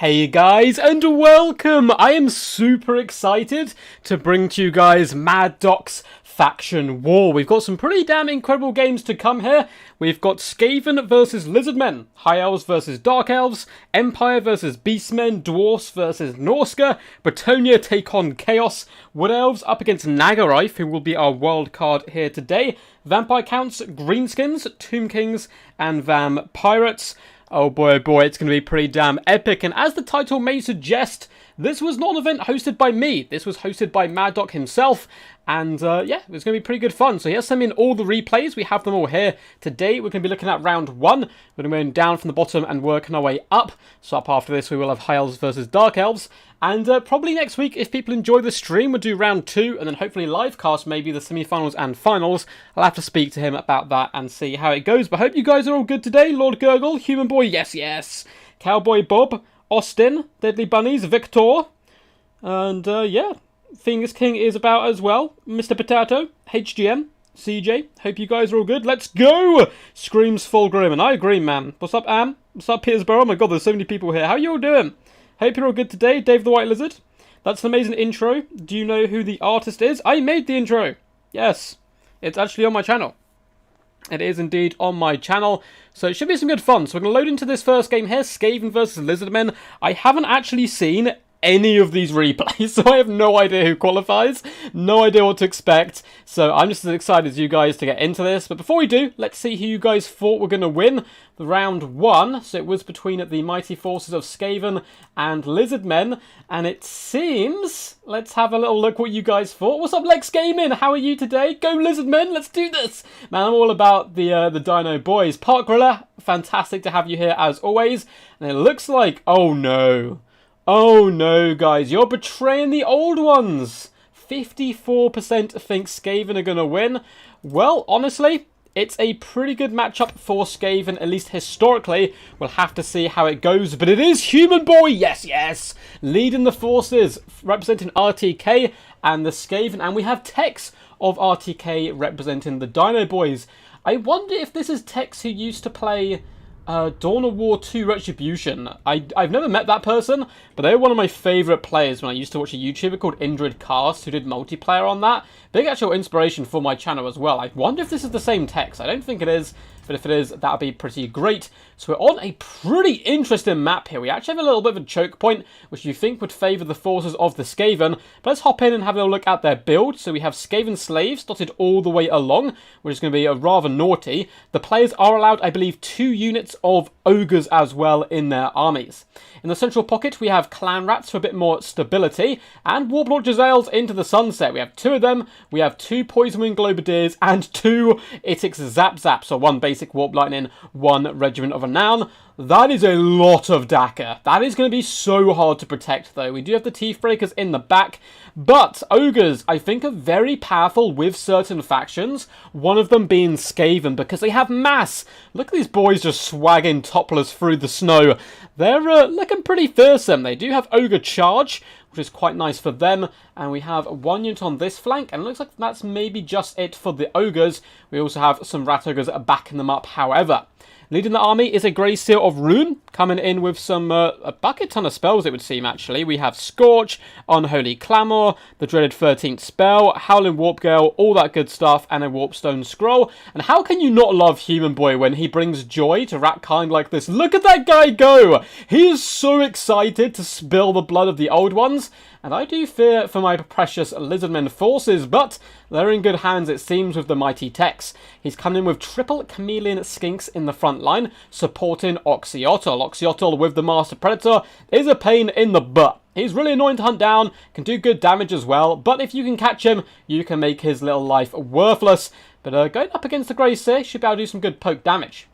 Hey guys, and welcome! I am super excited to bring to you guys Mad Doc's Faction War. We've got some pretty damn incredible games to come here. We've got Skaven versus Lizardmen, High Elves versus Dark Elves, Empire versus Beastmen, Dwarfs versus Norsca, Bretonnia take on Chaos, Wood Elves up against Nagarife, who will be our wild card here today, Vampire Counts, Greenskins, Tomb Kings, and Vampirates. Oh boy, it's going to be pretty damn epic, and as the title may suggest, this was not an event hosted by me. This was hosted by Mad Doc himself, and yeah, it was going to be pretty good fun. So he has sent me in all the replays. We have them all here. Today, we're going to be looking at round 1. We're going to be going down from the bottom and working our way up. So up after this, we will have High Elves versus Dark Elves. And probably next week, if people enjoy the stream, we'll do round 2, and then hopefully live cast maybe the semi-finals and finals. I'll have to speak to him about that and see how it goes. But I hope you guys are all good today. Lord Gurgle, Human Boy, yes. Cowboy Bob, Austin, Deadly Bunnies, Victor. And yeah, Fingers King is about as well. Mr. Potato, HGM, CJ. Hope you guys are all good. Let's go! Screams Fulgrim, and I agree, man. What's up, Am? What's up, Petersboro? Oh my god, there's so many people here. How you all doing? Hope you're all good today. Dave the White Lizard. That's an amazing intro. Do you know who the artist is? I made the intro. Yes. It's actually on my channel. It is indeed on my channel. So it should be some good fun. So we're going to load into this first game here. Skaven versus Lizardmen. I haven't actually seen any of these replays, so I have no idea who qualifies, no idea what to expect, so I'm just as excited as you guys to get into this. But before we do, let's see who you guys thought were going to win the round 1. So it was between the mighty forces of Skaven and Lizardmen, and it seems, let's have a little look what you guys thought. What's up, Lex Gaming? How are you today? Go Lizardmen, let's do this! Man, I'm all about the Dino boys. Park Griller, fantastic to have you here as always, and it looks like, oh no, guys, you're betraying the old ones. 54% think Skaven are going to win. Well, honestly, it's a pretty good matchup for Skaven, at least historically. We'll have to see how it goes, but it is Human Boy, yes, leading the forces, representing RTK and the Skaven, and we have Tex of RTK representing the Dino Boys. I wonder if this is Tex who used to play Dawn of War 2 Retribution. I've never met that person, but they were one of my favourite players when I used to watch a YouTuber called Indrid Cast who did multiplayer on that. Big actual inspiration for my channel as well. I wonder if this is the same Tex. I don't think it is, but if it is, that would be pretty great. So we're on a pretty interesting map here. We actually have a little bit of a choke point, which you think would favour the forces of the Skaven. But let's hop in and have a look at their build. So we have Skaven slaves dotted all the way along, which is going to be rather naughty. The players are allowed, I believe, 2 units of ogres as well in their armies. In the central pocket, we have clan rats for a bit more stability, and Warplord Giselles into the sunset. We have 2 of them, we have 2 Poison Wing Globadiers, and 2 Itix Zap Zap, so 1 basic Warp Lightning, 1 Regiment of Renown. That is a lot of Daka. That is going to be so hard to protect, though. We do have the Teeth Breakers in the back, but ogres, I think, are very powerful with certain factions, one of them being Skaven, because they have mass. Look at these boys just swagging topless through the snow. They're looking pretty fearsome. They do have Ogre Charge, which is quite nice for them, and we have 1 unit on this flank, and it looks like that's maybe just it for the ogres. We also have some rat ogres backing them up, however. Leading the army is a Grey Seal of Rune, coming in with some, a bucket ton of spells it would seem actually. We have Scorch, Unholy Clamour, the dreaded 13th spell, Howling Warp Gale, all that good stuff, and a Warpstone Scroll. And how can you not love Human Boy when he brings joy to Ratkind like this? Look at that guy go! He is so excited to spill the blood of the old ones. And I do fear for my precious Lizardmen forces, but they're in good hands, it seems, with the mighty Tex. He's coming in with triple Chameleon Skinks in the front line, supporting Oxyotl. Oxyotl with the Master Predator is a pain in the butt. He's really annoying to hunt down, can do good damage as well, but if you can catch him, you can make his little life worthless. But going up against the Grey Seer, should be able to do some good poke damage.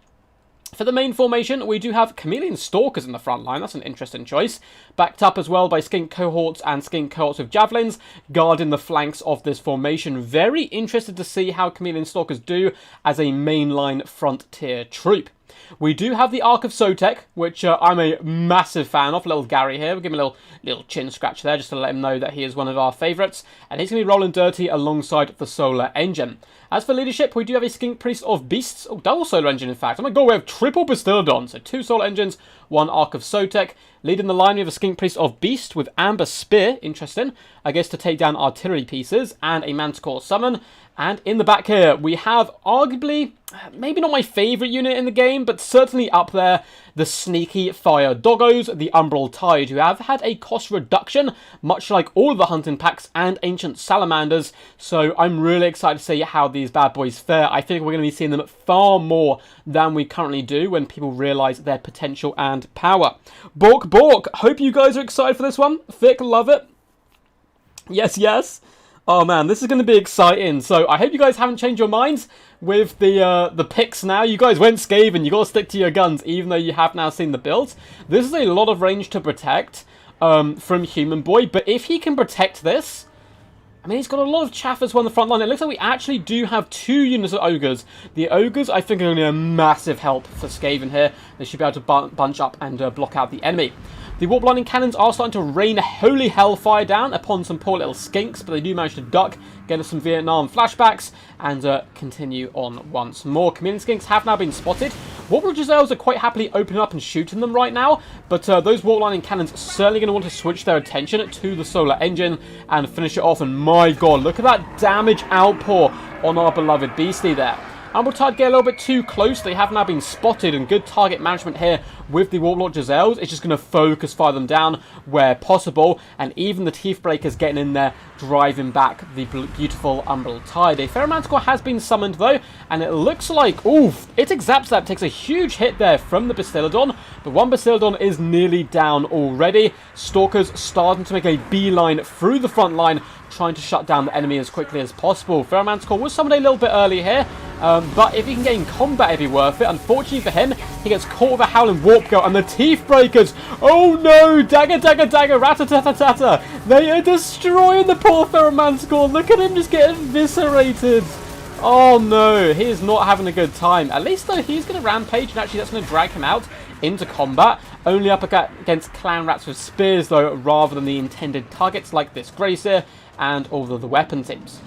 For the main formation, we do have Chameleon Stalkers in the front line. That's an interesting choice. Backed up as well by Skink Cohorts and Skink Cohorts with Javelins, guarding the flanks of this formation. Very interested to see how Chameleon Stalkers do as a mainline front tier troop. We do have the Ark of Sotek, which I'm a massive fan of. Little Gary here. We'll give him a little chin scratch there just to let him know that he is one of our favourites. And he's going to be rolling dirty alongside the Solar Engine. As for leadership, we do have a Skink Priest of Beasts. Oh, double Solar Engine, in fact. Oh my god, we have triple Bastillodon. So 2 Solar Engines, 1 Arc of Sotek. Leading the line, we have a Skink Priest of Beast with Amber Spear, interesting, I guess to take down artillery pieces, and a Manticore Summon. And in the back here, we have arguably, maybe not my favourite unit in the game, but certainly up there, the Sneaky Fire Doggos, the Umbral Tide, who have had a cost reduction, much like all of the hunting packs and Ancient Salamanders. So I'm really excited to see how these bad boys fare. I think we're going to be seeing them far more than we currently do when people realise their potential and power. Bork, hope you guys are excited for this one. Thick, love it. Yes, yes. Oh man, this is going to be exciting. So I hope you guys haven't changed your minds with the picks now. You guys went Skaven. You got to stick to your guns, even though you have now seen the builds. This is a lot of range to protect from Human Boy. But if he can protect this, I mean, he's got a lot of chaff as well on the front line. It looks like we actually do have 2 units of Ogres. The Ogres, I think, are going to be a massive help for Skaven here. They should be able to bunch up and block out the enemy. The Warp Lightning Cannons are starting to rain holy hellfire down upon some poor little skinks, but they do manage to duck, get us some Vietnam flashbacks, and continue on once more. Chameleon Skinks have now been spotted. Warp Elves are quite happily opening up and shooting them right now, but those Warp Lightning Cannons are certainly going to want to switch their attention to the Solar Engine and finish it off, and my god, look at that damage outpour on our beloved Beastie there. Umbral Tide get a little bit too close. They have now been spotted, and good target management here with the Warlord Giselles. It's just going to focus fire them down where possible, and even the Teeth Breakers getting in there, driving back the beautiful Umbral Tide. A Ferromanticore has been summoned though, and it looks like, oof, it Exapts that takes a huge hit there from the Bastiladon, but one Bastiladon is nearly down already. Stalkers starting to make a beeline through the front line, trying to shut down the enemy as quickly as possible. Ferromanticore was summoned a little bit early here, but if he can get in combat, it'd be worth it. Unfortunately for him, he gets caught with a Howling Warp Girl and the Teeth Breakers. Oh no! Dagger, dagger, dagger, rat-a-tat-a-tat-a. They are destroying the poor Ferromanticore. Look at him just get eviscerated. Oh no, he is not having a good time. At least though, he's going to rampage, and actually that's going to drag him out into combat. Only up against clan rats with spears though, rather than the intended targets like this Gracer and all of the weapon teams.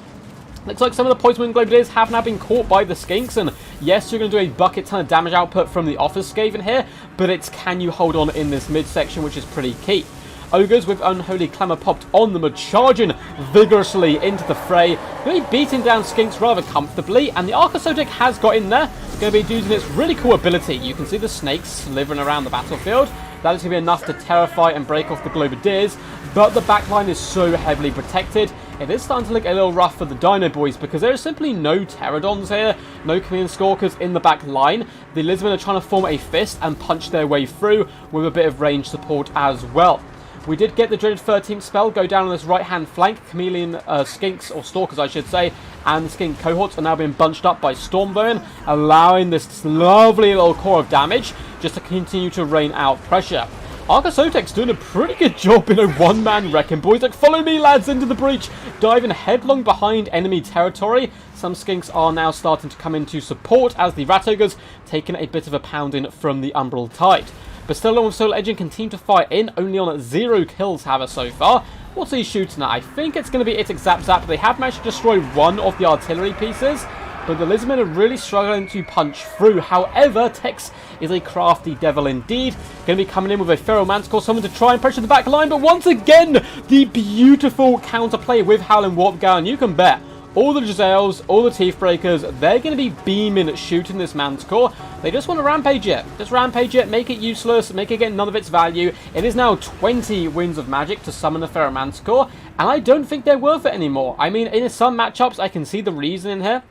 Looks like some of the Poison Globadiers have now been caught by the Skinks, and yes, you're going to do a bucket ton of damage output from the Office Skaven here, but it's can you hold on in this midsection, which is pretty key. Ogres with Unholy Clamour popped on them are charging vigorously into the fray, really beating down Skinks rather comfortably, and the Arc of Sotek has got in there. It's going to be using its really cool ability. You can see the snakes slithering around the battlefield. That is going to be enough to terrify and break off the Globadiers, but the backline is so heavily protected. It is starting to look a little rough for the Dino Boys because there are simply no Pterodons here, no Chameleon Stalkers in the back line. The Lizardmen are trying to form a fist and punch their way through with a bit of range support as well. We did get the Dreaded 13th spell go down on this right-hand flank. Chameleon Skinks, or Stalkers I should say, and the Skink cohorts are now being bunched up by Stormvermin, allowing this lovely little core of damage just to continue to rain out pressure. Arc of Sotek's doing a pretty good job in a one-man wrecking, boys. Like, follow me, lads, into the breach. Diving headlong behind enemy territory. Some Skinks are now starting to come into support as the Rat Ogres taking a bit of a pounding from the Umbral Tide. But still, along with Solar Engine, continue to fire in, only on 0 kills, however, so far. What's he shooting at? I think it's going to be Itic Zap Zap. They have managed to destroy one of the artillery pieces, but the Lizardmen are really struggling to punch through. However, Tex is a crafty devil indeed. Going to be coming in with a Feral Manticore, someone to try and pressure the back line, but once again, the beautiful counterplay with Howling Warp Gown. You can bet all the Giselles, all the Teeth Breakers, they're going to be beaming at shooting this Manticore. They just want to rampage it. Just rampage it, make it useless, make it get none of its value. It is now 20 Winds of Magic to summon the Ferromanticore, and I don't think they're worth it anymore. I mean, in some matchups, I can see the reason in here.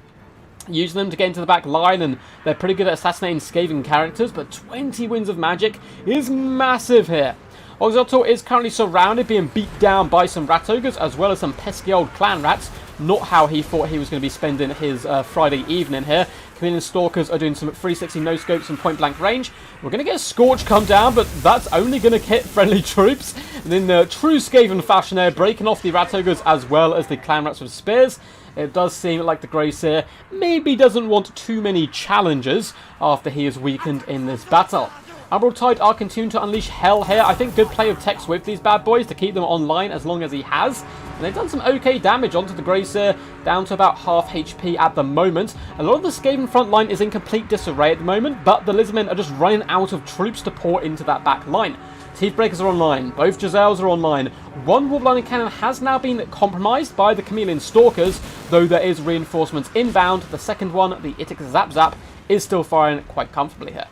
Using them to get into the back line, and they're pretty good at assassinating Skaven characters, but 20 Winds of Magic is massive here. Oxaltor is currently surrounded, being beat down by some Rat Ogres, as well as some pesky old clan rats. Not how he thought he was going to be spending his Friday evening here. Chameleon Stalkers are doing some 360 no-scopes and point-blank range. We're going to get a Scorch come down, but that's only going to hit friendly troops. And in the true Skaven fashion there, breaking off the Rat Ogres as well as the clan rats with spears. It does seem like the Gracer maybe doesn't want too many challenges after he is weakened in this battle. Tide are continuing to unleash hell here. I think good play of Tex with these bad boys to keep them online as long as he has. And they've done some okay damage onto the Gracer, down to about half HP at the moment. A lot of the Skaven front line is in complete disarray at the moment, but the Lizardmen are just running out of troops to pour into that back line. Teethbreakers are online, both Giselles are online. One Warp Cannon has now been compromised by the Chameleon Stalkers, though there is reinforcements inbound. The second one, the Itik Zap Zap, is still firing quite comfortably here.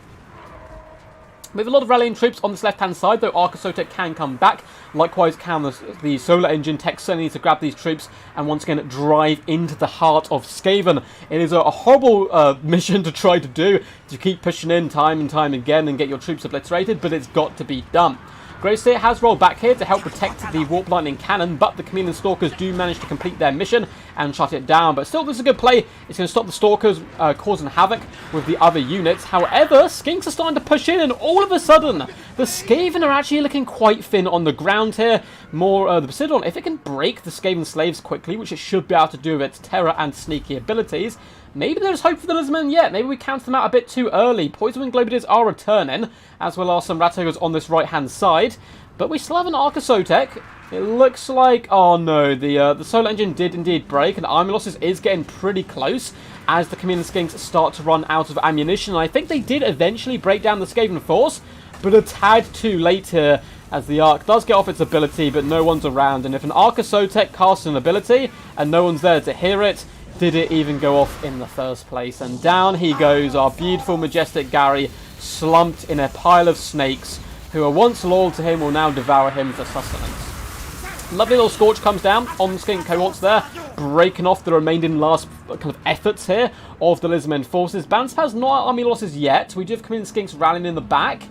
We have a lot of rallying troops on this left-hand side, though Arcosotek can come back. Likewise can the Solar Engine. Tech certainly needs to grab these troops and once again drive into the heart of Skaven. It is a horrible mission to try to do, to keep pushing in time and time again and get your troops obliterated, but it's got to be done. Greyseer has rolled back here to help protect the Warp Lightning Cannon, but the Chameleon Stalkers do manage to complete their mission and shut it down. But still, this is a good play. It's going to stop the Stalkers causing havoc with the other units. However, Skinks are starting to push in, and all of a sudden, the Skaven are actually looking quite thin on the ground here. More the Poseidon, if it can break the Skaven slaves quickly, which it should be able to do with its terror and sneaky abilities, maybe there's hope for the Lizardmen yet. Maybe we counted them out a bit too early. Poison Wing Globadiers are returning, as well as some Rat Ogres on this right-hand side. But we still have an Arcosotek. It looks like... Oh no, the Solar Engine did indeed break, and Army Losses is getting pretty close as the Chameleon Skinks start to run out of ammunition. And I think they did eventually break down the Skaven force, but a tad too late here, as the Arc does get off its ability, but no one's around. And if an Arcosotek casts an ability, and no one's there to hear it, did it even go off in the first place? And down he goes, our beautiful, majestic Gary, slumped in a pile of snakes, who are once loyal to him will now devour him for sustenance. Lovely little Scorch comes down on the Skink cohorts there, breaking off the remaining last kind of efforts here of the Lizardmen forces. Banspaz has not army losses yet. We do have Chameleon Skinks rallying in the back,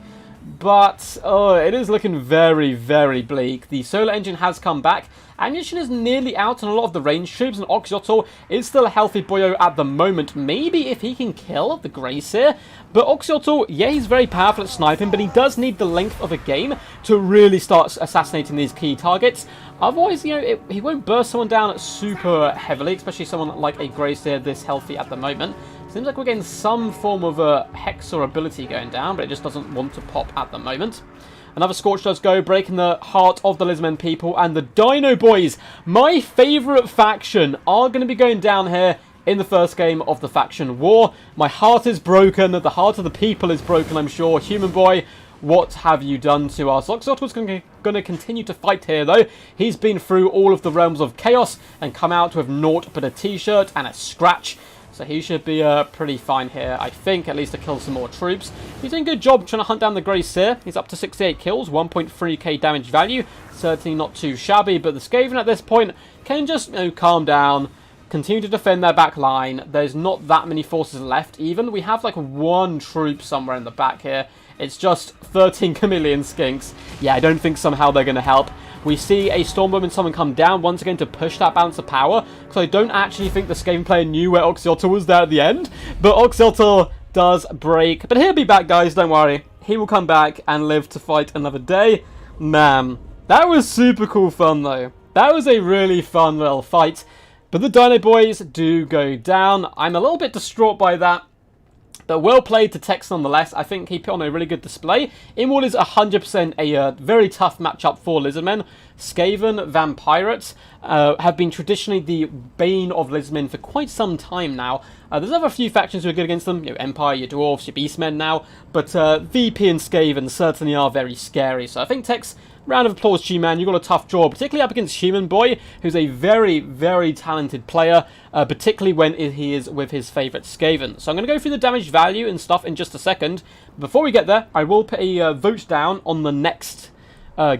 but it is looking very, very bleak. The Solar Engine has come back. Ammunition is nearly out on a lot of the range troops, and Oxyotl is still a healthy boyo at the moment. Maybe if he can kill the Greyseer. But Oxyotl, yeah, he's very powerful at sniping, but he does need the length of a game to really start assassinating these key targets. Otherwise, you know, he won't burst someone down super heavily, especially someone like a Greyseer this healthy at the moment. Seems like we're getting some form of a Hex or ability going down, but it just doesn't want to pop at the moment. Another Scorch does go, breaking the heart of the Lizardmen people, and the Dino Boys, my favourite faction, are going to be going down here in the first game of the faction war. My heart is broken, the heart of the people is broken, I'm sure. Human Boy, what have you done to us? Oxyotl is going to continue to fight here, though. He's been through all of the realms of chaos and come out with naught but a t-shirt and a scratch. So he should be pretty fine here, I think, at least to kill some more troops. He's doing a good job trying to hunt down the Greyseer. He's up to 68 kills, 1.3k damage value. Certainly not too shabby, but the Skaven at this point can just, you know, calm down, continue to defend their back line. There's not that many forces left, even. We have, like, one troop somewhere in the back here. It's just 13 Chameleon Skinks. Yeah, I don't think somehow they're going to help. We see a Stormworm and someone come down once again to push that balance of power. So I don't actually think the Skaven player knew where Oxyotl was there at the end. But Oxyotl does break. But he'll be back, guys, don't worry. He will come back and live to fight another day. Man, that was super cool fun, though. That was a really fun little fight. But the Dino Boys do go down. I'm a little bit distraught by that. But well played to Tex nonetheless. I think he put on a really good display. In what is 100% a very tough matchup for Lizardmen. Skaven Vampirates have been traditionally the bane of Lizardmen for quite some time now. There's other few factions who are good against them. You know, Empire, your Dwarfs, your Beastmen now. But VP and Skaven certainly are very scary. So I think Tex, round of applause to you, man. You've got a tough draw, particularly up against Human Boy, who's a very, very talented player, particularly when he is with his favourite Skaven. So I'm going to go through the damage value and stuff in just a second. Before we get there, I will put a vote down on the next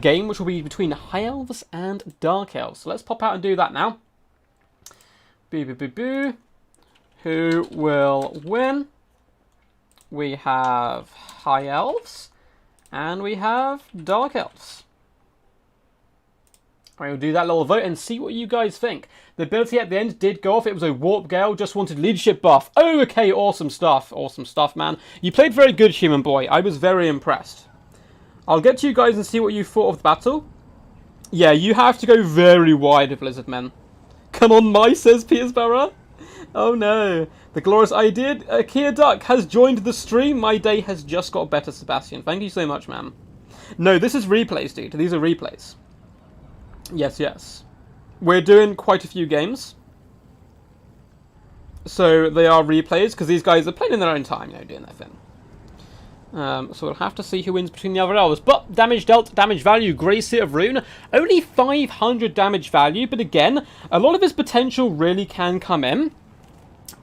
game, which will be between High Elves and Dark Elves. So let's pop out and do that now. Boo, boo, boo, boo. Who will win? We have High Elves, and we have Dark Elves. I will do that little vote and see what you guys think. The ability at the end did go off. It was a Warp Gale, just wanted leadership buff. Oh, okay, awesome stuff. Awesome stuff, man. You played very good, Human Boy. I was very impressed. I'll get to you guys and see what you thought of the battle. Yeah, you have to go very wide with Lizardmen. Come on, Mai, says Petersborough. Oh no. The glorious idea. Kia Duck has joined the stream. My day has just got better, Sebastian. Thank you so much, man. No, this is replays, dude. These are replays. Yes, yes. We're doing quite a few games. So they are replays, because these guys are playing in their own time, you know, doing their thing. So we'll have to see who wins between the other elves. But damage dealt, damage value, Grey Seat of Rune. Only 500 damage value, but again, a lot of his potential really can come in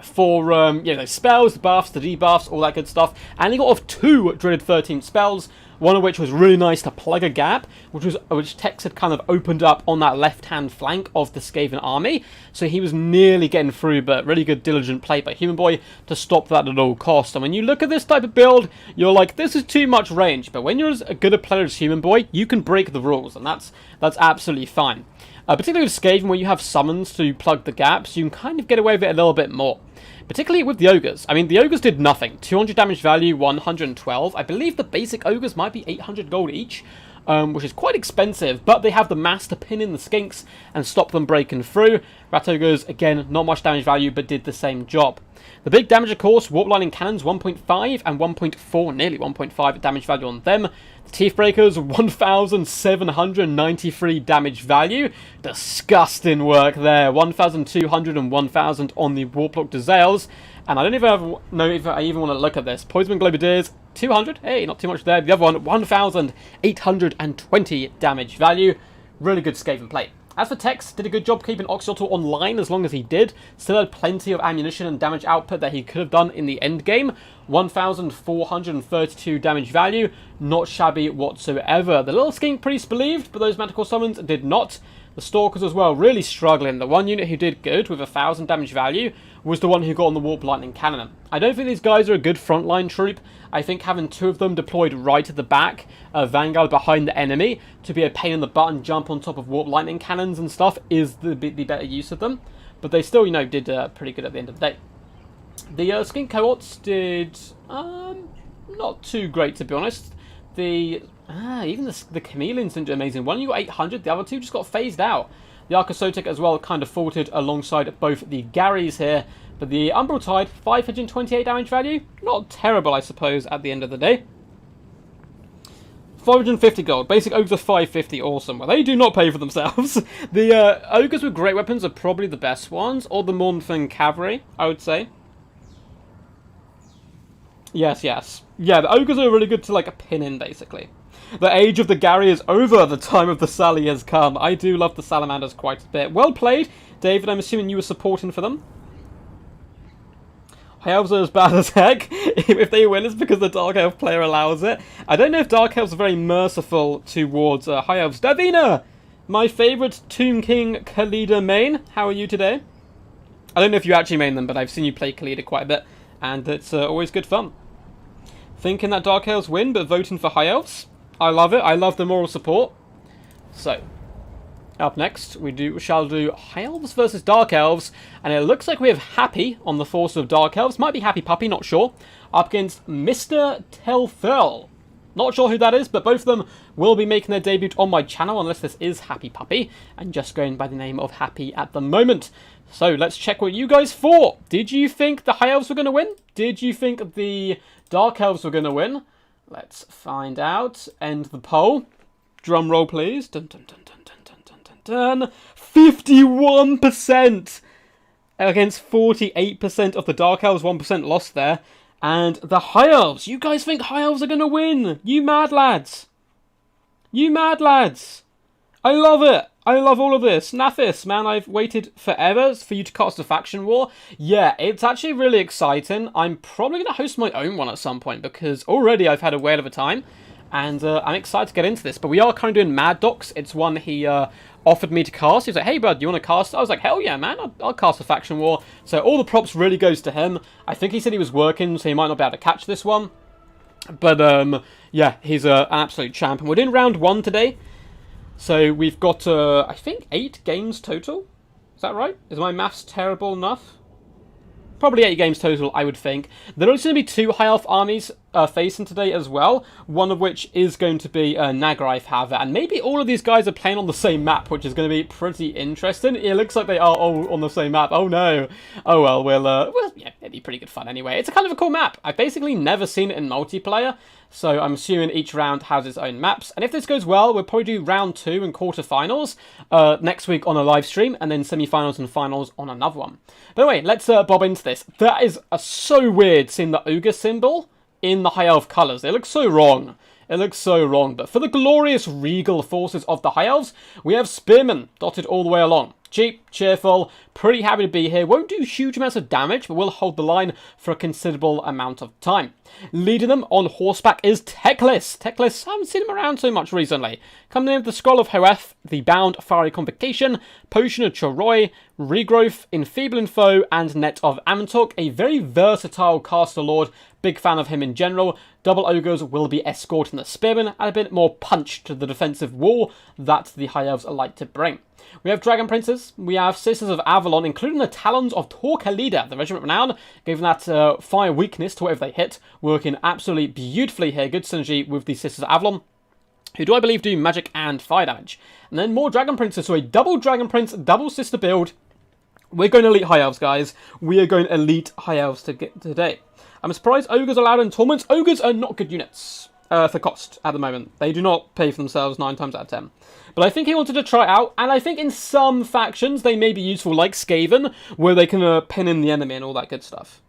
for, you know, spells, the buffs, the debuffs, all that good stuff. And he got off 2 Dreaded 13 spells, one of which was really nice to plug a gap, which Tex had kind of opened up on that left-hand flank of the Skaven army. So he was nearly getting through, but really good diligent play by Human Boy to stop that at all cost. And when you look at this type of build, you're like, this is too much range. But when you're as good a player as Human Boy, you can break the rules, and that's absolutely fine. Particularly with Skaven, where you have summons to plug the gaps, you can kind of get away with it a little bit more. Particularly with the Ogres. I mean, the Ogres did nothing. 200 damage value, 112. I believe the basic Ogres might be 800 gold each, which is quite expensive, but they have the mass to pin in the skinks and stop them breaking through. Rat Ogres, again, not much damage value, but did the same job. The big damage, of course, Warp Lightning Cannons, 1.5 and 1.4, nearly 1.5 damage value on them. The Teeth Breakers, 1,793 damage value. Disgusting work there. 1,200 and 1,000 on the Warplock Dezales. And I don't even know if I even want to look at this. Poison Globadeers, 200. Hey, not too much there. The other one, 1,820 damage value. Really good Skaven play. As for Tex, did a good job keeping Oxyotl online as long as he did. Still had plenty of ammunition and damage output that he could have done in the end game. 1,432 damage value. Not shabby whatsoever. The little skink priest believed, but those magical summons did not. The Stalkers as well, really struggling. The one unit who did good with 1,000 damage value was the one who got on the Warp Lightning Cannon. I don't think these guys are a good frontline troop. I think having 2 of them deployed right at the back, Vanguard behind the enemy, to be a pain in the butt and jump on top of Warp Lightning Cannons and stuff is the better use of them. But they still, you know, did pretty good at the end of the day. The Skink cohorts did not too great, to be honest. Even the Chameleons didn't do amazing. One you got 800, the other 2 just got phased out. The Archosotic as well kind of faltered alongside both the Garys here. But the Umbral Tide, 528 damage value. Not terrible, I suppose, at the end of the day. 550 gold. Basic Ogres are 550. Awesome. Well, they do not pay for themselves. The Ogres with great weapons are probably the best ones. Or the Mournfang Cavalry, I would say. Yes, yes. Yeah, the Ogres are really good to, like, a pin in, basically. The age of the Gary is over. The time of the Sally has come. I do love the Salamanders quite a bit. Well played, David. I'm assuming you were supporting for them. High Elves are as bad as heck. If they win, it's because the Dark Elf player allows it. I don't know if Dark Elves are very merciful towards High Elves. Davina! My favourite Tomb King Khalida main. How are you today? I don't know if you actually main them, but I've seen you play Khalida quite a bit. And it's always good fun. Thinking that Dark Elves win, but voting for High Elves. I love it. I love the moral support. So, up next, we shall do High Elves versus Dark Elves. And it looks like we have Happy on the force of Dark Elves. Might be Happy Puppy, not sure. Up against Mr. Telfel. Not sure who that is, but both of them will be making their debut on my channel, unless this is Happy Puppy. And just going by the name of Happy at the moment. So, let's check what you guys thought. Did you think the High Elves were going to win? Did you think the Dark Elves were going to win? Let's find out. End the poll. Drum roll, please. Dun, dun, dun, dun, dun, dun, dun, dun, dun. 51% against 48% of the Dark Elves. 1% lost there. And the High Elves. You guys think High Elves are going to win? You mad lads. You mad lads. I love it. I love all of this. Nathis, man, I've waited forever for you to cast a faction war. Yeah, it's actually really exciting. I'm probably going to host my own one at some point because already I've had a whale of a time. And I'm excited to get into this. But we are kind of doing Mad Docs. It's one he offered me to cast. He was like, hey, bud, do you want to cast? I was like, hell yeah, man, I'll cast a faction war. So all the props really goes to him. I think he said he was working, so he might not be able to catch this one. But, yeah, he's an absolute champ. And we're doing round 1 today. So we've got, I think, 8 games total. Is that right? Is my maths terrible enough? Probably 8 games total, I would think. There are also going to be 2 High Elf armies facing today as well, one of which is going to be Nagrife, however, and maybe all of these guys are playing on the same map, which is going to be pretty interesting. It looks like they are all on the same map. Oh no. Oh well, well, yeah, it'd be pretty good fun anyway. It's a kind of a cool map. I've basically never seen it in multiplayer, so I'm assuming each round has its own maps. And if this goes well, we'll probably do round 2 and quarterfinals next week on a live stream, and then semi-finals and finals on another one. But anyway, let's bob into this. That is so weird seeing the ogre symbol in the High Elf colours. They look so wrong. It looks so wrong. But for the glorious regal forces of the High Elves, we have Spearmen dotted all the way along. Cheap, cheerful, pretty happy to be here. Won't do huge amounts of damage, but will hold the line for a considerable amount of time. Leading them on horseback is Teclis. Teclis, I haven't seen him around so much recently. Coming in with the Scroll of Hoeth, the Bound Fiery Convocation, Potion of Choroi, Regrowth, Enfeebling Foe, and Net of Amantok. A very versatile caster lord. Big fan of him in general. Double Ogres will be escorting the Spearmen, and a bit more punch to the defensive wall that the High Elves like to bring. We have Dragon Princes, we have Sisters of Avalon, including the Talons of Torquelida, the Regiment Renown, giving that fire weakness to whatever they hit, working absolutely beautifully here. Good synergy with the Sisters of Avalon, who do I believe do magic and fire damage. And then more Dragon Princes, so a double Dragon Prince, double Sister build. We're going elite High Elves, guys. We are going elite High Elves today. I'm surprised Ogres are allowed in Torments. Ogres are not good units for cost at the moment. They do not pay for themselves 9 times out of 10. But I think he wanted to try it out, and I think in some factions they may be useful, like Skaven, where they can pin in the enemy and all that good stuff.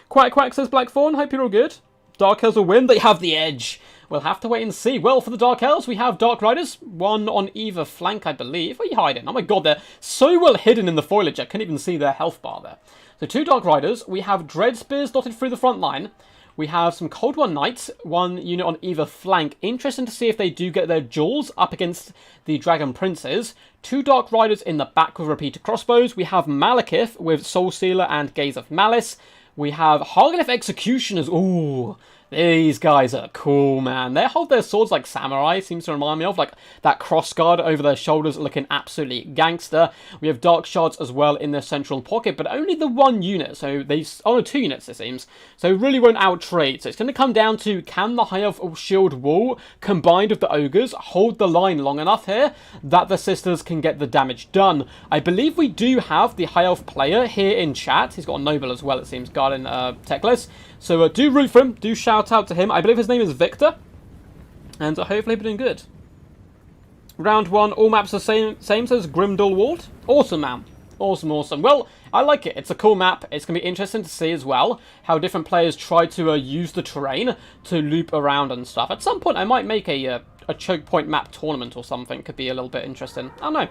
Quack says Blackthorn, hope you're all good. Dark Elves will win, they have the edge. We'll have to wait and see. Well, for the Dark Elves, we have Dark Riders, one on either flank, I believe. Where are you hiding? Oh my god, they're so well hidden in the foliage, I couldn't even see their health bar there. So 2 Dark Riders, we have Dread Spears dotted through the front line. We have some Cold War Knights, 1 unit on either flank. Interesting to see if they do get their jewels up against the Dragon Princes. 2 Dark Riders in the back with repeater crossbows. We have Malekith with Soul Sealer and Gaze of Malice. We have Harganeth Executioners. Ooh, these guys are cool, man. They hold their swords like samurai, seems to remind me of, like that crossguard over their shoulders looking absolutely gangster. We have Dark Shards as well in their central pocket, but only the 1 unit, so they, oh no, 2 units it seems, so really won't out-trade. So it's going to come down to, can the High Elf Shield Wall combined with the Ogres hold the line long enough here that the Sisters can get the damage done. I believe we do have the High Elf player here in chat. He's got a Noble as well, it seems, guarding Teclis. So do root for him, do shout out to him. I believe his name is Victor, and hopefully he'll be doing good. Round 1, all maps are same as Grimdalwald. Awesome, man. Awesome. Well, I like it. It's a cool map. It's going to be interesting to see as well how different players try to use the terrain to loop around and stuff. At some point, I might make a choke point map tournament or something. Could be a little bit interesting. I don't know.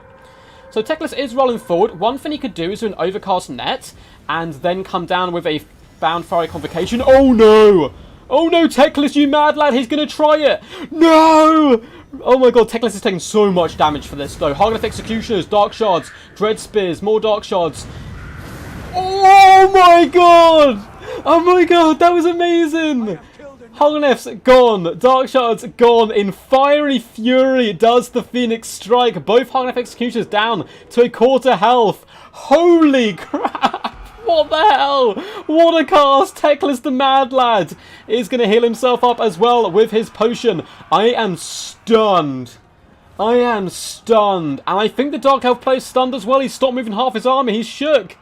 So Teclis is rolling forward. One thing he could do is do an overcast net and then come down with a Bound Fiery Convocation. Oh no! Oh no, Teclis, you mad lad, he's gonna try it! No! Oh my god, Teclis is taking so much damage for this though. Harganeth Executioners, Dark Shards, Dread Spears, more Dark Shards. Oh my god! Oh my god, that was amazing! Harganeth's gone, Dark Shards gone. In fiery fury does the Phoenix strike. Both Harganeth Executioners down to a quarter health. Holy crap! What the hell? What a cast! Teclis the mad lad is going to heal himself up as well with his potion. I am stunned. I am stunned. And I think the Dark Elf player is stunned as well. He's stopped moving half his army. He's shook.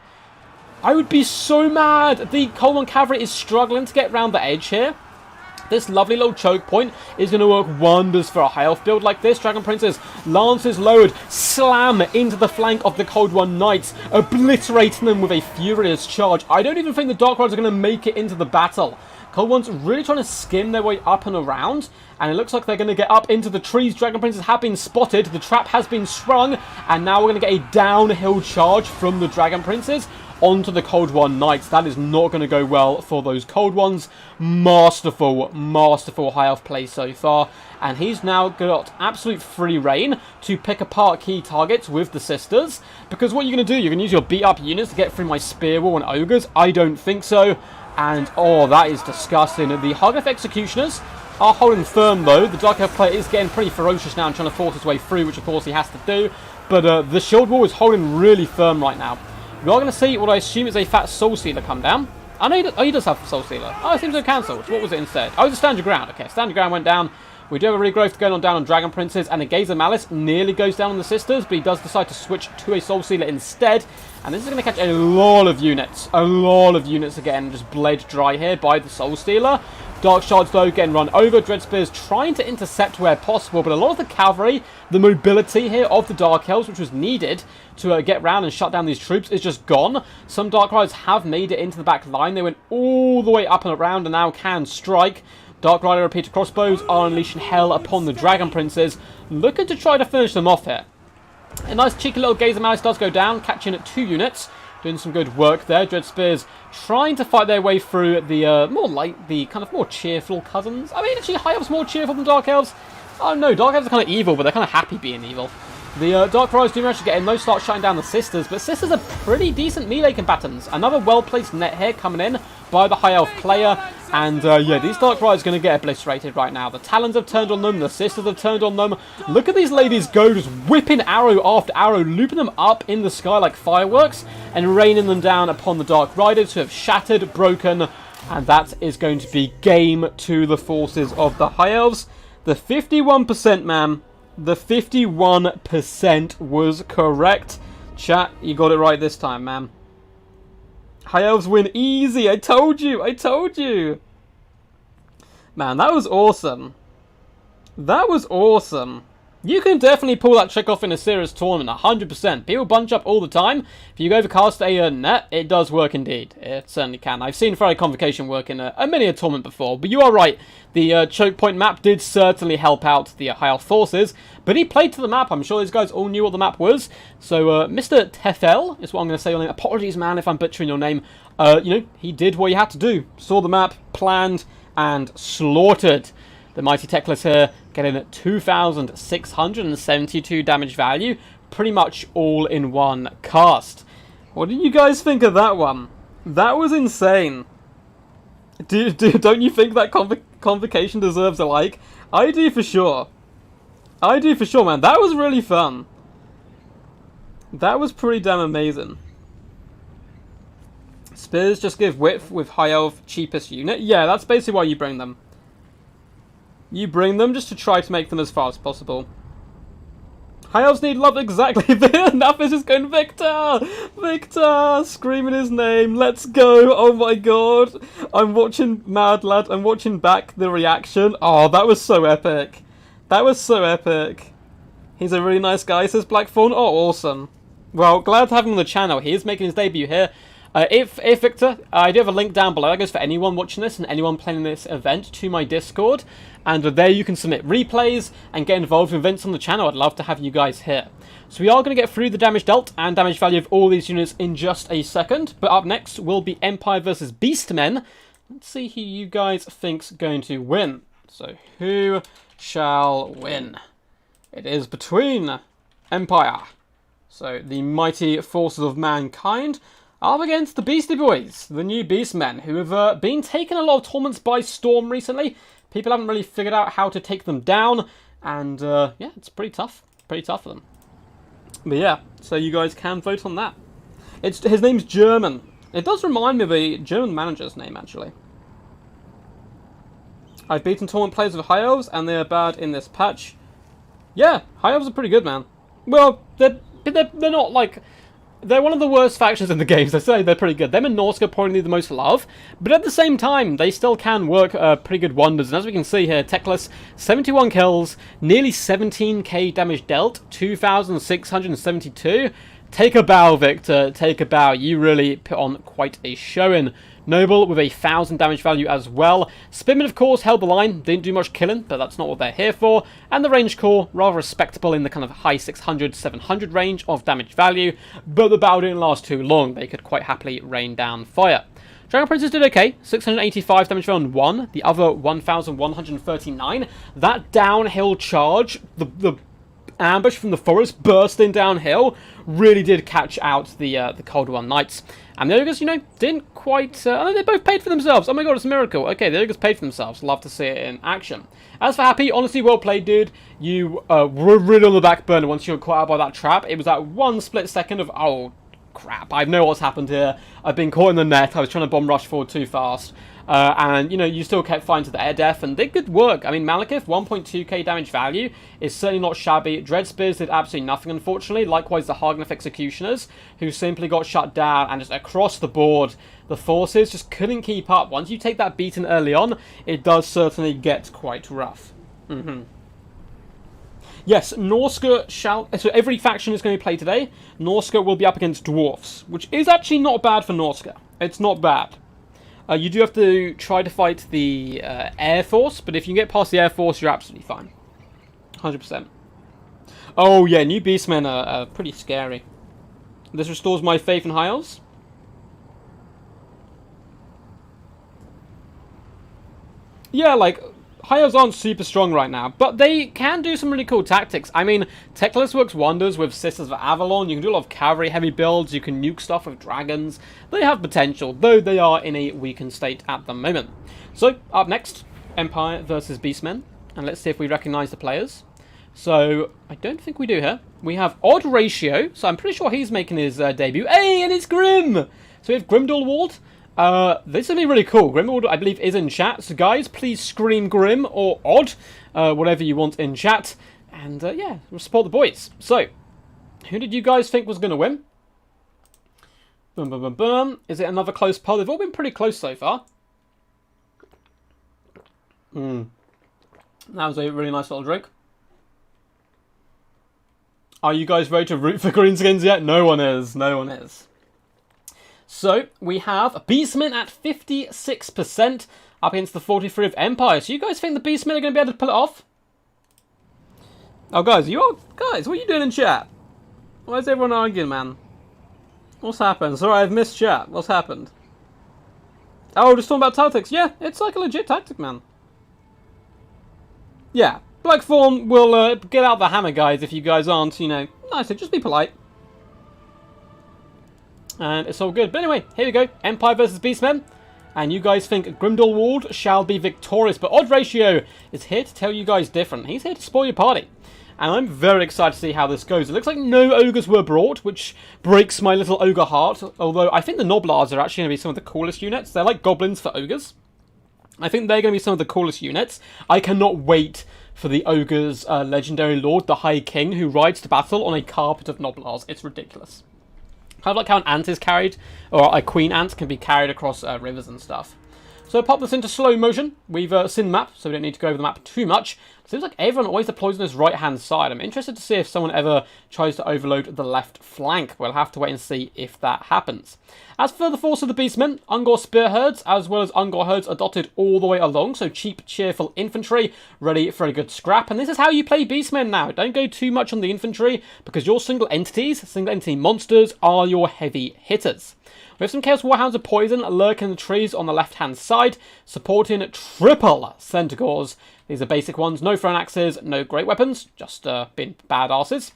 I would be so mad. The Cold One Cavalry is struggling to get round the edge here. This lovely little choke point is going to work wonders for a High Elf build like this. Dragon Princes, Lances lowered, slam into the flank of the Cold One Knights, obliterating them with a furious charge. I don't even think the Dark Riders are going to make it into the battle. Cold One's really trying to skim their way up and around, and it looks like they're going to get up into the trees. Dragon Princes have been spotted, the trap has been sprung, and now we're going to get a downhill charge from the Dragon Princes onto the Cold One Knights. That is not going to go well for those Cold Ones. Masterful High Elf play so far. And he's now got absolute free reign to pick apart key targets with the Sisters. Because what you're going to do, you're going to use your beat up units to get through my Spear Wall and Ogres? I don't think so. And, oh, that is disgusting. The Harganeth Executioners are holding firm, though. The Dark Elf player is getting pretty ferocious now and trying to force his way through, which, of course, he has to do. But the Shield Wall is holding really firm right now. We are going to see what I assume is a fat Soul Sealer come down. I know he does have Soul Stealer. Oh, it seems to have cancelled. What was it instead? Oh, it was a Stand Your Ground. Okay, Stand Your Ground went down. We do have a regrowth going on down on Dragon Princes, and a Gaze of Malice nearly goes down on the Sisters, but he does decide to switch to a Soul Stealer instead. And this is going to catch a lot of units. A lot of units again, just bled dry here by the Soul Stealer. Dark Shards, though, getting run over. Dread Spears trying to intercept where possible, but a lot of the cavalry, the mobility here of the Dark Elves, which was needed to get round and shut down these troops, is just gone. Some Dark Riders have made it into the back line. They went all the way up and around and now can strike. Dark Rider repeater crossbows are unleashing hell upon the Dragon Princes, looking to try to finish them off here. A nice cheeky little Gaze of Malice does go down, catching at 2 units. Doing some good work there. Dread Spears trying to fight their way through the kind of more cheerful cousins. I mean, actually, High Elves more cheerful than Dark Elves. Oh no, Dark Elves are kind of evil, but they're kind of happy being evil. The Dark Riders do manage to get in. Those start shutting down the Sisters, but Sisters are pretty decent melee combatants. Another well-placed net here coming in by the High Elf player. And yeah, these Dark Riders are going to get obliterated right now. The Talons have turned on them. The Sisters have turned on them. Look at these ladies go, just whipping arrow after arrow, looping them up in the sky like fireworks, and raining them down upon the Dark Riders, who have shattered, broken, and that is going to be game to the forces of the High Elves. The 51%, man. The 51% was correct. Chat, you got it right this time, man. High Elves win easy. I told you. I told you. Man, that was awesome. That was awesome. You can definitely pull that trick off in a serious tournament, 100%. People bunch up all the time. If you overcast a net, it does work indeed. It certainly can. I've seen Fairy Convocation work in a mini tournament before, but you are right. The choke point map did certainly help out the High Elf forces, but he played to the map. I'm sure these guys all knew what the map was. So Mr. Tefel is what I'm going to say your name. Apologies, man, if I'm butchering your name. You know, he did what he had to do. Saw the map, planned, and slaughtered. The mighty Teclis here getting 2,672 damage value, pretty much all in one cast. What do you guys think of that one? That was insane. Don't you think that convocation deserves a like? I do for sure. I do for sure, man. That was really fun. That was pretty damn amazing. Spears just give width with High Elf cheapest unit. Yeah, that's basically why you bring them. You bring them just to try to make them as far as possible. High Elves need love exactly. Enough is just going Victor! Victor! Screaming his name. Let's go. Oh my god. I'm watching Mad Lad. I'm watching back the reaction. Oh, that was so epic. That was so epic. He's a really nice guy, says Blackthorn. Oh, awesome. Well, glad to have him on the channel. He is making his debut here. If Victor, I do have a link down below. That goes for anyone watching this and anyone playing this event to my Discord. And there you can submit replays and get involved in events on the channel. I'd love to have you guys here. So we are going to get through the damage dealt and damage value of all these units in just a second. But up next will be Empire versus Beastmen. Let's see who you guys think's going to win. So who shall win? It is between Empire, so the mighty forces of mankind, up against the Beastie Boys, the new Beastmen, who have been taking a lot of tournaments by storm recently. People haven't really figured out how to take them down, and yeah, it's pretty tough for them. But yeah, so you guys can vote on that. His name's German. It does remind me of a German manager's name, actually. I've beaten tournament players with High Elves, and they are bad in this patch. Yeah, High Elves are pretty good, man. Well, they're not like... They're one of the worst factions in the games. I say they're pretty good. Them and Norsca probably need the most love, but at the same time, they still can work pretty good wonders. And as we can see here, Teclis, 71 kills, nearly 17k damage dealt, 2,672. Take a bow, Victor. Take a bow. You really put on quite a showing. Noble with 1,000 damage value as well. Spearmen, of course, held the line. Didn't do much killing, but that's not what they're here for. And the range core, rather respectable in the kind of high 600, 700 range of damage value. But the battle didn't last too long. They could quite happily rain down fire. Dragon Princes did okay. 685 damage value on one. The other 1,139. That downhill charge, the ambush from the forest bursting downhill, really did catch out the Cold War Knights. And the Ogres, you know, didn't quite... they both paid for themselves. Oh my god, it's a miracle. Okay, the Ogres paid for themselves. Love to see it in action. As for Happy, honestly, well played, dude. You were really on the back burner once you were caught out by that trap. It was that one split second of, oh, crap, I know what's happened here. I've been caught in the net. I was trying to bomb rush forward too fast. And, you know, you still kept fighting to the air death, and did good work. I mean, Malekith, 1.2k damage value is certainly not shabby. Dread Spears did absolutely nothing, unfortunately. Likewise, the Hargnef Executioners, who simply got shut down, and just across the board, the forces just couldn't keep up. Once you take that beaten early on, it does certainly get quite rough. Yes, Norsca shall... So every faction is going to play today. Norsca will be up against Dwarfs, which is actually not bad for Norsca. It's not bad. You do have to try to fight the Air Force, but if you get past the Air Force, you're absolutely fine. 100%. Oh, yeah, new Beastmen are pretty scary. This restores my faith in High Elves. Yeah, like... High Elves aren't super strong right now, but they can do some really cool tactics. I mean, Teclis works wonders with Sisters of Avalon. You can do a lot of cavalry-heavy builds. You can nuke stuff with dragons. They have potential, though they are in a weakened state at the moment. So, up next, Empire versus Beastmen. And let's see if we recognise the players. So, I don't think we do here. We have Odd Ratio, so I'm pretty sure he's making his debut. Hey, and it's Grim! So we have Grimdalwald. This will be really cool. Grimwald, I believe, is in chat. So, guys, please scream Grim or Odd, whatever you want in chat. And, yeah, we'll support the boys. So, who did you guys think was going to win? Boom, boom, boom, boom. Is it another close poll? They've all been pretty close so far. That was a really nice little drink. Are you guys ready to root for Greenskins yet? No one is. No one is. So, we have Beastmen at 56% up against the 43 of Empire. So, you guys think the Beastmen are going to be able to pull it off? Oh, guys, guys, what are you doing in chat? Why is everyone arguing, man? What's happened? Sorry, I've missed chat. What's happened? Oh, just talking about tactics. Yeah, it's like a legit tactic, man. Yeah, Blackthorn will get out the hammer, guys, if you guys aren't, you know, nice. So just be polite. And it's all good. But anyway, here we go. Empire versus Beastmen. And you guys think Grimdalwald shall be victorious. But Odd Ratio is here to tell you guys different. He's here to spoil your party. And I'm very excited to see how this goes. It looks like no ogres were brought, which breaks my little ogre heart. Although I think the Noblars are actually going to be some of the coolest units. They're like goblins for ogres. I think they're going to be some of the coolest units. I cannot wait for the ogre's legendary lord, the High King, who rides to battle on a carpet of Noblars. It's ridiculous. Kind of like how an ant is carried, or a queen ant can be carried across rivers and stuff. So pop this into slow motion. We've seen the map, so we don't need to go over the map too much. It seems like everyone always deploys on this right-hand side. I'm interested to see if someone ever tries to overload the left flank. We'll have to wait and see if that happens. As for the force of the Beastmen, Ungor spear herds, as well as Ungor herds, are dotted all the way along. So cheap, cheerful infantry, ready for a good scrap. And this is how you play Beastmen now. Don't go too much on the infantry, because your single entity monsters, are your heavy hitters. We have some Chaos Warhounds of Poison lurking in the trees on the left-hand side, supporting triple Centaurs. These are basic ones, no thrown axes, no great weapons, just being badasses.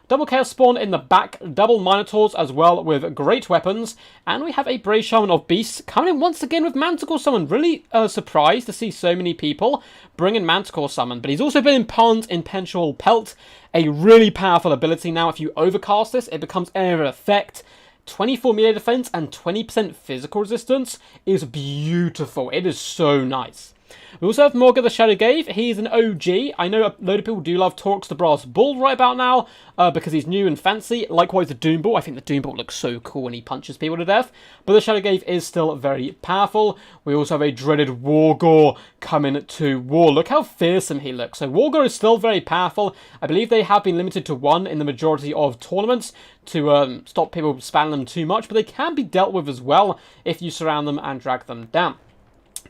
Double Chaos Spawn in the back, double Minotaurs as well with great weapons. And we have a Brave Shaman of Beasts coming in once again with Manticore Summon. Really surprised to see so many people bring in Manticore Summon. But he's also been in Pond in Impenetrable Pelt, a really powerful ability. Now if you overcast this, it becomes Area of Effect. 24 melee defense and 20% physical resistance is beautiful. It is so nice. We also have Morga the Shadow Gave. He's an OG. I know a load of people do love Torx the Brass Bull right about now because he's new and fancy. Likewise, the Doom Bull. I think the Doom Bull looks so cool when he punches people to death. But the Shadow Gave is still very powerful. We also have a dreaded Wargore coming to war. Look how fearsome he looks. So Wargore is still very powerful. I believe they have been limited to 1 in the majority of tournaments to stop people spamming them too much. But they can be dealt with as well if you surround them and drag them down.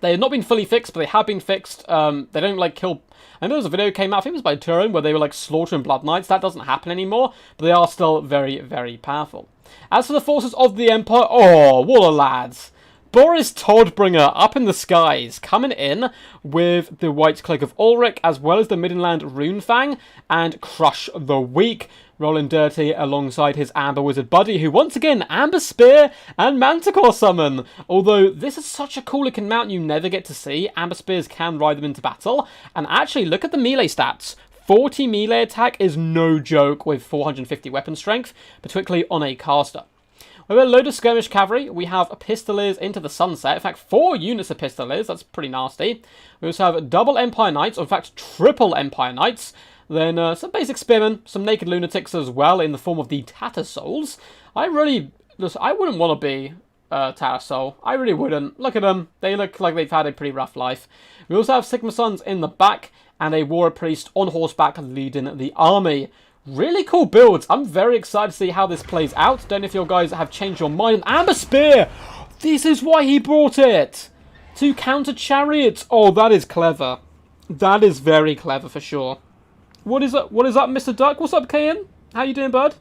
They have not been fully fixed, but they have been fixed. They don't, like, kill... I know there was a video came out, I think it was by Turin, where they were, like, slaughtering Blood Knights. That doesn't happen anymore, but they are still very, very powerful. As for the forces of the Empire... Oh, what a lads! Boris Toddbringer up in the skies, coming in with the White Cloak of Ulrich, as well as the Middenland Runefang, and Crush the Weak, rolling dirty alongside his Amber Wizard buddy, who once again, Amber Spear and Manticore Summon. Although this is such a cool looking mount you never get to see, Amber Spears can ride them into battle. And actually, look at the melee stats. 40 melee attack is no joke with 450 weapon strength, particularly on a caster. We have a load of skirmish cavalry. We have pistoliers into the sunset. In fact, 4 units of pistoliers. That's pretty nasty. We also have double Empire Knights, or in fact, triple Empire Knights. Then some basic spearmen, some naked lunatics as well in the form of the Tattersouls. I wouldn't want to be Tattersoul. I really wouldn't. Look at them. They look like they've had a pretty rough life. We also have Sigma Sons in the back and a Warrior Priest on horseback leading the army. Really cool builds. I'm very excited to see how this plays out. Don't know if you guys have changed your mind. Amber Spear! This is why he brought it! To counter chariots. Oh, that is clever. That is very clever for sure. What is up, Mr. Duck? What's up, Kayan? How you doing, bud?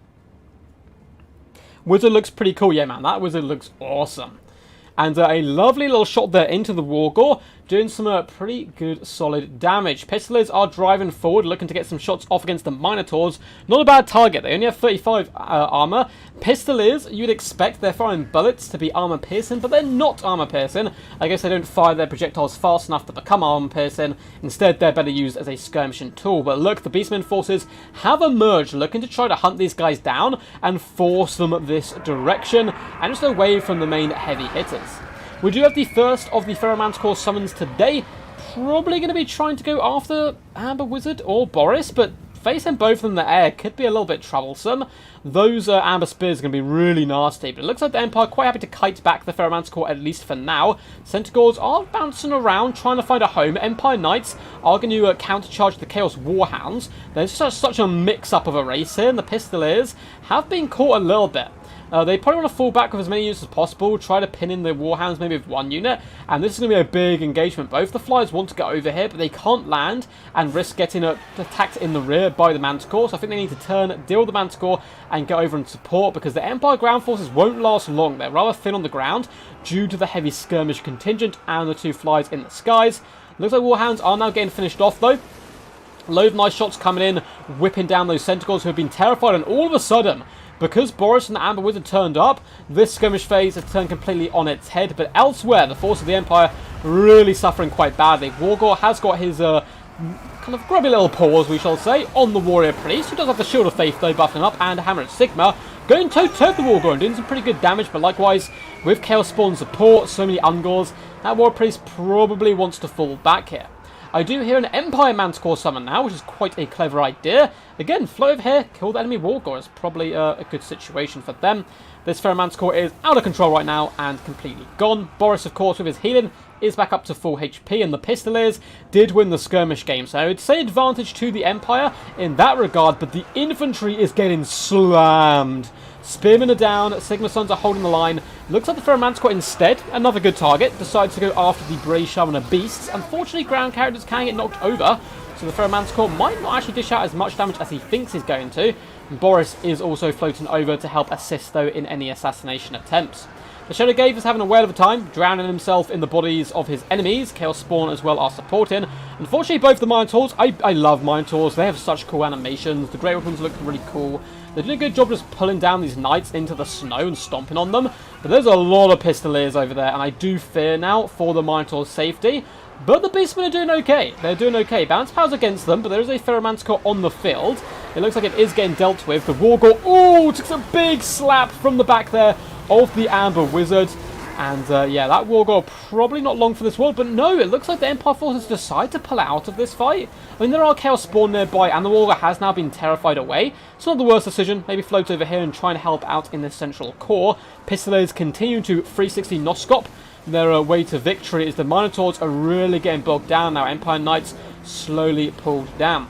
Wizard looks pretty cool. Yeah, man, that wizard looks awesome. And a lovely little shot there into the Wargore, doing some pretty good solid damage. Pistoliers are driving forward, looking to get some shots off against the Minotaurs. Not a bad target. They only have 35 armor. Pistoliers, you'd expect they're firing bullets to be armor piercing, but they're not armor piercing. I guess they don't fire their projectiles fast enough to become armor piercing. Instead, they're better used as a skirmishing tool. But look, the Beastmen forces have emerged, looking to try to hunt these guys down and force them this direction, and just away from the main heavy hitters. We do have the first of the Ferromanticore summons today. Probably going to be trying to go after Amber Wizard or Boris, but facing both of them in the air could be a little bit troublesome. Those Amber Spears are going to be really nasty, but it looks like the Empire are quite happy to kite back the Ferromanticore, at least for now. Centaurs are bouncing around, trying to find a home. Empire Knights are going to countercharge the Chaos Warhounds. There's such a mix-up of a race here, and the Pistoliers have been caught a little bit. They probably want to fall back with as many units as possible, try to pin in the Warhounds maybe with 1 unit, and this is going to be a big engagement. Both the Flyers want to get over here, but they can't land and risk getting attacked in the rear by the Manticore, so I think they need to turn, deal with the Manticore, and get over and support, because the Empire ground forces won't last long. They're rather thin on the ground due to the heavy skirmish contingent and the 2 Flyers in the skies. Looks like Warhounds are now getting finished off, though. A load of nice shots coming in, whipping down those Centaurs who have been terrified, and all of a sudden, because Boris and the Amber Wizard turned up, this skirmish phase has turned completely on its head. But elsewhere, the force of the Empire really suffering quite badly. Wargore has got his kind of grubby little paws, we shall say, on the Warrior Priest, who does have the Shield of Faith, though, buffing up, and Hammer of Sigma, going toe-to-toe with the Wargore and doing some pretty good damage. But likewise, with Chaos Spawn support, so many Ungors, that Warrior Priest probably wants to fall back here. I do hear an Empire Manticore summon now, which is quite a clever idea. Again, flow over here, kill the enemy Wargore is probably a good situation for them. This Ferromanticore is out of control right now and completely gone. Boris, of course, with his healing, is back up to full HP, and the Pistoliers did win the skirmish game. So I would say advantage to the Empire in that regard, but the infantry is getting slammed. Spearmen are down, Sigma Sons are holding the line. Looks like the Ferromanticore instead, another good target, decides to go after the Brave Shamana Beasts. Unfortunately, ground characters can get knocked over, so the Ferromanticore might not actually dish out as much damage as he thinks he's going to. And Boris is also floating over to help assist, though, in any assassination attempts. The Shadow Gave is having a whale of a time, drowning himself in the bodies of his enemies. Chaos Spawn as well are supporting. Unfortunately, both the Minotaurs, I love Minotaurs. They have such cool animations. The Grey Weapons look really cool. They did a good job just pulling down these knights into the snow and stomping on them. But there's a lot of Pistoliers over there, and I do fear now for the Minotaur's safety. But the Beastmen are doing okay. They're doing okay. Balance power's against them, but there is a Ferromanticore on the field. It looks like it is getting dealt with. The Wargore, oh, took a big slap from the back there of the Amber Wizard. And yeah, that Wargore probably not long for this world, but no, it looks like the Empire forces decide to pull out of this fight. I mean, there are Chaos Spawn nearby, and the Wargore has now been terrified away. It's not the worst decision. Maybe float over here and try and help out in the central core. Pistoliers continue to 360 Norsca. Their way to victory is the Minotaurs are really getting bogged down now. Empire Knights slowly pulled down.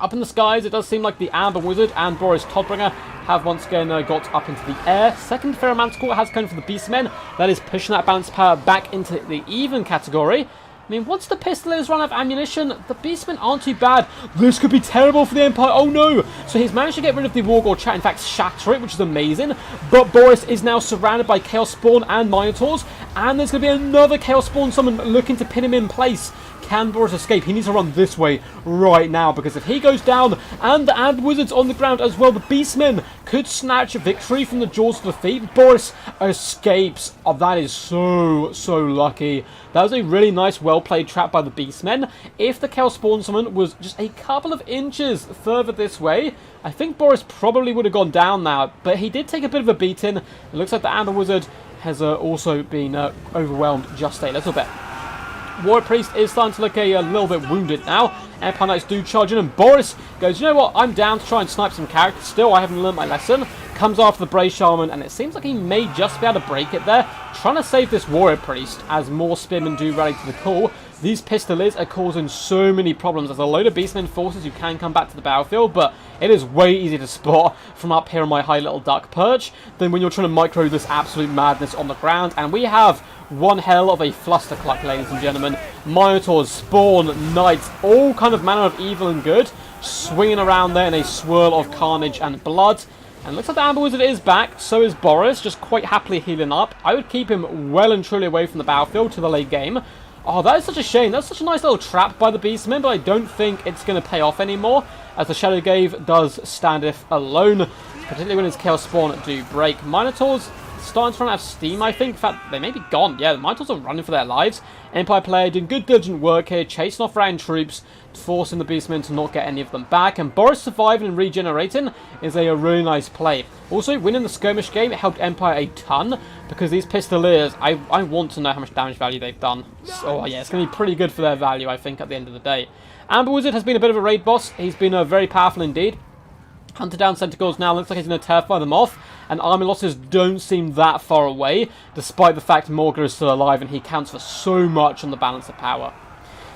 Up in the skies, it does seem like the Amber Wizard and Boris Todbringer have once again got up into the air. Second Ferromanticore has come for the Beastmen. That is pushing that balance power back into the even category. I mean, once the Pistoliers run out of ammunition, the Beastmen aren't too bad. This could be terrible for the Empire. Oh no! So he's managed to get rid of the Wargore chat, in fact shatter it, which is amazing. But Boris is now surrounded by Chaos Spawn and Minotaurs. And there's going to be another Chaos Spawn summon looking to pin him in place. Can Boris escape? He needs to run this way right now, because if he goes down and the Amber Wizard's on the ground as well, the Beastmen could snatch a victory from the jaws of defeat. Boris escapes. Oh, that is so lucky. That was a really nice, well-played trap by the Beastmen. If the Chaos Spawn Summon was just a couple of inches further this way, I think Boris probably would have gone down now, but he did take a bit of a beating. It looks like the Amber Wizard has also been overwhelmed just a little bit. Warrior Priest is starting to look a little bit wounded now. Empire Knights do charge in, and Boris goes, you know what, I'm down to try and snipe some characters. Still, I haven't learned my lesson. Comes after the Brave Shaman, and it seems like he may just be able to break it there. Trying to save this Warrior Priest as more Spearmen do rally to the call. These Pistoliers are causing so many problems. There's a load of Beastmen forces who can come back to the battlefield, but it is way easier to spot from up here on my high little duck perch than when you're trying to micro this absolute madness on the ground. And we have one hell of a flustercluck, ladies and gentlemen. Minotaurs, Spawn, Knights, all kind of manner of evil and good, swinging around there in a swirl of carnage and blood. And looks like the Amber Wizard is back, so is Boris, just quite happily healing up. I would keep him well and truly away from the battlefield to the late game. Oh, that is such a shame. That's such a nice little trap by the Beastmen, but I don't think it's going to pay off anymore, as the Shadow Glaive does standeth alone, particularly when his Chaos Spawn do break. Minotaurs starting to run out of steam, I think. In fact, they may be gone. Yeah, the Minotaurs are running for their lives. Empire player doing good diligent work here, chasing off round troops, forcing the Beastmen to not get any of them back. And Boris surviving and regenerating is a really nice play. Also, winning the skirmish game, it helped Empire a ton, because these Pistoliers, I want to know how much damage value they've done. So, yeah, it's going to be pretty good for their value, I think, at the end of the day. Amber Wizard has been a bit of a raid boss. He's been very powerful indeed. Hunter down Centaurs now, looks like he's going to terrify them off, and army losses don't seem that far away, despite the fact Morgul is still alive and he counts for so much on the balance of power.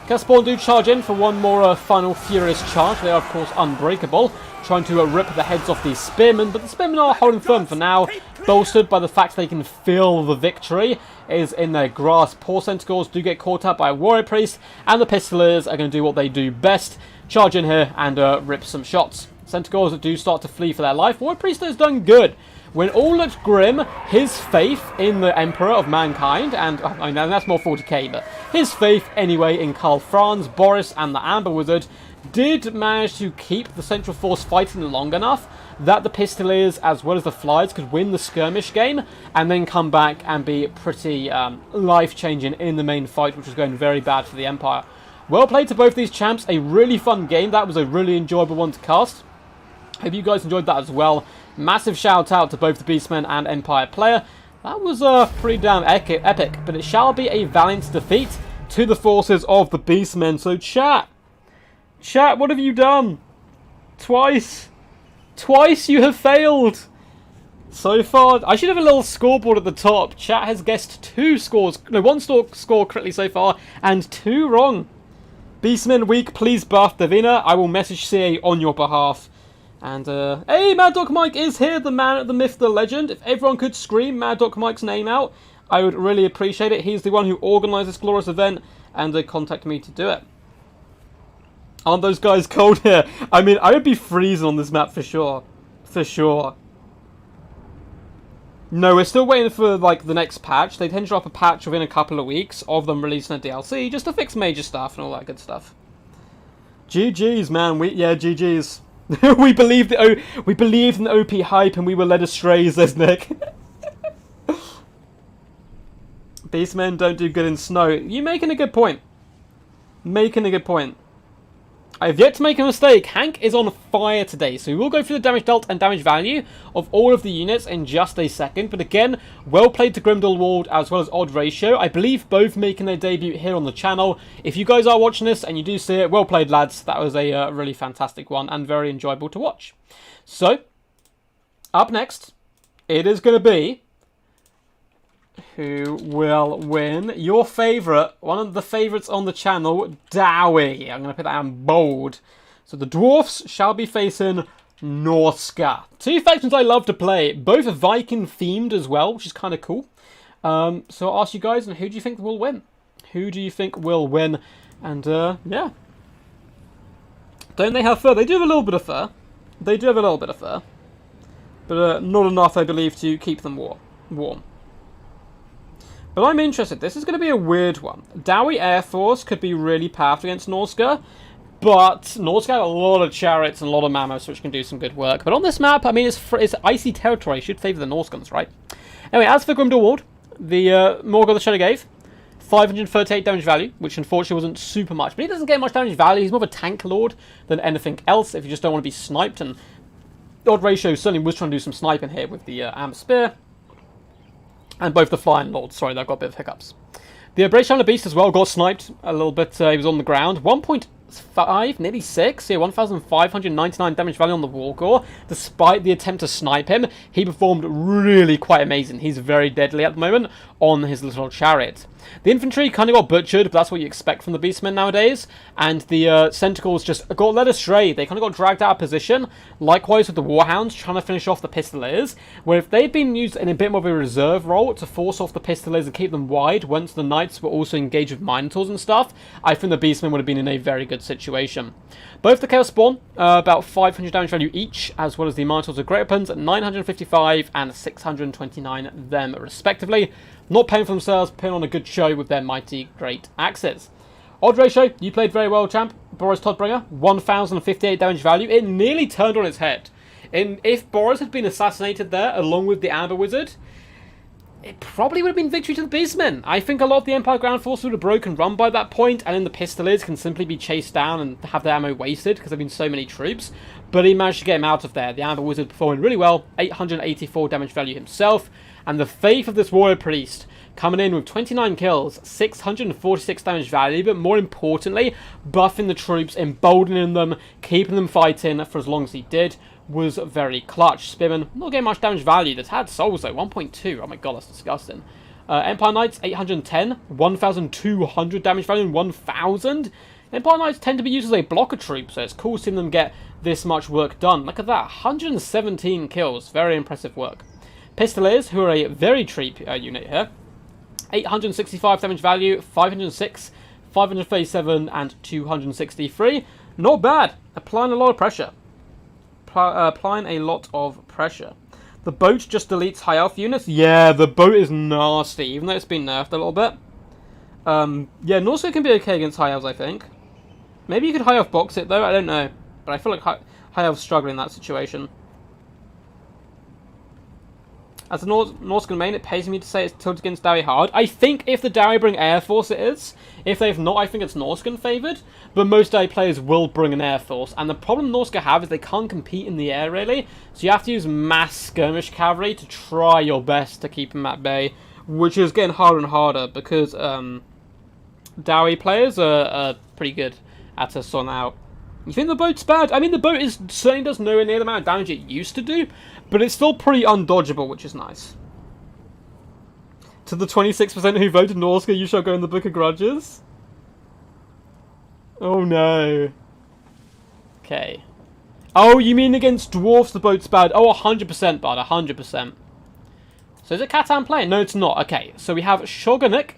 Chaos Spawn do charge in for one more final furious charge. They are, of course, unbreakable, trying to rip the heads off these Spearmen, but the Spearmen are holding firm for now, bolstered by the fact they can feel the victory is in their grasp. Poor Centaurs do get caught up by a Warrior Priest, and the Pistoliers are going to do what they do best, charge in here and rip some shots. Centaurs do start to flee for their life. Warrior Priest has done good. When all looks grim, his faith in the Emperor of Mankind, and I know that's more 40k, but his faith anyway in Karl Franz, Boris, and the Amber Wizard did manage to keep the Central Force fighting long enough that the Pistoliers, as well as the Flyers, could win the skirmish game and then come back and be pretty life-changing in the main fight, which was going very bad for the Empire. Well played to both these champs. A really fun game. That was a really enjoyable one to cast. Hope you guys enjoyed that as well. Massive shout out to both the Beastmen and Empire player. That was pretty damn epic, but it shall be a valiant defeat to the forces of the Beastmen. So chat, what have you done? Twice you have failed. So far, I should have a little scoreboard at the top. Chat has guessed one score correctly so far, and 2 wrong. Beastmen weak, please buff Davina. I will message CA on your behalf. And, hey, Mad Dog Mike is here, the man, the myth, the legend. If everyone could scream Mad Dog Mike's name out, I would really appreciate it. He's the one who organised this glorious event, and they contacted me to do it. Aren't those guys cold here? I mean, I would be freezing on this map for sure. For sure. No, we're still waiting for, like, the next patch. They tend to drop a patch within a couple of weeks of them releasing a DLC, just to fix major stuff and all that good stuff. GG's, man. Yeah, GG's. we believed in the OP hype and we were led astray, says Nick. Beastmen don't do good in snow. You're making a good point. I have yet to make a mistake. Hank is on fire today, so we will go through the damage dealt and damage value of all of the units in just a second. But again, well played to Grimdalwald as well as Odd Ratio. I believe both making their debut here on the channel. If you guys are watching this and you do see it, well played, lads. That was a really fantastic one and very enjoyable to watch. So, up next, it is going to be who will win your favourite, one of the favourites on the channel, Dowie. I'm going to put that in bold. So the Dwarfs shall be facing Norsca. 2 factions I love to play. Both are Viking themed as well, which is kind of cool. So I'll ask you guys, and who do you think will win? Who do you think will win? And yeah. Don't they have fur? They do have a little bit of fur. But not enough, I believe, to keep them warm. But I'm interested. This is going to be a weird one. Dowie Air Force could be really powerful against Norsca, but Norsca have a lot of chariots and a lot of mammoths, which can do some good work. But on this map, I mean, it's icy territory. It should favour the Norscans, right? Anyway, as for Grimdor Ward, the Morgul the Shadow gave 538 damage value, which unfortunately wasn't super much. But he doesn't get much damage value. He's more of a tank lord than anything else if you just don't want to be sniped. And Odd Ratio certainly was trying to do some sniping here with the Amber Spear. And both the Flying Lords. Sorry, they've got a bit of hiccups. The Bretonnia Beast as well got sniped a little bit. He was on the ground. 1.5, nearly 6. Yeah, 1,599 damage value on the Wargore. Despite the attempt to snipe him, he performed really quite amazing. He's very deadly at the moment on his little chariot. The infantry kind of got butchered, but that's what you expect from the Beastmen nowadays. And the Centicles just got led astray. They kind of got dragged out of position. Likewise with the Warhounds, trying to finish off the Pistoliers. Where if they'd been used in a bit more of a reserve role to force off the Pistoliers and keep them wide, once the Knights were also engaged with Minotaurs and stuff, I think the Beastmen would have been in a very good situation. Both the Chaos Spawn, about 500 damage value each, as well as the Minotaurs of Great Weapons, 955 and 629 them respectively. Not paying for themselves, putting on a good show with their mighty great axes. Odd Ratio, you played very well, champ. Boris Todbringer, 1,058 damage value. It nearly turned on its head. If Boris had been assassinated there, along with the Amber Wizard, it probably would have been victory to the Beastmen. I think a lot of the Empire ground force would have broken run by that point, and then the Pistoliers can simply be chased down and have their ammo wasted because there have been so many troops. But he managed to get him out of there. The Amber Wizard performing really well, 884 damage value himself. And the faith of this Warrior Priest coming in with 29 kills, 646 damage value, but more importantly, buffing the troops, emboldening them, keeping them fighting for as long as he did, was very clutch. Spearman, not getting much damage value. That's had souls though, 1.2. Oh my god, that's disgusting. Empire Knights, 810, 1,200 damage value, and 1,000. Empire Knights tend to be used as a blocker troop, so it's cool seeing them get this much work done. Look at that, 117 kills. Very impressive work. Pistoliers, who are a very cheap unit here, 865 damage value, 506, 537, and 263. Not bad. Applying a lot of pressure. Applying a lot of pressure. The boat just deletes high elf units. Yeah, the boat is nasty, even though it's been nerfed a little bit. Yeah, Norsca can be okay against high elves, I think. Maybe you could high elf box it, though. I don't know. But I feel like high elves struggle in that situation. As a Norscan main, it pays me to say it's tilted against Dowie hard. I think if the Dowie bring Air Force, it is. If they've not, I think it's Norscan favoured. But most Dowie players will bring an Air Force. And the problem Norsca have is they can't compete in the air, really. So you have to use mass skirmish cavalry to try your best to keep them at bay. Which is getting harder and harder because Dowie players are pretty good at sorting out. You think the boat's bad? I mean, the boat certainly does nowhere near the amount of damage it used to do, but it's still pretty undodgeable, which is nice. To the 26% who voted Norsca, you shall go in the Book of Grudges. Oh no. Okay. Oh, you mean against Dwarfs the boat's bad? Oh, 100% bad, 100%. So is it Catan playing? No, it's not. Okay, so we have Shogunuk.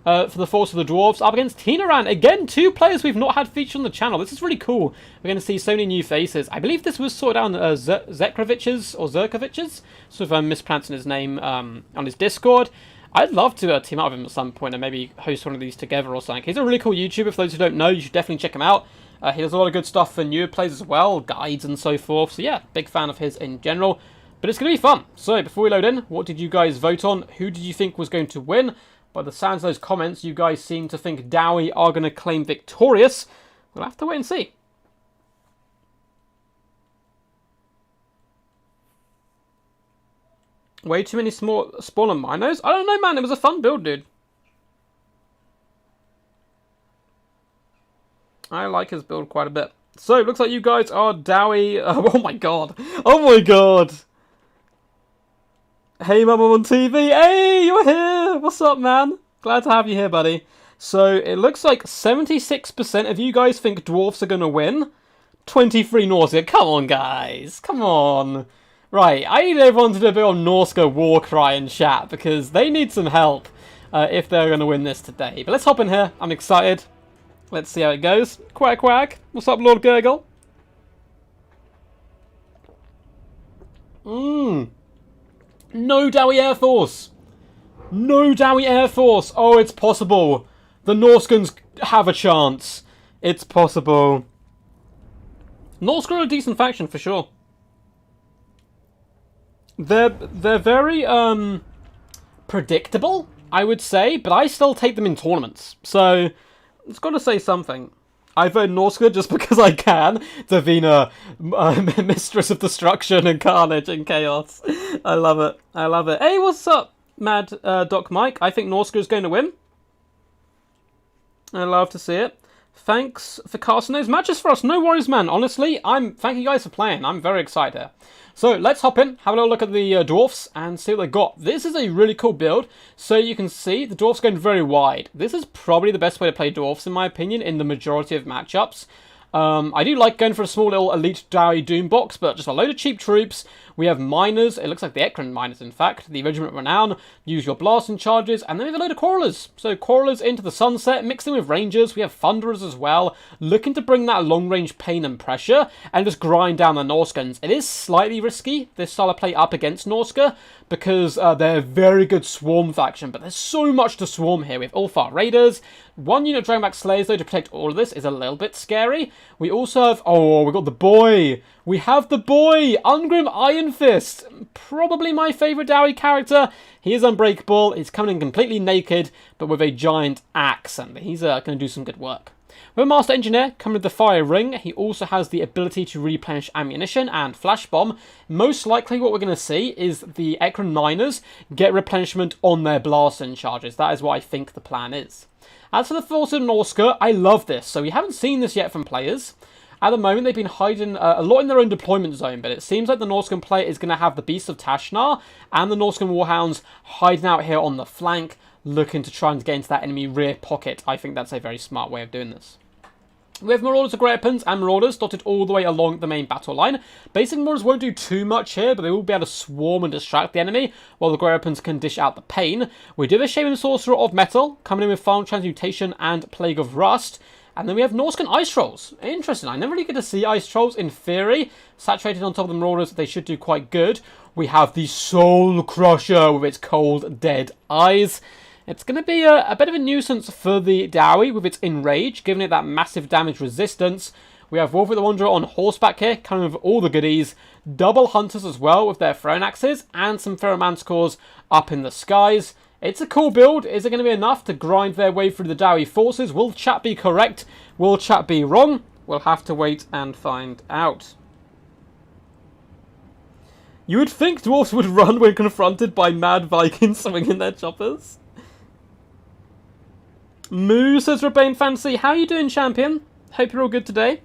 For the force of the Dwarves, up against Tinaran. Again, two players we've not had featured on the channel. This is really cool. We're going to see so many new faces. I believe this was sorted out on Zekrovich's, or Zerkovich's, so if I'm mispronouncing his name, on his Discord. I'd love to team up with him at some point and maybe host one of these together or something. He's a really cool YouTuber. For those who don't know, you should definitely check him out. He does a lot of good stuff for newer players as well, guides and so forth. So yeah, big fan of his in general. But it's going to be fun. So before we load in, what did you guys vote on? Who did you think was going to win? By the sounds of those comments, you guys seem to think Dowie are going to claim victorious. We'll have to wait and see. Way too many small spawner minos? I don't know, man. It was a fun build, dude. I like his build quite a bit. So, it looks like you guys are Dowie. Oh my god. Oh my god. Hey, Mum, I'm on TV. Hey, you're here. What's up, man? Glad to have you here, buddy. So, it looks like 76% of you guys think Dwarfs are going to win. 23 Norsca. Come on, guys. Come on. Right, I need everyone to do a bit of Norsca war cry in chat, because they need some help if they're going to win this today. But let's hop in here. I'm excited. Let's see how it goes. Quack, quack. What's up, Lord Gurgle? No Dowie Air Force. No Dowie Air Force! Oh, it's possible. The Norskans have a chance. It's possible. Norsca are a decent faction for sure. They're very predictable, I would say, but I still take them in tournaments. So it's got to say something. I vote Norsca just because I can. Davina, mistress of destruction and carnage and chaos. I love it. I love it. Hey, what's up, Mad Doc Mike? I think Norsca is going to win. I love to see it. Thanks for casting those matches for us. No worries, man. Honestly, thank you guys for playing. I'm very excited here. So let's hop in, have a little look at the Dwarfs and see what they got. This is a really cool build. So you can see the Dwarfs going very wide. This is probably the best way to play Dwarfs, in my opinion, in the majority of matchups. I do like going for a small little elite Dowie Doom box, but just a load of cheap troops. We have miners, it looks like the Ekron miners in fact, the Regiment Renown, use your blasting charges, and then we have a load of Quarrelers. So Quarrelers into the sunset, mixed in with Rangers, we have Thunderers as well, looking to bring that long range pain and pressure, and just grind down the Norskans. It is slightly risky, this style of play up against Norsca, because they're a very good swarm faction, but there's so much to swarm here. We have Ulfar Raiders, one unit of Dragonback Slayers though to protect all of this is a little bit scary. We also have, oh, we got the boy. We have the boy, Ungrim Iron Fist. Probably my favourite Dowie character. He is unbreakable, he's coming in completely naked, but with a giant axe, and he's going to do some good work. We have Master Engineer coming with the Fire Ring. He also has the ability to replenish ammunition and Flash Bomb. Most likely what we're going to see is the Ekron Miners get replenishment on their blasting charges. That is what I think the plan is. As for the Force of Norsca, I love this. So we haven't seen this yet from players. At the moment, they've been hiding a lot in their own deployment zone, but it seems like the Norscan player is going to have the Beasts of Tashnar and the Norscan Warhounds hiding out here on the flank, looking to try and get into that enemy rear pocket. I think that's a very smart way of doing this. We have Marauders of Great Weapons and Marauders dotted all the way along the main battle line. Basic Marauders won't do too much here, but they will be able to swarm and distract the enemy, while the Great Weapons can dish out the pain. We do have a Shaman Sorcerer of Metal, coming in with Final Transmutation and Plague of Rust. And then we have Norscan Ice Trolls. Interesting, I never really get to see Ice Trolls in theory. Saturated on top of the Marauders, they should do quite good. We have the Soul Crusher with its cold, dead eyes. It's going to be a bit of a nuisance for the Dowie with its Enrage, giving it that massive damage resistance. We have Wolf the Wanderer on horseback here, coming with all the goodies. Double Hunters as well with their Throne Axes, and some Ferromanticores up in the skies. It's a cool build. Is it going to be enough to grind their way through the Dowie forces? Will chat be correct? Will chat be wrong? We'll have to wait and find out. You would think Dwarfs would run when confronted by mad Vikings swinging their choppers. Moo, says Rebane Fantasy. How you doing, champion? Hope you're all good today.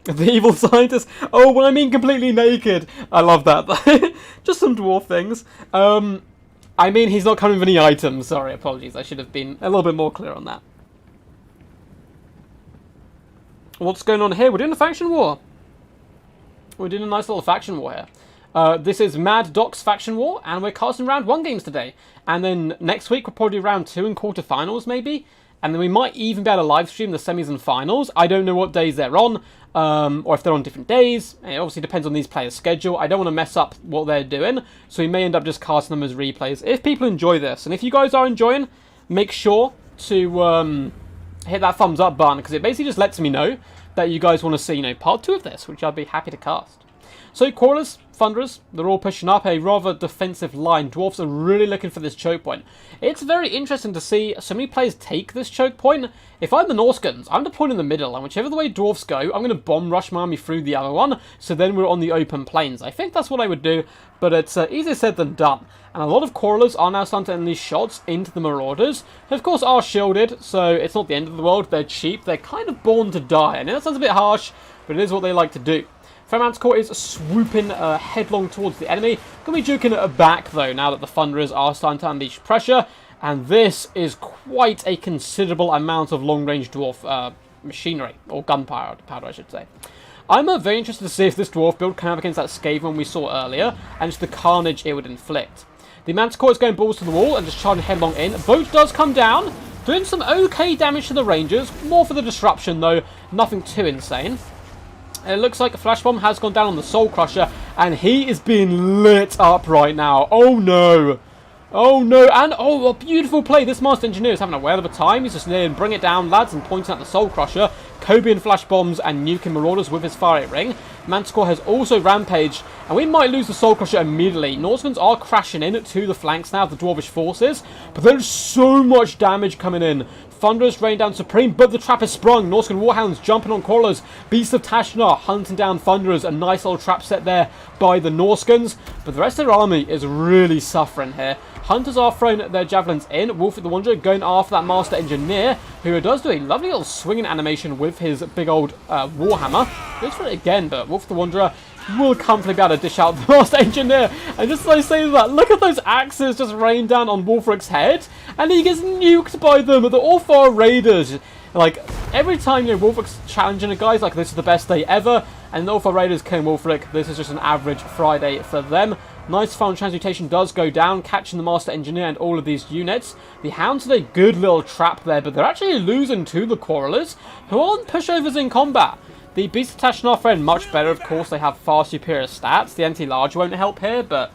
The evil scientist. Oh, when I mean completely naked. I love that. Just some dwarf things. I mean, he's not coming with any items. Sorry, apologies. I should have been a little bit more clear on that. What's going on here? We're doing a faction war. We're doing a nice little faction war here. This is Mad Doc's Faction War, and we're casting round 1 games today. And then next week, we'll probably do round 2 and quarterfinals, maybe. And then we might even be able to live stream the semis and finals. I don't know what days they're on, or if they're on different days. It obviously depends on these players' schedule. I don't want to mess up what they're doing, so we may end up just casting them as replays. If people enjoy this, and if you guys are enjoying, make sure to hit that thumbs up button, because it basically just lets me know that you guys want to see, you know, part 2 of this, which I'd be happy to cast. So Quarrelers, Thunderers, they're all pushing up a rather defensive line. Dwarfs are really looking for this choke point. It's very interesting to see so many players take this choke point. If I'm the Norskans, I'm deploying in the middle, and whichever the way Dwarfs go, I'm going to bomb rush my army through the other one, so then we're on the open plains. I think that's what I would do, but it's easier said than done. And a lot of Quarrelers are now starting to end these shots into the Marauders, who of course are shielded, so it's not the end of the world. They're cheap, they're kind of born to die. I know that sounds a bit harsh, but it is what they like to do. Ferromanticore is swooping headlong towards the enemy. Going to be juking it back, though, now that the Thunderers are starting to unleash pressure. And this is quite a considerable amount of long-range dwarf machinery, or gunpowder, I should say. I'm very interested to see if this dwarf build can have against that Skaven we saw earlier, and just the carnage it would inflict. The Manticore is going balls to the wall and just charging headlong in. Boat does come down, doing some okay damage to the Rangers. More for the disruption, though. Nothing too insane. It looks like a Flash Bomb has gone down on the Soul Crusher, and he is being lit up right now. Oh no! Oh no, and oh, a beautiful play. This Master Engineer is having a whale of a time. He's just near bring it down, lads, and pointing at the Soul Crusher. Cobian flash bombs and nuking Marauders with his fire ring. Manticore has also rampaged, and we might lose the Soul Crusher immediately. Norscans are crashing in to the flanks now of the Dwarvish forces, but there's so much damage coming in. Thunderous rain down supreme, but the trap is sprung. Norscan Warhounds jumping on crawlers. Beast of Tashnar hunting down Thunderers. A nice little trap set there by the Norscans, but the rest of their army is really suffering here. Hunters are throwing their javelins in. Wolf the Wanderer going after that Master Engineer, who does do a lovely little swinging animation with his big old Warhammer. Goes for it again, but Wolf the Wanderer will comfortably be able to dish out the Master Engineer. And just as I say that, look at those axes just rain down on Wulfric's head, and he gets nuked by them. The All-Far Raiders. Like, every time, you know, Wulfric's challenging a guy's like, this is the best day ever, and the All-Far Raiders killing Wulfric, this is just an average Friday for them. Nice final transmutation does go down, catching the Master Engineer and all of these units. The Hounds did a good little trap there, but they're actually losing to the Quarrelers, who aren't pushovers in combat. The Beast of Tashnar friend much better, of course. They have far superior stats. The anti-large won't help here, but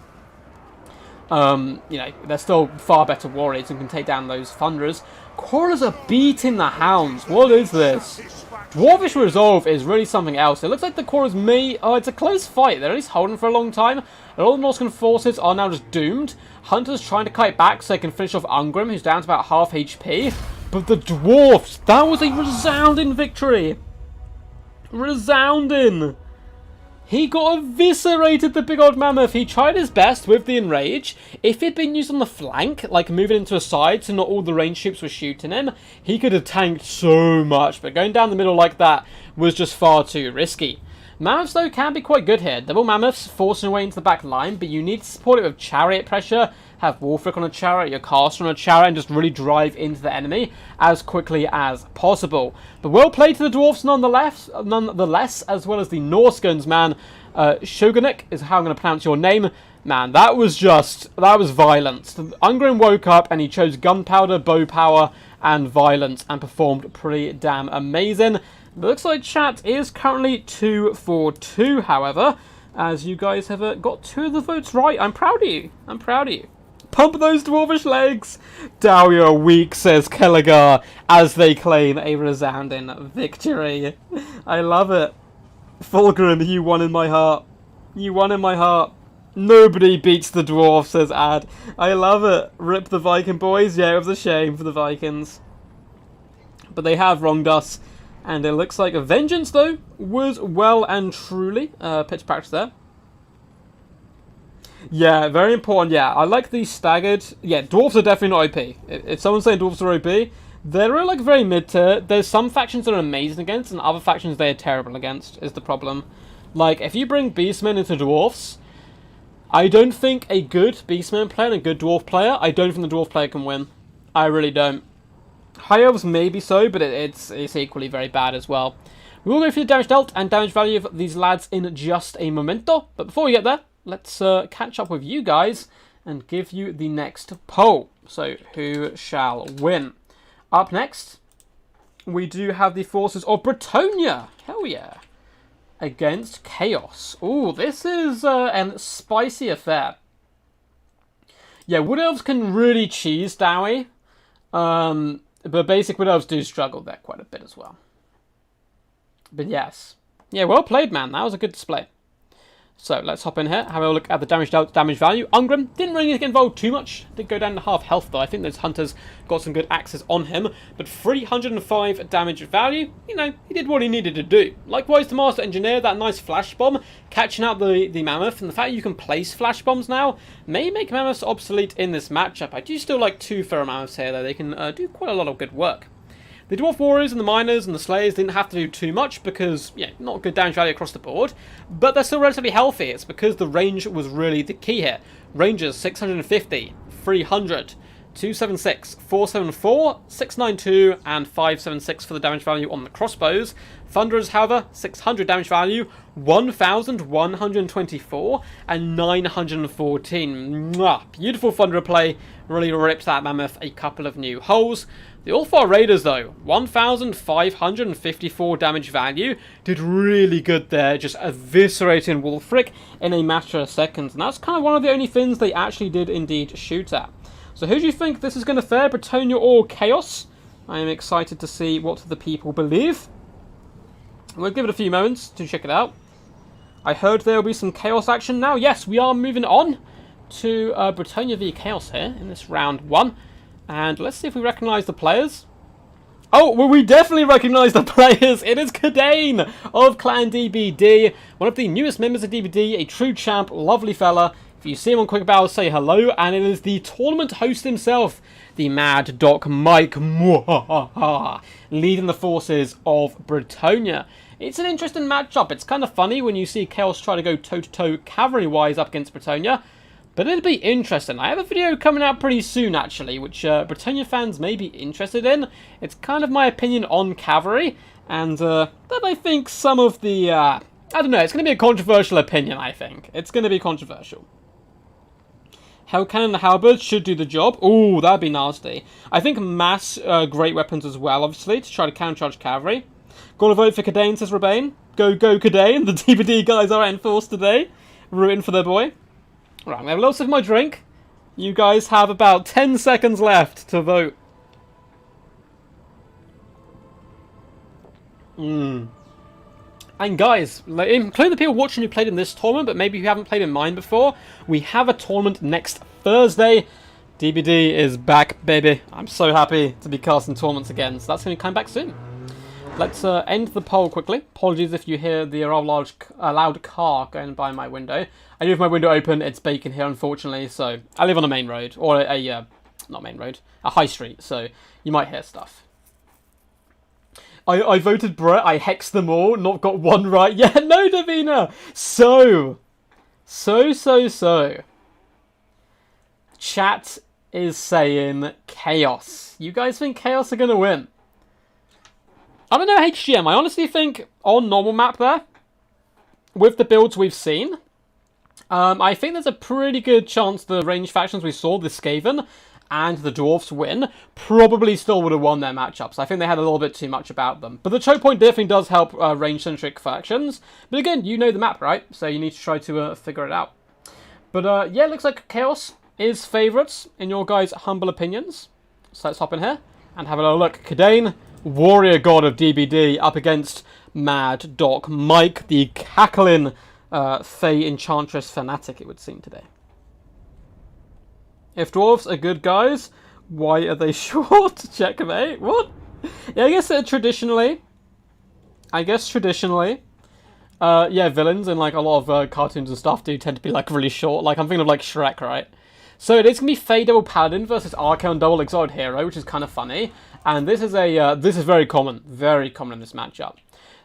you know, they're still far better warriors and can take down those Thunderers. Quarrelers are beating the Hounds. What is this? Dwarvish Resolve is really something else. It looks like the Quarrelers may... Oh, it's a close fight. They're at least holding for a long time. And all the Norscan forces are now just doomed. Hunters trying to kite back so they can finish off Ungrim, who's down to about half HP. But the Dwarfs, that was a resounding victory. Resounding. He got eviscerated, the big old mammoth. He tried his best with the Enrage. If he'd been used on the flank, like moving into a side so not all the range troops were shooting him, he could have tanked so much. But going down the middle like that was just far too risky. Mammoths, though, can be quite good here. Double Mammoths forcing away into the back line, but you need to support it with chariot pressure. Have Wulfric on a chariot, your caster on a chariot, and just really drive into the enemy as quickly as possible. But well played to the Dwarfs nonetheless, as well as the Norscans, man. Shogunik is how I'm going to pronounce your name. Man, that was violence. Ungrim woke up and he chose gunpowder, bow power, and violence, and performed pretty damn amazing. It looks like chat is currently 2-4-2, however, as you guys have got 2 of the votes right. I'm proud of you. I'm proud of you. Pump those Dwarvish legs! Dow, you're weak, says Kelligar, as they claim a resounding victory. I love it. Fulgrim, you won in my heart. You won in my heart. Nobody beats the Dwarf, says Ad. I love it. Rip the Viking boys. Yeah, it was a shame for the Vikings. But they have wronged us. And it looks like a vengeance, though, was well and truly pitch practice there. Yeah, very important. Yeah, I like these staggered. Yeah, Dwarfs are definitely not OP. If someone's saying Dwarfs are OP, they're like very mid-tier. There's some factions that are amazing against, and other factions they are terrible against, is the problem. Like, if you bring Beastmen into Dwarfs, I don't think a good Beastman player and a good Dwarf player, I don't think the Dwarf player can win. I really don't. High Elves maybe so, but it's equally very bad as well. We will go through the damage dealt and damage value of these lads in just a momento. But before we get there, let's catch up with you guys and give you the next poll. So, who shall win? Up next, we do have the forces of Bretonnia. Hell yeah. Against Chaos. Ooh, this is a spicy affair. Yeah, Wood Elves can really cheese Dowie. But basic Wood Elves do struggle there quite a bit as well. But yes. Yeah, well played, man. That was a good display. So, let's hop in here, have a look at the damage value. Ungrim didn't really get involved too much. Did go down to half health, though. I think those hunters got some good axes on him. But 305 damage value, you know, he did what he needed to do. Likewise, the Master Engineer, that nice flash bomb, catching out the Mammoth. And the fact you can place flash bombs now may make Mammoths obsolete in this matchup. I do still like 2 Feral Mammoths here, though. They can do quite a lot of good work. The Dwarf Warriors and the Miners and the Slayers didn't have to do too much because, yeah, not good damage value across the board, but they're still relatively healthy. It's because the range was really the key here. Rangers, 650, 300, 276, 474, 692, and 576 for the damage value on the crossbows. Thunderers, however, 600 damage value, 1,124, and 914. Mwah! Beautiful Thunderer play, really ripped that Mammoth a couple of new holes. The All-Far Raiders, though, 1,554 damage value, did really good there, just eviscerating Wulfric in a matter of seconds. And that's kind of one of the only things they actually did indeed shoot at. So who do you think this is going to fare, Bretonnia or Chaos? I am excited to see what the people believe. We'll give it a few moments to check it out. I heard there will be some Chaos action now. Yes, we are moving on to Bretonnia v Chaos here in this round 1. And let's see if we recognise the players. Oh, well, we definitely recognise the players. It is Kadane of Clan DBD, one of the newest members of DBD, a true champ, lovely fella. If you see him on Quick Battle, say hello. And it is the tournament host himself, the Mad Doc Mike, leading the forces of Bretonnia. It's an interesting matchup. It's kind of funny when you see Chaos try to go toe-to-toe cavalry-wise up against Bretonnia. But it'll be interesting. I have a video coming out pretty soon, actually, which Bretonnia fans may be interested in. It's kind of my opinion on cavalry, and that I think some of the... I don't know, it's going to be a controversial opinion, I think. It's going to be controversial. Hell Cannon and Halberd should do the job. Ooh, that'd be nasty. I think mass great weapons as well, obviously, to try to countercharge cavalry. Gonna vote for Kadane, says Rebane. Go, go, Kadane. The DBD guys are enforced today. Rooting for their boy. Right, I'm going to have a little sip of my drink. You guys have about 10 seconds left to vote. And guys, including the people watching who played in this tournament, but maybe who haven't played in mine before, we have a tournament next Thursday. DBD is back, baby. I'm so happy to be casting tournaments again, so that's going to come back soon. Let's end the poll quickly. Apologies if you hear the loud car going by my window. I do have my window open. It's baking here, unfortunately. So I live on a main road, or not main road, a high street. So you might hear stuff. I voted Brett. I hexed them all. Not got one right yet. No, Davina. So. Chat is saying Chaos. You guys think Chaos are gonna win? I don't know HGM, I honestly think on normal map there, with the builds we've seen, I think there's a pretty good chance the range factions we saw, the Skaven and the Dwarfs win, probably still would have won their matchups. I think they had a little bit too much about them. But the choke point definitely does help range-centric factions. But again, you know the map, right? So you need to try to figure it out. But yeah, it looks like Chaos is favourites in your guys' humble opinions. So let's hop in here and have a little look. Kadane, warrior god of DBD, up against Mad Doc Mike, the cackling Fey Enchantress fanatic, it would seem today. If dwarves are good guys, why are they short? Checkmate. What? Yeah, I guess traditionally. Yeah, villains in like a lot of cartoons and stuff do tend to be like really short. Like I'm thinking of like Shrek, right? So it is gonna be Fey Double Paladin versus Archaon Double Exiled Hero, which is kind of funny. And this is very common in this matchup.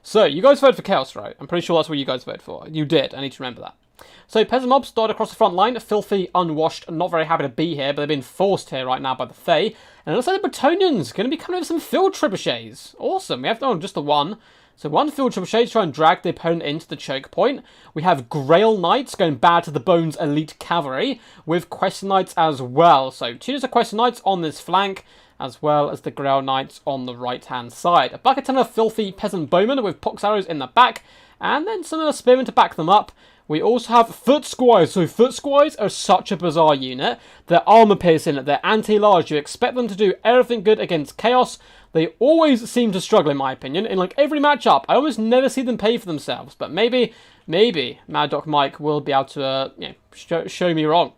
So you guys voted for Chaos, right? I'm pretty sure that's what you guys voted for. You did. I need to remember that. So peasant mobs dotted across the front line, filthy, unwashed, not very happy to be here, but they've been forced here right now by the Fey. And it looks like the Bretonians going to be coming with some field trebuchets. Awesome. We have just the one. So one field trebuchet to try and drag the opponent into the choke point. We have Grail Knights going bad to the Bones Elite Cavalry with Question Knights as well. So two of Question Knights on this flank, as well as the Grail Knights on the right-hand side. A bucket ton of filthy peasant bowmen with pox arrows in the back, and then some spearmen to back them up. We also have Foot Squires. So Foot Squires are such a bizarre unit. They're armor piercing, they're anti-large. You expect them to do everything good against Chaos. They always seem to struggle, in my opinion. In like every matchup, I almost never see them pay for themselves. But maybe Mad Doc Mike will be able to show me wrong.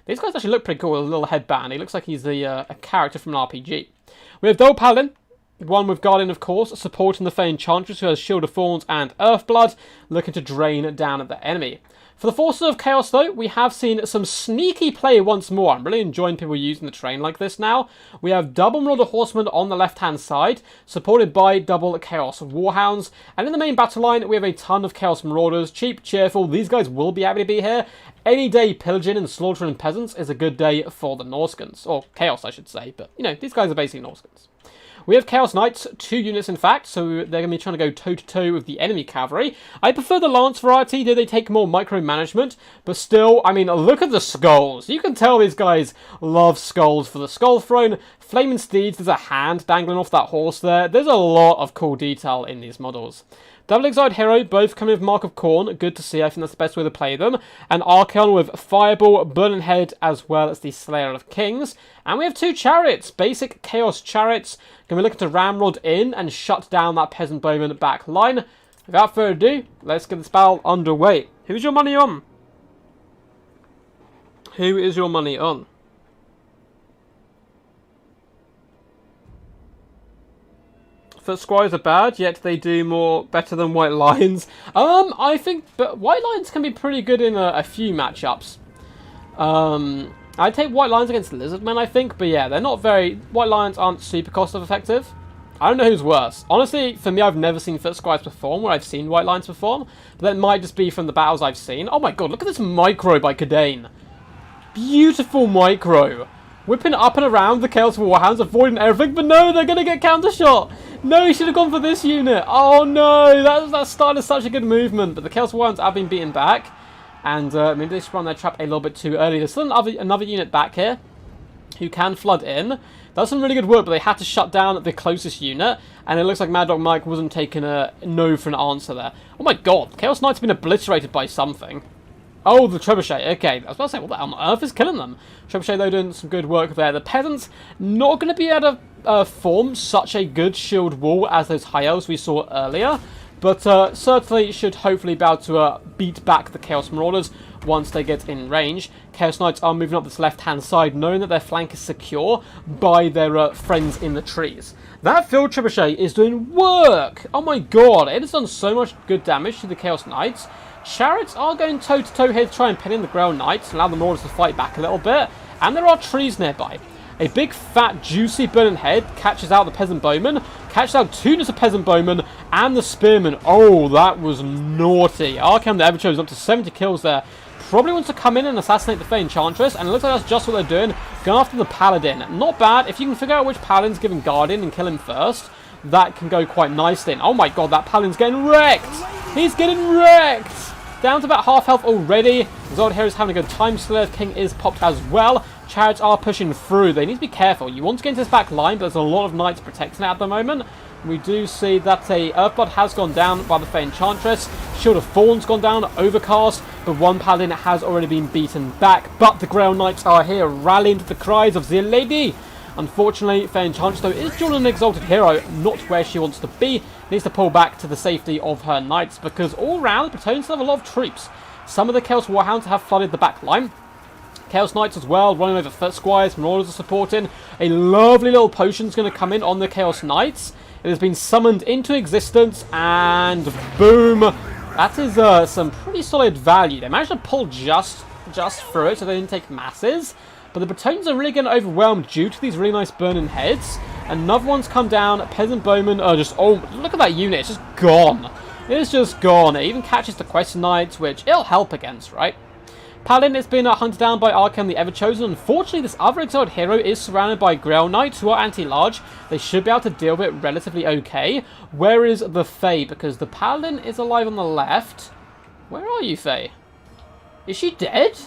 These guys actually look pretty cool with a little headband. He looks like he's a character from an RPG. We have Double Paladin, one with Guardian, of course, supporting the Fey Enchantress, who has Shield of Thorns and Earthblood, looking to drain down at the enemy. For the Forces of Chaos, though, we have seen some sneaky play once more. I'm really enjoying people using the terrain like this now. We have double Marauder Horsemen on the left-hand side, supported by double Chaos Warhounds. And in the main battle line, we have a ton of Chaos Marauders. Cheap, cheerful, these guys will be happy to be here. Any day pillaging and slaughtering peasants is a good day for the Norskins. Or Chaos, I should say. But, you know, these guys are basically Norskins. We have Chaos Knights, 2 units in fact, so they're going to be trying to go toe-to-toe with the enemy cavalry. I prefer the Lance variety, though they take more micromanagement, but still, I mean, look at the skulls. You can tell these guys love skulls for the Skull Throne. Flaming Steeds, there's a hand dangling off that horse there. There's a lot of cool detail in these models. Double Exiled Hero, both coming with Mark of Khorne. Good to see. I think that's the best way to play them. And Archaon with Fireball, Burning Head, as well as the Slayer of Kings. And we have 2 chariots. Basic Chaos Chariots. Can we look to Ramrod in and shut down that Peasant Bowman back line? Without further ado, let's get this battle underway. Who's your money on? Who is your money on? Foot Squires are bad, yet they do better than White Lions. I think, but White Lions can be pretty good in a few matchups. I'd take White Lions against Lizardmen, I think, but yeah, they're not very. White Lions aren't super cost effective. I don't know who's worse. Honestly, for me, I've never seen Foot Squires perform where I've seen White Lions perform, but that might just be from the battles I've seen. Oh my god, look at this micro by Kadane. Beautiful micro. Whipping up and around the Chaos Warhounds, avoiding everything, but no, they're going to get countershot. No, he should have gone for this unit. Oh no, that started such a good movement, but the Chaos Warhounds have been beaten back. And maybe they sprung their trap a little bit too early. There's still another unit back here who can flood in. Does some really good work, but they had to shut down the closest unit. And it looks like Mad Dog Mike wasn't taking a no for an answer there. Oh my god, Chaos Knight's been obliterated by something. Oh, the Trebuchet. Okay, I was about to say, what the hell on earth is killing them? Trebuchet, though, doing some good work there. The Peasants not going to be able to form such a good shield wall as those High Elves we saw earlier. But certainly should hopefully be able to beat back the Chaos Marauders once they get in range. Chaos Knights are moving up this left-hand side, knowing that their flank is secure by their friends in the trees. That Field Trebuchet is doing work! Oh my god, it has done so much good damage to the Chaos Knights. Chariots are going toe-to-toe here to try and pin in the Grail Knights and allow the Marauders to fight back a little bit. And there are trees nearby. A big, fat, juicy Burning Head catches out the Peasant Bowman, catches out 2 units of Peasant Bowman, and the Spearman. Oh, that was naughty. Arkham the Everchosen up to 70 kills there. Probably wants to come in and assassinate the Fey Enchantress, and it looks like that's just what they're doing. Going after the Paladin. Not bad. If you can figure out which Paladin's giving Guardian and kill him first, that can go quite nicely. And oh my god, that Paladin's getting wrecked! He's getting wrecked! Down to about half health already. Exalted Hero's having a good time. Slayer King is popped as well. Chariots are pushing through. They need to be careful. You want to get into this back line, but there's a lot of knights protecting it at the moment. We do see that a Earthblood has gone down by the Fey Enchantress. Shield of Thorn's gone down, Overcast, but one Paladin has already been beaten back. But the Grail Knights are here, rallying to the cries of the lady. Unfortunately, Fey Enchantress, though, is joining an Exalted Hero, not where she wants to be. Needs to pull back to the safety of her knights, because all round, the Bretonians have a lot of troops. Some of the Chaos Warhounds have flooded the back line. Chaos Knights as well, running over Foot Squires, Marauders are supporting. A lovely little potion's going to come in on the Chaos Knights. It has been summoned into existence, and boom! That is some pretty solid value. They managed to pull just through it, so they didn't take masses. But the Bretonians are really getting overwhelmed due to these really nice burning heads. Another one's come down. Peasant Bowmen are just... Oh, look at that unit. It's just gone. It's just gone. It even catches the Quest Knights, which it'll help against, right? Paladin has been hunted down by Arkham the Everchosen. Unfortunately, this other Exiled Hero is surrounded by Grail Knights, who are anti-large. They should be able to deal with it relatively okay. Where is the Fae? Because the Paladin is alive on the left. Where are you, Fae? Is she dead?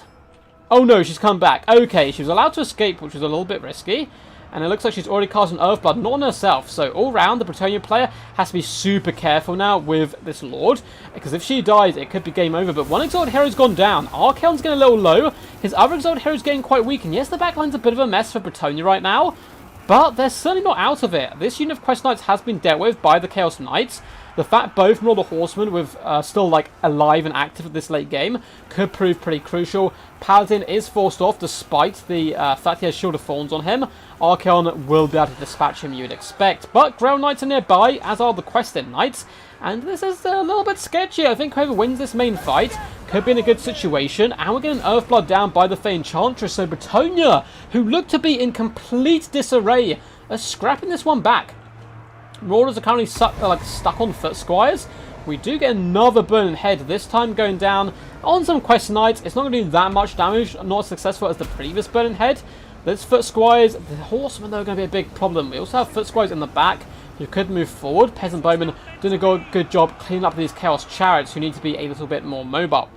Oh no, she's come back. Okay, she was allowed to escape, which was a little bit risky. And it looks like she's already cast an Earthblood, not on herself. So all round, the Bretonnia player has to be super careful now with this Lord. Because if she dies, it could be game over. But one Exalted Hero's gone down. Archaon's getting a little low. His other Exalted Hero's getting quite weak. And yes, the backline's a bit of a mess for Bretonnia right now. But they're certainly not out of it. This unit of Quest Knights has been dealt with by the Chaos Knights. The fact both Marauder Horsemen with still like alive and active at this late game could prove pretty crucial. Paladin is forced off despite the fact he has Shield of Thorns on him. Archaon will be able to dispatch him, you'd expect. But Grail Knights are nearby, as are the Quested Knights. And this is a little bit sketchy. I think whoever wins this main fight could be in a good situation. And we're getting Earthblood down by the Fey Enchantress. So Bretonnia, who look to be in complete disarray, are scrapping this one back. Marauders are currently stuck on Foot Squires. We do get another Burning Head, this time going down on some Quest Knights. It's not going to do that much damage, not as successful as the previous Burning Head. There's Foot Squires. The Horsemen, though, are going to be a big problem. We also have Foot Squires in the back who could move forward. Peasant Bowmen doing a good job cleaning up these Chaos Chariots who need to be a little bit more mobile.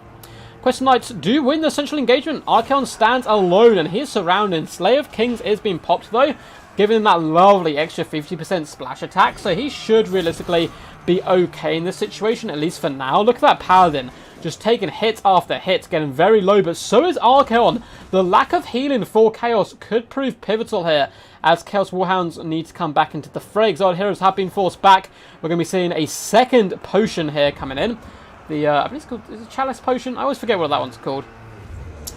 Quest Knights do win the central engagement. Archaon stands alone and he's surrounded. Slayer of Kings is being popped, though, giving him that lovely extra 50% splash attack, so he should realistically be okay in this situation, at least for now. Look at that Paladin, just taking hit after hit, getting very low, but so is Archaon. The lack of healing for Chaos could prove pivotal here, as Chaos Warhounds need to come back into the fray. Exiled Heroes have been forced back. We're going to be seeing a second potion here coming in. I think it's called, is it Chalice Potion? I always forget what that one's called.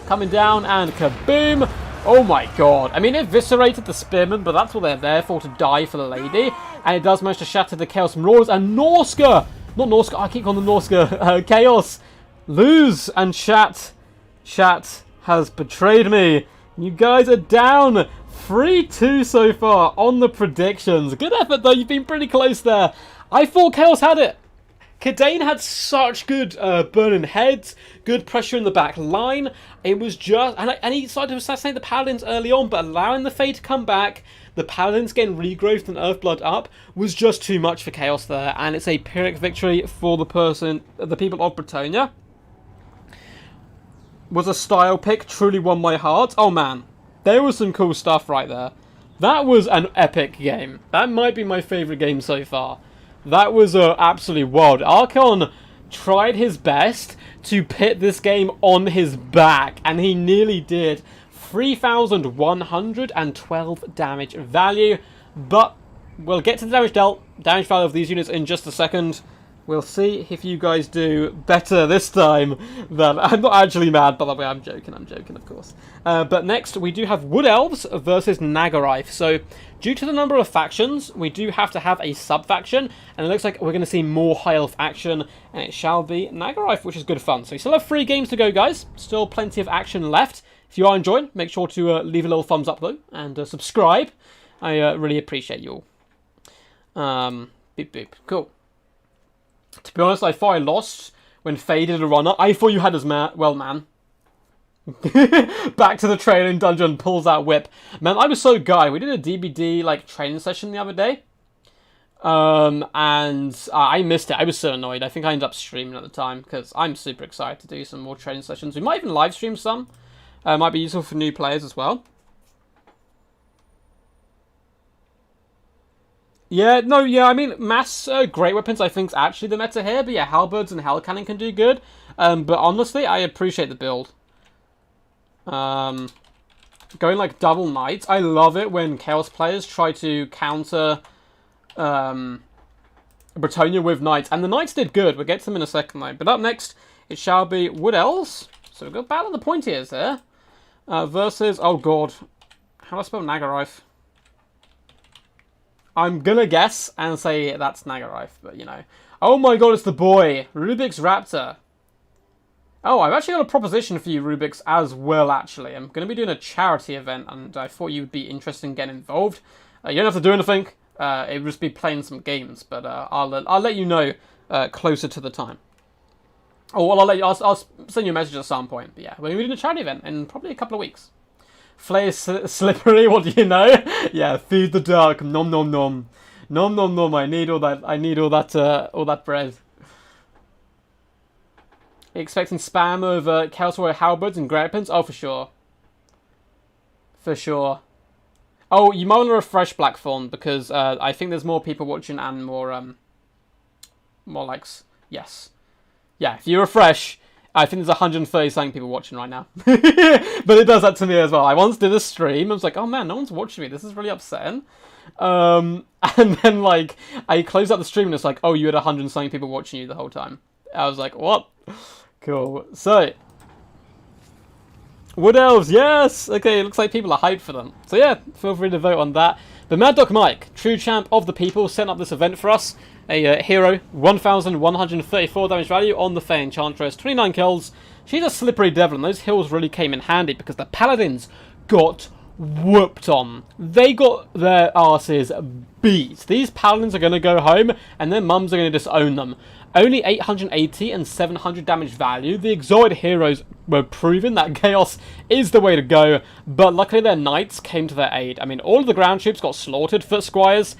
Coming down, and kaboom! Oh my god. I mean, it eviscerated the Spearmen, but that's what they're there for, to die for the lady. And it does manage to shatter the Chaos Marauders, and Norsca! Not Norsca, I keep calling them Norsca. Chaos lose, and Chat has betrayed me. You guys are down 3-2 so far on the predictions. Good effort though, you've been pretty close there. I thought Chaos had it. Kidane had such good burning heads, good pressure in the back line. It was just... And he started to assassinate the Paladins early on, but allowing the Fade to come back, the Paladins getting regrowth and Earthblood up, was just too much for Chaos there. And it's a Pyrrhic victory for the people of Bretonnia. Was a style pick, truly won my heart. Oh man, there was some cool stuff right there. That was an epic game. That might be my favourite game so far. That was absolutely wild. Archon tried his best to pit this game on his back, and he nearly did. 3,112 damage value, but we'll get to the damage value of these units in just a second. We'll see if you guys do better this time. I'm not actually mad, by the way, I'm joking, of course. But next, we do have Wood Elves versus Nagarife. So, due to the number of factions, we do have to have a sub-faction, and it looks like we're going to see more high-elf action, and it shall be Nagarife, which is good fun. So, we still have 3 games to go, guys. Still plenty of action left. If you are enjoying, make sure to leave a little thumbs up, though, and subscribe. I really appreciate you all. Beep, beep. Cool. To be honest, I thought I lost when Faye did a runner. I thought you had as man. Well, man. Back to the training dungeon, pulls out whip. Man, I was so guy. We did a DBD like training session the other day. And I missed it. I was so annoyed. I think I ended up streaming at the time because I'm super excited to do some more training sessions. We might even live stream some. Might be useful for new players as well. Yeah, no, yeah, I mean, mass great weapons I think is actually the meta here, but yeah, halberds and hell cannon can do good. But honestly, I appreciate the build. Going like double knights, I love it when chaos players try to counter Bretonnia with knights, and the knights did good. We'll get to them in a second though. But up next, it shall be Wood Elves. So we've got Battle of the Pointiers there. Versus, oh god, how do I spell Nagarife? I'm gonna guess and say that's Nagarife, but you know. Oh my god, it's the boy! Rubik's Raptor. Oh, I've actually got a proposition for you, Rubik's, as well, actually. I'm gonna be doing a charity event, and I thought you would be interested in getting involved. You don't have to do anything. It would just be playing some games, but I'll let you know closer to the time. Oh, well, I'll send you a message at some point, but yeah. We're gonna be doing a charity event in probably a couple of weeks. Flay is slippery, what do you know? Yeah, feed the duck, nom nom nom. Nom nom nom, I need all that bread. Expecting spam over Chaos Warrior Halberds and Great. Oh, for sure. For sure. Oh, you might want to refresh Blackthorn, because I think there's more people watching and more likes. Yes. Yeah, if you refresh... I think there's 130 something people watching right now. But it does that to me as well. I once did a stream. I was like, oh man, no one's watching me. This is really upsetting. And then, like, I closed out the stream and it's like, oh, you had 100 something people watching you the whole time. I was like, what? Cool. So, Wood Elves, yes! Okay, it looks like people are hyped for them. So yeah, feel free to vote on that. But Mad Dog Mike, true champ of the people, set up this event for us. A hero, 1,134 damage value on the Fey Enchantress, 29 kills. She's a slippery devil, and those hills really came in handy because the Paladins got whooped on. They got their asses beat. These Paladins are going to go home, and their mums are going to disown them. Only 880 and 700 damage value. The Exoid heroes were proving that Chaos is the way to go, but luckily their knights came to their aid. I mean, all of the ground troops got slaughtered. Foot squires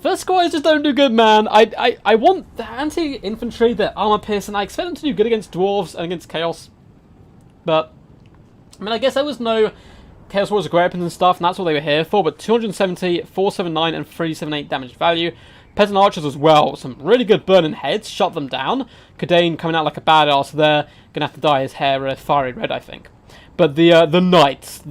just don't do good, man. I want the anti-infantry, the armor piercing. I expect them to do good against dwarves and against chaos. But, I mean, I guess there was no Chaos Warriors are great weapons and stuff, and that's what they were here for, but 270, 479, and 378 damage value. Peasant Archers as well, some really good burning heads, shut them down. Kadain coming out like a badass there, gonna have to dye his hair fiery red, I think. But the Knights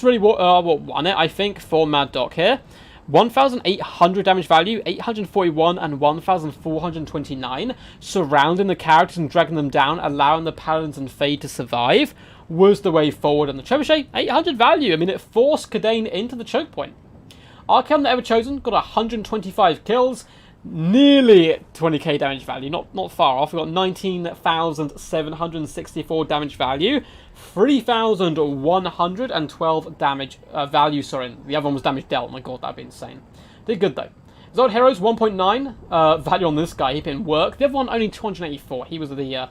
really what won it, I think, for Mad Doc here. 1,800 damage value, 841 and 1,429, surrounding the characters and dragging them down, allowing the Paladins and Fade to survive, was the way forward. And the Trebuchet, 800 value, I mean, it forced Kadain into the choke point. Archaon, the Ever-Chosen, got 125 kills, nearly 20k damage value, not far off. We got 19,764 damage value, 3,112 damage value, sorry, the other one was damage dealt. My god, that'd be insane. Did good though. Zod Heroes, 1.9 value on this guy, he put in work. The other one, only 284. He was the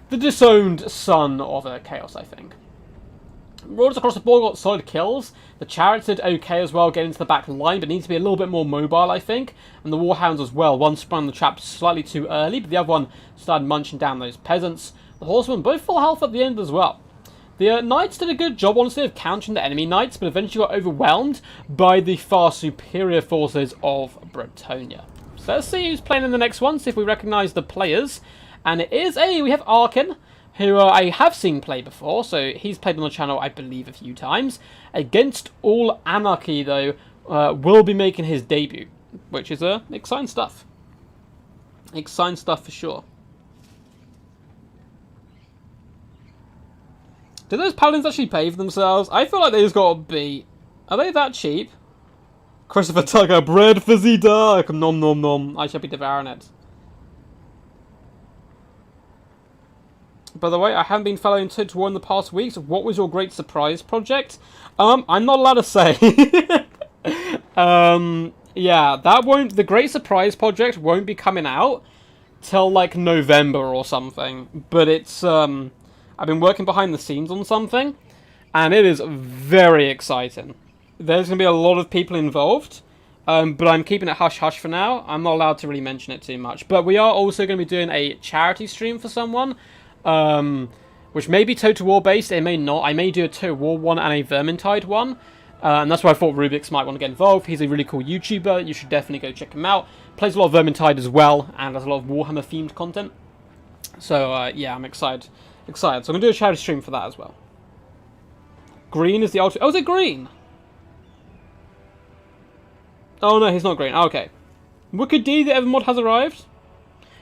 disowned son of Chaos, I think. Marauders across the board got solid kills. The Chariots did okay as well, getting into the back line, but needs to be a little bit more mobile, I think. And the Warhounds as well. One sprung the trap slightly too early, but the other one started munching down those peasants. The Horsemen both full health at the end as well. The Knights did a good job, honestly, of countering the enemy Knights, but eventually got overwhelmed by the far superior forces of Bretonnia. So let's see who's playing in the next one, see if we recognise the players. And it is we have Archaon, who I have seen play before, so he's played on the channel, I believe, a few times. Against All Anarchy, though, will be making his debut, which is exciting stuff. Exciting stuff for sure. Do those Paladins actually pay for themselves? I feel like they just got to be... Are they that cheap? Christopher Tucker, bread fizzy dark, nom nom nom. I shall be devouring it. By the way, I haven't been following Total War in the past weeks. What was your great surprise project? I'm not allowed to say. Yeah, the great surprise project won't be coming out till like November or something. But it's I've been working behind the scenes on something, and it is very exciting. There's going to be a lot of people involved, but I'm keeping it hush-hush for now. I'm not allowed to really mention it too much. But we are also going to be doing a charity stream for someone. Which may be Total War based, it may not. I may do a Total War one and a Vermintide one. And that's why I thought Rubik's might want to get involved. He's a really cool YouTuber. You should definitely go check him out. Plays a lot of Vermintide as well, and has a lot of Warhammer themed content. So, yeah, I'm excited. So I'm going to do a charity stream for that as well. Green is the ultimate... Oh, is it green? Oh, no, he's not green. Oh, okay. Wicked D, the Evermod has arrived.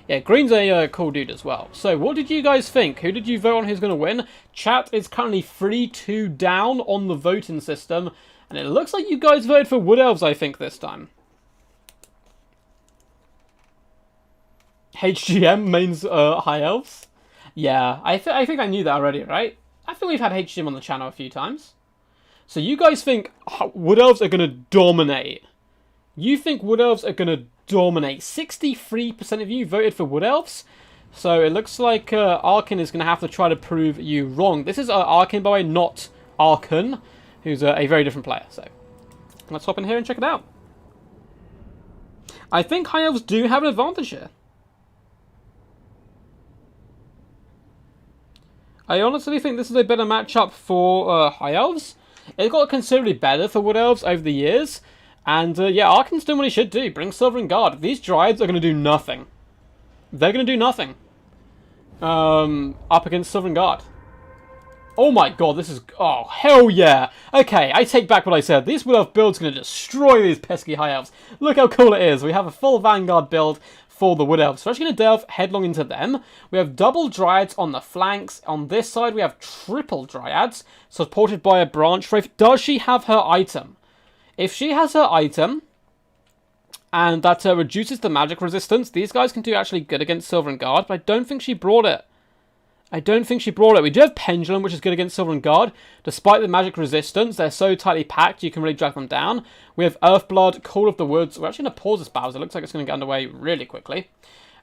Yeah, Green's a cool dude as well. So, what did you guys think? Who did you vote on who's going to win? Chat is currently 3-2 down on the voting system. And it looks like you guys voted for Wood Elves, I think, this time. HGM means High Elves? Yeah, I think I knew that already, right? I think we've had HGM on the channel a few times. So you guys think Wood Elves are going to dominate? You think Wood Elves are going to dominate? 63% of you voted for Wood Elves. So it looks like Archaon is going to have to try to prove you wrong. This is Archaon, by the way, not Archaon, who's a very different player. So let's hop in here and check it out. I think High Elves do have an advantage here. I honestly think this is a better matchup for High Elves. It got considerably better for Wood Elves over the years. And yeah, Archaon's doing what he should do. Bring Silver Guard. These Dryads are going to do nothing. They're going to do nothing. Up against Silver Guard. Oh my god, this is... Oh, hell yeah. Okay, I take back what I said. This Wood Elf build's going to destroy these pesky High Elves. Look how cool it is. We have a full Vanguard build for the Wood Elves. So we're actually going to delve headlong into them. We have double Dryads on the flanks. On this side, we have triple Dryads, supported by a Branch Wraith. Does she have her item? If she has her item, and that reduces the magic resistance, these guys can do actually good against Silver Guard, but I don't think she brought it. We do have Pendulum, which is good against Silver Guard. Despite the magic resistance, they're so tightly packed, you can really drag them down. We have Earthblood, Call of the Woods. We're actually going to pause this battle. It looks like it's going to get underway really quickly.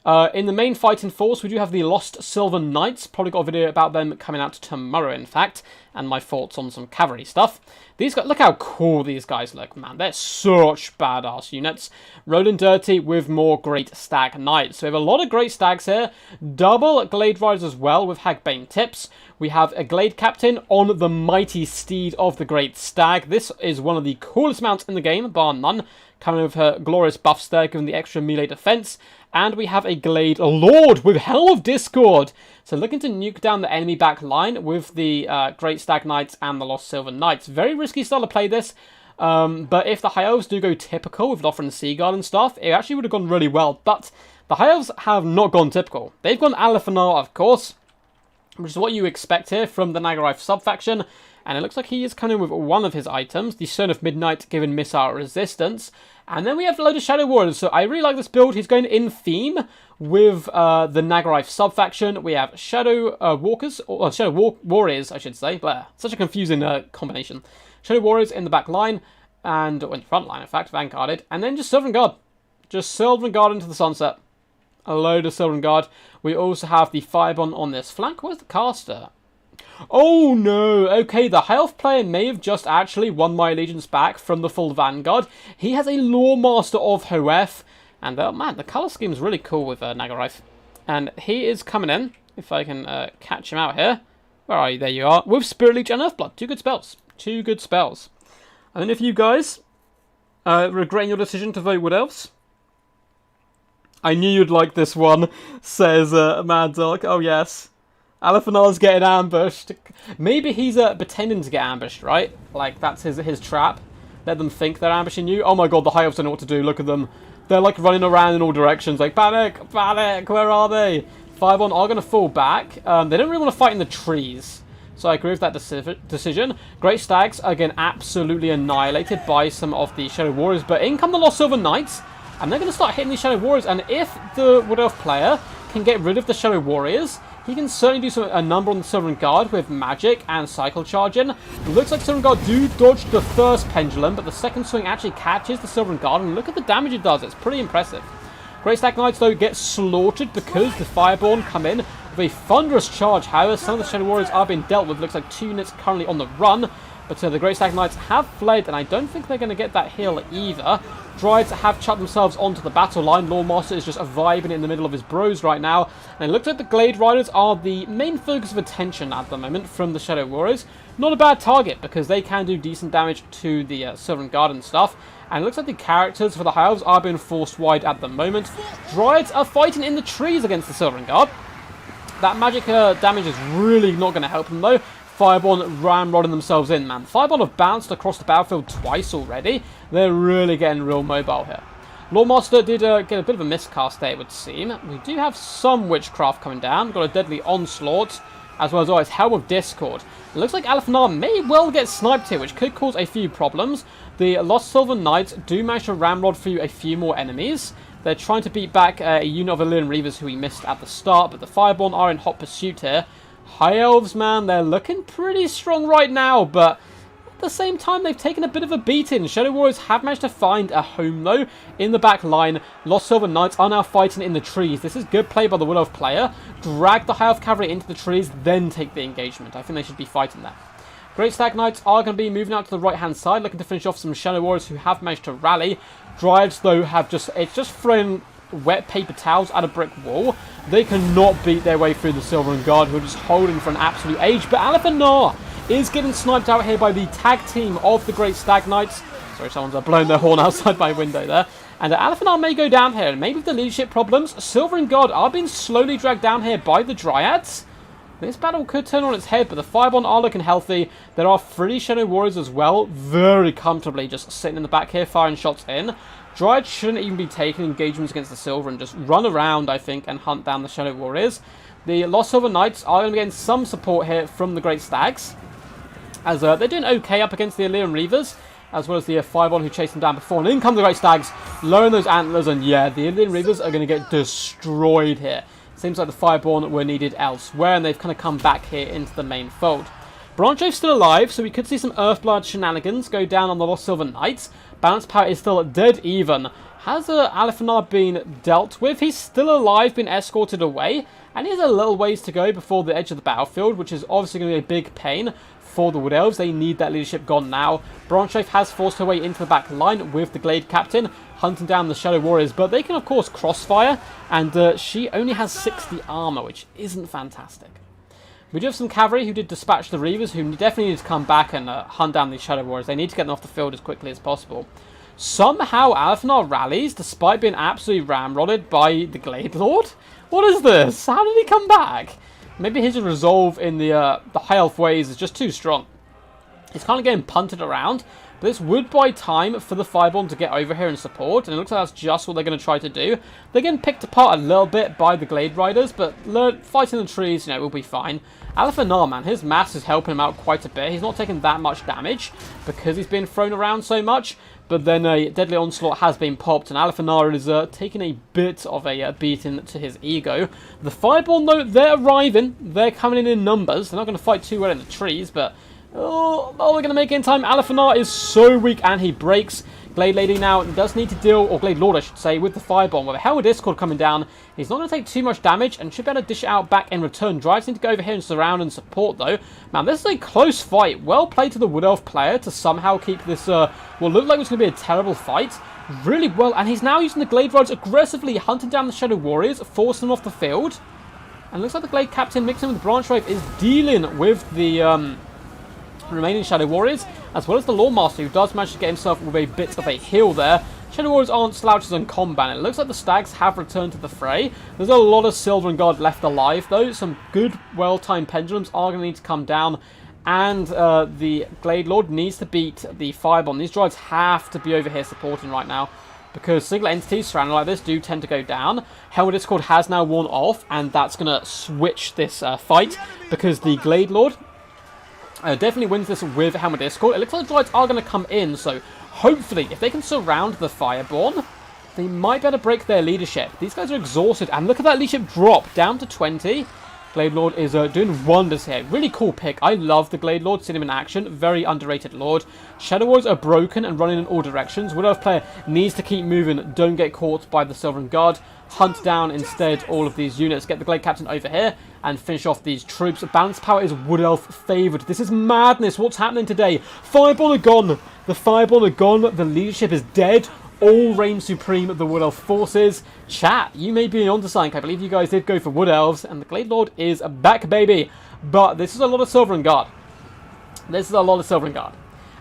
In the main fighting force, we do have the Lost Silver Knights. Probably got a video about them coming out tomorrow, in fact, and my thoughts on some cavalry stuff. These guys, look how cool these guys look, man. They're such badass units. Rolling dirty with more Great Stag Knights. So we have a lot of Great Stags here. Double Glade Riders as well with Hagbane tips. We have a Glade Captain on the mighty steed of the Great Stag. This is one of the coolest mounts in the game, bar none. Coming with her glorious buffs there, giving the extra melee defense. And we have a Glade Lord with Helm of Discord. So looking to nuke down the enemy back line with the Great Stag Knights and the Lost Silver Knights. Very risky style to play this. But if the High Elves do go typical with Lothran Seaguard and stuff, it actually would have gone really well. But the High Elves have not gone typical. They've gone Alefanar, of course, which is what you expect here from the Nagarife sub-faction. And it looks like he is coming with one of his items, the Stone of Midnight, given missile resistance. And then we have a load of Shadow Warriors, so I really like this build. He's going in theme with the Nagarife sub-faction. We have Shadow Warriors, I should say. Blah, such a confusing combination. Shadow Warriors in the back line, and in the front line, in fact, vanguarded. And then just Sylvan Guard. Just Sylvan Guard into the sunset. A load of Sylvan Guard. We also have the Firebond on this flank. Where's the caster? Oh no, okay, the High Elf player may have just actually won my allegiance back from the full Vanguard. He has a Lore Master of Hoeth, and man, the colour scheme is really cool with Nagarife. And he is coming in, if I can catch him out here. Where are you? There you are, with Spirit Leech and Earthblood. Two good spells. Two good spells. And if you guys regretting your decision to vote Wood Elves, I knew you'd like this one, says Mad Dog. Oh yes. Alefanar's getting ambushed. Maybe he's pretending to get ambushed, right? Like, that's his trap. Let them think they're ambushing you. Oh my god, the High Elves don't know what to do. Look at them. They're, like, running around in all directions. Like, panic! Panic! Where are they? Firebond are going to fall back. They don't really want to fight in the trees. So I agree with that decision. Great Stags are getting absolutely annihilated by some of the Shadow Warriors. But in come the Lost Silver Knights. And they're going to start hitting these Shadow Warriors. And if the Wood Elf player can get rid of the Shadow Warriors, he can certainly do a number on the Sylvan Guard with magic and cycle charging. Looks like Sylvan Guard do dodge the first pendulum, but the second swing actually catches the Sylvan Guard, and look at the damage it does. It's pretty impressive. Great Stag Knights, though, get slaughtered because the Fireborn come in with a thunderous charge. However, some of the Shadow Warriors are being dealt with. Looks like 2 units currently on the run, but the Great Stag Knights have fled, and I don't think they're going to get that heal either. Druids have chucked themselves onto the battle line. Lore Master is just vibing in the middle of his bros right now. And it looks like the Glade Riders are the main focus of attention at the moment from the Shadow Warriors. Not a bad target, because they can do decent damage to the Sylvan Guard and stuff. And it looks like the characters for the High Elves are being forced wide at the moment. Druids are fighting in the trees against the Sylvan Guard. That magic damage is really not going to help them, though. Fireborn ramrodding themselves in, man. Fireborn have bounced across the battlefield twice already. They're really getting real mobile here. Loremaster did get a bit of a miscast there, it would seem. We do have some witchcraft coming down. We've got a deadly onslaught, as well as always Helm of Discord. It looks like Alefanar may well get sniped here, which could cause a few problems. The Lost Silver Knights do manage to ramrod through a few more enemies. They're trying to beat back a unit of Illyrian Reavers who we missed at the start, but the Fireborn are in hot pursuit here. High Elves, man, they're looking pretty strong right now, but at the same time, they've taken a bit of a beating. Shadow Warriors have managed to find a home, though, in the back line. Lost Silver Knights are now fighting in the trees. This is good play by the Wood Elf player. Drag the High Elf Cavalry into the trees, then take the engagement. I think they should be fighting that. Great Stag Knights are going to be moving out to the right-hand side, looking to finish off some Shadow Warriors who have managed to rally. Druids, though, have just thrown wet paper towels at a brick wall. They cannot beat their way through the Sylvan Guard, who are just holding for an absolute age. But Alefanar is getting sniped out here by the tag team of the Great Stag Knights. Sorry, someone's blown their horn outside my window there. And Alefanar may go down here, and maybe with the leadership problems, Sylvan Guard are being slowly dragged down here by the Dryads. This battle could turn on its head, but the Fireborn are looking healthy. There are 3 Shadow Warriors as well, very comfortably just sitting in the back here, firing shots in. Dryads shouldn't even be taking engagements against the Silver and just run around, I think, and hunt down the Shadow Warriors. The Lost Silver Knights are going to be getting some support here from the Great Stags, as they're doing okay up against the Illyrian Reavers, as well as the Firebond who chased them down before. And in come the Great Stags, lowering those antlers, and yeah, the Illyrian Reavers are going to get destroyed here. Seems like the Fireborn were needed elsewhere, and they've kind of come back here into the main fold. Brancho's still alive, so we could see some Earthblood shenanigans go down on the Lost Silver Knights. Balance power is still dead even. Has Alifanar been dealt with? He's still alive, been escorted away, and he has a little ways to go before the edge of the battlefield, which is obviously going to be a big pain for the Wood Elves. They need that leadership gone now. Branchlife has forced her way into the back line with the Glade Captain, hunting down the Shadow Warriors, but they can of course crossfire, and she only has 60 armor, which isn't fantastic. We do have some cavalry who did dispatch the Reavers, who definitely need to come back and hunt down these Shadow Warriors. They need to get them off the field as quickly as possible. Somehow Alifanar rallies, despite being absolutely ramrodded by the Glade Lord. What is this? How did he come back? Maybe his resolve in the high elf ways is just too strong. He's kind of getting punted around, but this would buy time for the Fireborn to get over here and support, and it looks like that's just what they're going to try to do. They're getting picked apart a little bit by the Glade Riders, but fighting the trees, will be fine. Alifanar, man, his mass is helping him out quite a bit. He's not taking that much damage because he's been thrown around so much, but then a Deadly Onslaught has been popped, and Alifanar is taking a bit of a beating to his ego. The Fireborn, though, they're arriving. They're coming in numbers. They're not going to fight too well in the trees, but oh, they're going to make it in time. Alifanar is so weak, and he breaks. Glade Lady now does need to deal, or Glade Lord I should say, with the Firebomb. With a Hell of Discord coming down, he's not going to take too much damage and should be able to dish it out back in return. Drives need to go over here and surround and support though. Man, this is a close fight. Well played to the Wood Elf player to somehow keep this, what looked like it was going to be a terrible fight. Really well, and he's now using the Glade Riders aggressively, hunting down the Shadow Warriors, forcing them off the field. And it looks like the Glade Captain mixing with the Branchlife is dealing with the remaining Shadow Warriors, as well as the Lawmaster, who does manage to get himself with a bit of a heal there. Shadow Warriors aren't slouches in combat. It looks like the Stags have returned to the fray. There's a lot of Silver Guard left alive, though. Some good, well-timed Pendulums are going to need to come down, and the Glade Lord needs to beat the Firebomb. These droids have to be over here supporting right now, because single entities surrounded like this do tend to go down. Helmet Discord has now worn off, and that's going to switch this fight, because the Glade Lord definitely wins this with Helmet Discord. It looks like the droids are going to come in, so hopefully, if they can surround the Fireborn, they might be able to break their leadership. These guys are exhausted, and look at that leadership drop down to 20. Glade Lord is doing wonders here. Really cool pick. I love the Glade Lord. Seen him in action. Very underrated Lord. Shadow Warriors are broken and running in all directions. Wood Elf player needs to keep moving. Don't get caught by the Silver Guard. Hunt down instead all of these units. Get the Glade Captain over here and finish off these troops. Balance power is Wood Elf favoured. This is madness. What's happening today? Fireborn are gone. The Fireborn are gone. The leadership is dead. All reign supreme of the Wood Elf forces. Chat, you may be onto something. I believe you guys did go for Wood Elves, and the Glade Lord is back, baby. But this is a lot of Silver and Guard. This is a lot of Silver and Guard.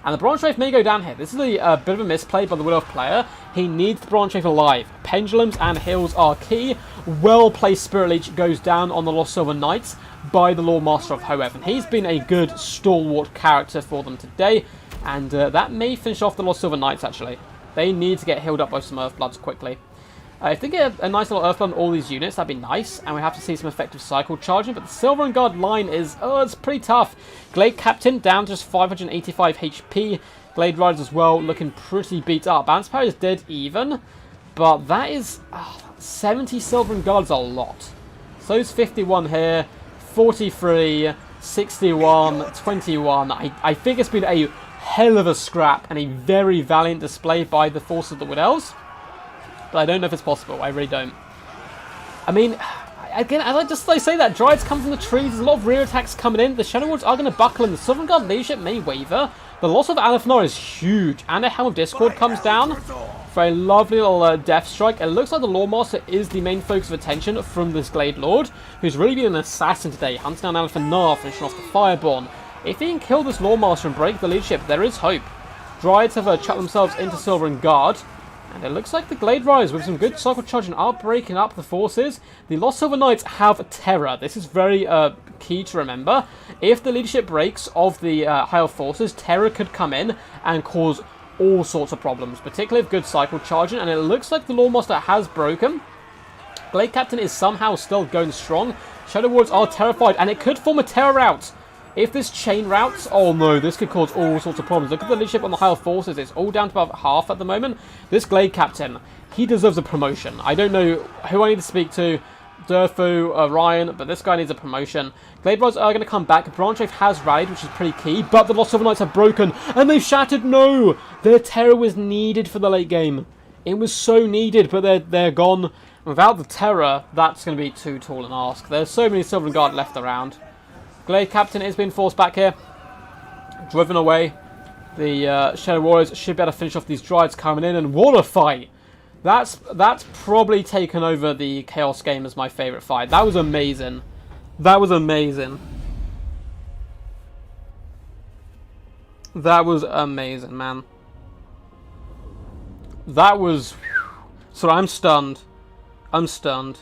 And the Branchlife may go down here. This is a bit of a misplay by the Wood Elf player. He needs the Branchlife alive. Pendulums and heals are key. Well-placed Spirit Leech goes down on the Lost Silver Knights by the Lawmaster of Hoenn. He's been a good stalwart character for them today, and that may finish off the Lost Silver Knights, actually. They need to get healed up by some Earthbloods quickly. If they get a nice little Earthblood on all these units, that'd be nice, and we have to see some effective cycle charging, but the Silver and Guard line is, it's pretty tough. Glade Captain down to just 585 HP. Glade Riders as well, looking pretty beat up. Balance Power is dead even, but that is 70 Silver and Guards a lot. So it's 51 here, 43, 61, 21. I think it's been a hell of a scrap and a very valiant display by the force of the Wood Elves, but I don't know if it's possible. I really don't. I mean, again, as I say that, Dryads come from the trees, there's a lot of rear attacks coming in, the Shadow Warriors are going to buckle, and the Silver Guard leadership may waver. The loss of Alifanar is huge, and a Helm of Discord comes down for a lovely little death strike. It looks like the Lawmaster is the main focus of attention from this Glade Lord, who's really been an assassin today, hunting down Alifanar, finishing off the Fireborn. If he can kill this Lawmaster and break the leadership, there is hope. Dryads have chucked themselves into Silver and Guard, and it looks like the Glade Riders, with some good cycle charging, are breaking up the forces. The Lost Silver Knights have Terror. This is very key to remember. If the leadership breaks of the High Elf forces, Terror could come in and cause all sorts of problems, particularly with good cycle charging, and it looks like the Lawmaster has broken. Glade Captain is somehow still going strong. Shadow Warriors are terrified, and it could form a Terror route. If this chain routes, oh no, this could cause all sorts of problems. Look at the leadership on the High Elf forces. It's all down to about half at the moment. This Glade Captain, he deserves a promotion. I don't know who I need to speak to, Durfu, Ryan, but this guy needs a promotion. Glade Riders are going to come back. Branchlife has rallied, which is pretty key, but the Lost Silver Knights have broken, and they've shattered. No! Their terror was needed for the late game. It was so needed, but they're gone. Without the terror, that's going to be too tall an ask. There's so many Sylvan Guard left around. Glade Captain is being forced back here. Driven away. The Shadow Warriors should be able to finish off these Dryads coming in. And what a fight! That's probably taken over the Chaos game as my favourite fight. That was amazing. That was amazing. That was amazing, man. That was... Sorry, I'm stunned. I'm stunned.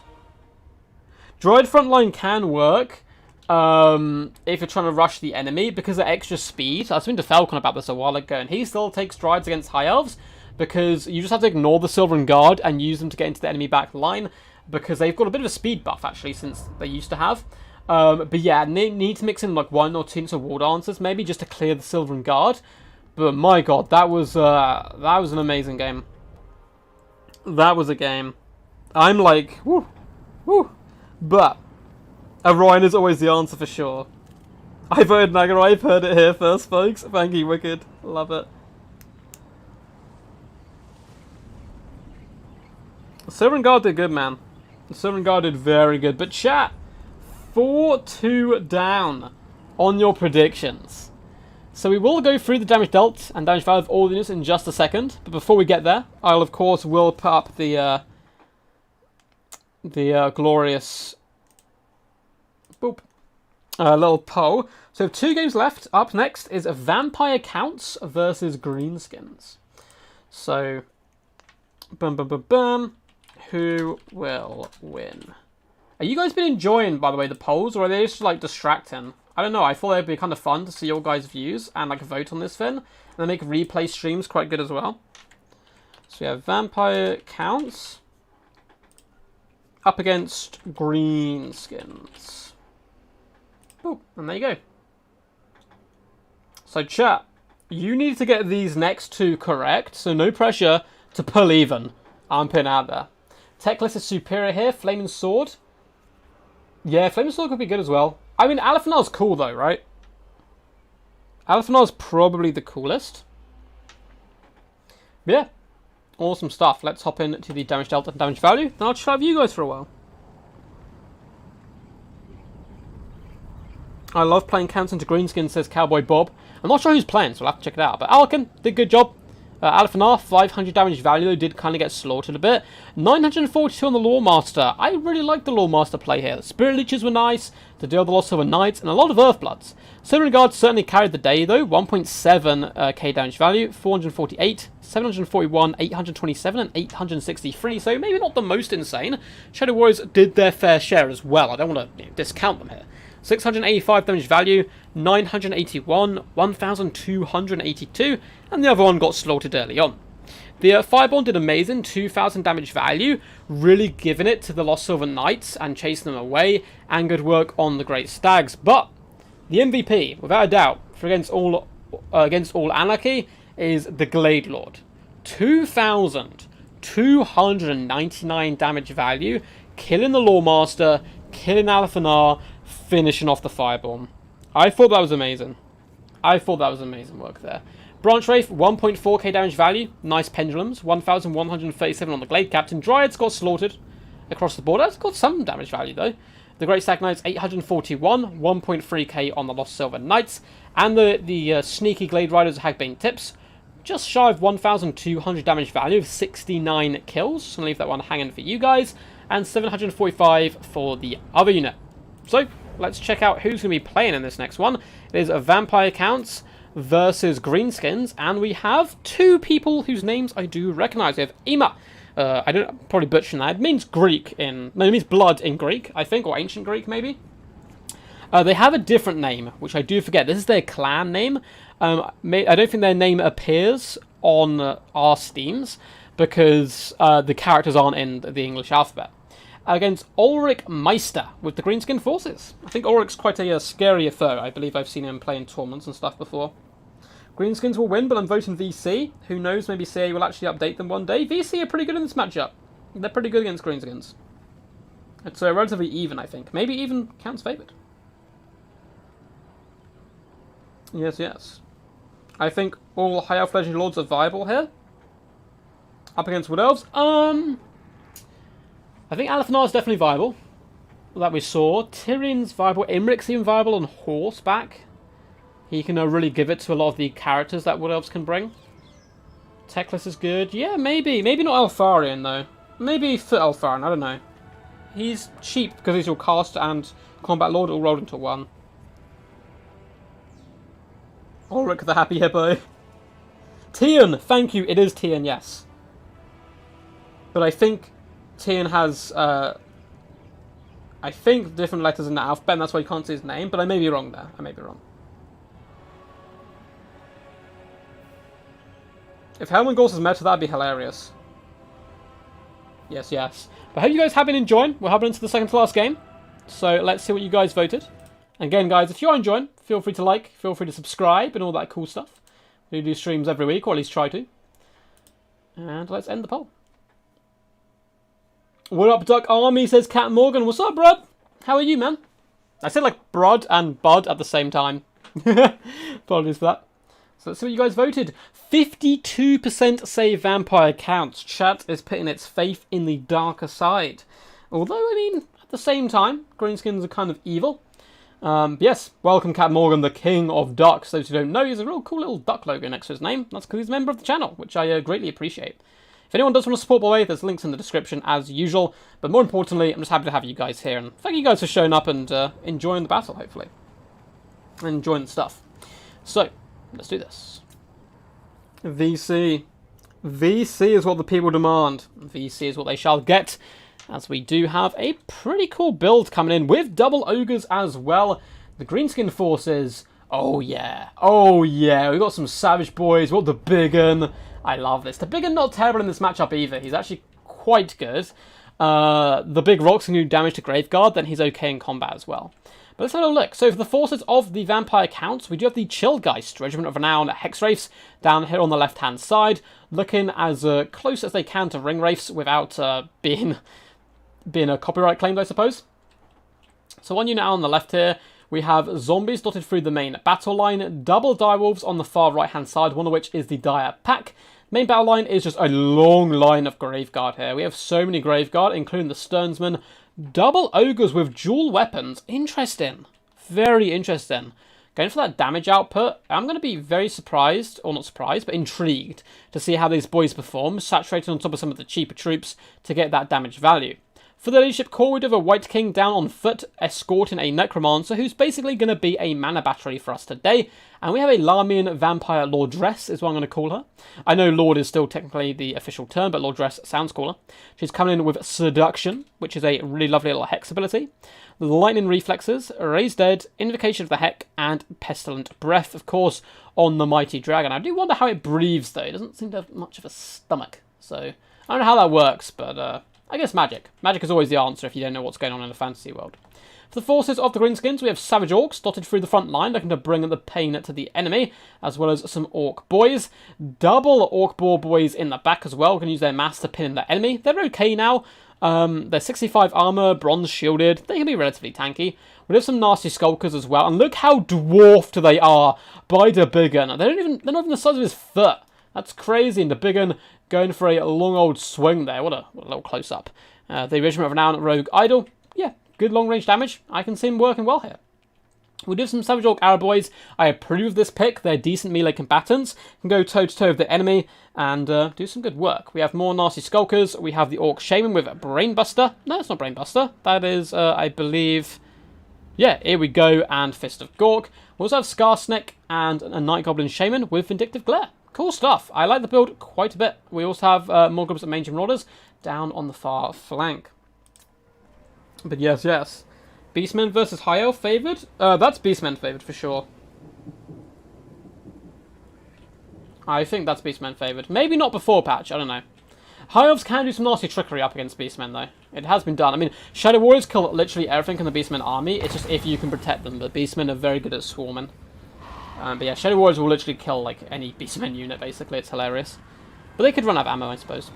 Droid frontline can work if you're trying to rush the enemy because of extra speed. I was speaking to Falcon about this a while ago, and he still takes Droids against High Elves because you just have to ignore the Sylvan Guard and use them to get into the enemy back line because they've got a bit of a speed buff, actually, since they used to have. But yeah, need to mix in like 1 or 2 war dancers, maybe, just to clear the Sylvan Guard. But my god, that was an amazing game. That was a game. I'm like, woo, woo. But Orion is always the answer for sure. I voted Nagar. I've heard it here first, folks. Thank you, Wicked. Love it. The Sylvan Guard did good, man. The Sylvan Guard did very good. But chat, 4-2 down on your predictions. So we will go through the damage dealt and damage value of all units in just a second. But before we get there, I'll of course will put up the glorious little poll. So 2 games left. Up next is Vampire Counts versus Greenskins. So, who will win? Are you guys been enjoying, by the way, the polls, or are they just like distracting? I don't know. I thought it'd be kind of fun to see your guys' views and like vote on this thing, and then make replay streams quite good as well. So we have Vampire Counts up against Greenskins. Oh, and there you go. So chat, you need to get these next 2 correct, so no pressure to pull even. I'm putting out there. Tech list is superior here. Flaming Sword. Yeah, Flaming Sword could be good as well. I mean, Alephanar's cool though, right? Alephanar's probably the coolest. Yeah. Awesome stuff. Let's hop into the damage delta and damage value. Then I'll try with you guys for a while. I love playing counts into Greenskins, says Cowboy Bob. I'm not sure who's playing, so we'll have to check it out. But Alkin did a good job. Alephanar, 500 damage value, though, did kind of get slaughtered a bit. 942 on the Lawmaster. I really like the Lawmaster play here. The Spirit Leeches were nice, to deal the Lost Silver Knights, and a lot of Earthbloods. Sylvan Guard certainly carried the day, though. 1.7k damage value, 448, 741, 827, and 863. So maybe not the most insane. Shadow Warriors did their fair share as well. I don't want to discount them here. 685 damage value, 981, 1,282, and the other one got slaughtered early on. The Fireball did amazing, 2,000 damage value, really giving it to the Lost Silver Knights and chasing them away, and good work on the Great Stags. But the MVP, without a doubt, for against all anarchy, is the Glade Lord. 2,299 damage value, killing the Lawmaster, killing Alephanar, finishing off the Fireball. I thought that was amazing. I thought that was amazing work there. Branch Wraith, 1.4k damage value. Nice pendulums. 1,137 on the Glade Captain. Dryads got slaughtered across the board. That's got some damage value, though. The Great Stag Knights, 841. 1.3k on the Lost Silver Knights. And the sneaky Glade Riders, Hagbane Tips. Just shy of 1,200 damage value of 69 kills. So I'm going to leave that one hanging for you guys. And 745 for the other unit. So, let's check out who's going to be playing in this next one. It is a Vampire Counts versus Greenskins, and we have 2 people whose names I do recognise. We have Ima. I'm probably butchering that. It means Greek it means blood in Greek, I think, or ancient Greek, maybe. They have a different name, which I do forget. This is their clan name. I don't think their name appears on our Steams, because the characters aren't in the English alphabet. Against Ulrich Meister with the Greenskin forces. I think Ulrich's quite a scary foe. I believe I've seen him play in tournaments and stuff before. Greenskins will win, but I'm voting VC. Who knows, maybe CA will actually update them one day. VC are pretty good in this matchup. They're pretty good against Greenskins. It's relatively even, I think. Maybe even Count's favoured. Yes, yes. I think all High Elf Legendary Lords are viable here. up against Wood Elves. I think Alathanar is definitely viable. That we saw. Tyrion's viable. Imric's even viable on horseback. He can really give it to a lot of the characters that Wood Elves can bring. Teclis is good. Yeah, maybe. Maybe not Eltharion, though. Maybe for Eltharion, I don't know. He's cheap because he's your caster and combat lord all rolled into one. Ulrich the Happy Hippo. Tian! Thank you, it is Tian, yes. But I think Tian has, I think different letters in the alphabet, and that's why you can't see his name, but I may be wrong there. I may be wrong. If Helman Gorse is meta, that'd be hilarious. Yes, yes. But I hope you guys have been enjoying. We're hopping into the second to last game. So let's see what you guys voted. Again, guys, if you're enjoying, feel free to like, feel free to subscribe, and all that cool stuff. We do streams every week, or at least try to. And let's end the poll. What up, Duck Army, says Cat Morgan. What's up, Brad? How are you, man? I said like Brod and Bud at the same time. Apologies for that. So let's see what you guys voted. 52% say vampire counts. Chat is putting its faith in the darker side. Although, I mean, at the same time, Greenskins are kind of evil. Yes, welcome Cat Morgan, the king of ducks. Those who don't know, he has a real cool little duck logo next to his name. That's because he's a member of the channel, which I greatly appreciate. If anyone does want to support, by the way, there's links in the description as usual. But more importantly, I'm just happy to have you guys here. And thank you guys for showing up and enjoying the battle, hopefully. And enjoying the stuff. So, let's do this. VC. VC is what the people demand. VC is what they shall get. As we do have a pretty cool build coming in with double ogres as well. The Greenskin forces. Oh yeah. Oh yeah. We've got some savage boys. We've got the big un. I love this. The big un not terrible in this matchup either. He's actually quite good. The big rocks can do damage to Graveguard. Then he's okay in combat as well. But let's have a look. So for the forces of the vampire counts, we do have the Chillgeist, Regiment of Renown Hexwraiths, down here on the left-hand side, looking as close as they can to Ring Wraiths without being a copyright claimed, I suppose. So one unit out on the left here, we have zombies dotted through the main battle line, double direwolves on the far right-hand side, one of which is the dire pack. Main battle line is just a long line of Graveguard here. We have so many Graveguard, including the Sternsmen. Double ogres with dual weapons. Interesting. Very interesting. Going for that damage output, I'm going to be very surprised, or not surprised, but intrigued to see how these boys perform, saturated on top of some of the cheaper troops to get that damage value. For the leadership core, we do have a White King down on foot, escorting a Necromancer, who's basically going to be a mana battery for us today. And we have a Larmian Vampire Lordress, is what I'm going to call her. I know Lord is still technically the official term, but Lordress sounds cooler. She's coming in with Seduction, which is a really lovely little hex ability. The Lightning Reflexes, Raise Dead, Invocation of the Heck, and Pestilent Breath, of course, on the Mighty Dragon. I do wonder how it breathes, though. It doesn't seem to have much of a stomach. So, I don't know how that works, but I guess magic. Magic is always the answer if you don't know what's going on in the fantasy world. For the forces of the Greenskins, we have Savage Orcs dotted through the front line, looking to bring the pain to the enemy, as well as some Orc Boys. Double Orc Boar Boys in the back as well, can use their mass to pin in the enemy. They're okay now. They're 65 armor, bronze shielded. They can be relatively tanky. We have some nasty Skulkers as well, and look how dwarfed they are by the big un. They're not even the size of his foot. That's crazy, and the big un going for a long old swing there. What a little close up. The Regiment of Renown Rogue Idol. Yeah, good long range damage. I can see him working well here. We do have some Savage Orc Arrow Boys. I approve this pick. They're decent melee combatants. Can go toe to toe with the enemy and do some good work. We have more nasty Skulkers. We have the Orc Shaman with Brainbuster. No, it's not Brainbuster. That is, I believe... Yeah, here we go. And Fist of Gork. We also have Skarsnik and a Night Goblin Shaman with Vindictive Glare. Cool stuff. I like the build quite a bit. We also have more groups of Mange Marauders down on the far flank. But yes. Beastmen versus High Elf favoured? That's Beastmen favoured for sure. I think that's Beastmen favoured. Maybe not before patch, I don't know. High Elves can do some nasty trickery up against Beastmen though. It has been done. I mean, Shadow Warriors kill literally everything in the Beastmen army. It's just if you can protect them. But Beastmen are very good at swarming. But yeah, Shadow Warriors will literally kill like any Beastmen unit basically. It's hilarious. But they could run out of ammo, I suppose.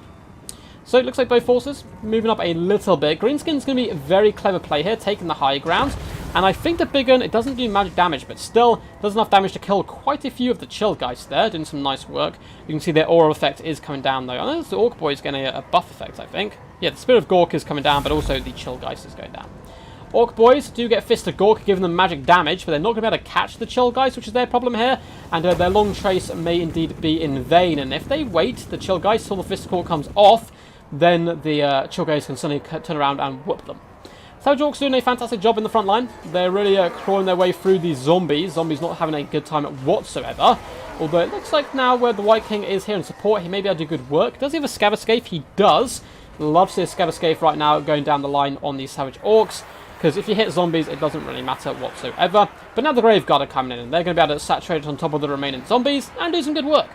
So it looks like both forces moving up a little bit. Greenskin's going to be a very clever play here, taking the high ground. And I think the big gun, it doesn't do magic damage, but still does enough damage to kill quite a few of the chill guys there, doing some nice work. You can see their aura effect is coming down, though. I know the Orc Boy is getting a buff effect, I think. Yeah, the Spirit of Gork is coming down, but also the chill guys is going down. Orc Boys do get Fist of Gork, giving them magic damage, but they're not going to be able to catch the chill guys, which is their problem here. And their long trace may indeed be in vain. And if they wait, the chill guys, till the Fist of Gork comes off, then the chill guys can suddenly turn around and whoop them. Savage Orcs doing a fantastic job in the front line. They're really crawling their way through these zombies. Zombies not having a good time whatsoever. Although it looks like now where the White King is here in support, he may be able to do good work. Does he have a Scav Escape? He does. Love to see a Scav Escape right now going down the line on these Savage Orcs. Because if you hit zombies, it doesn't really matter whatsoever. But now the Grave Guard are coming in, and they're going to be able to saturate on top of the remaining zombies and do some good work.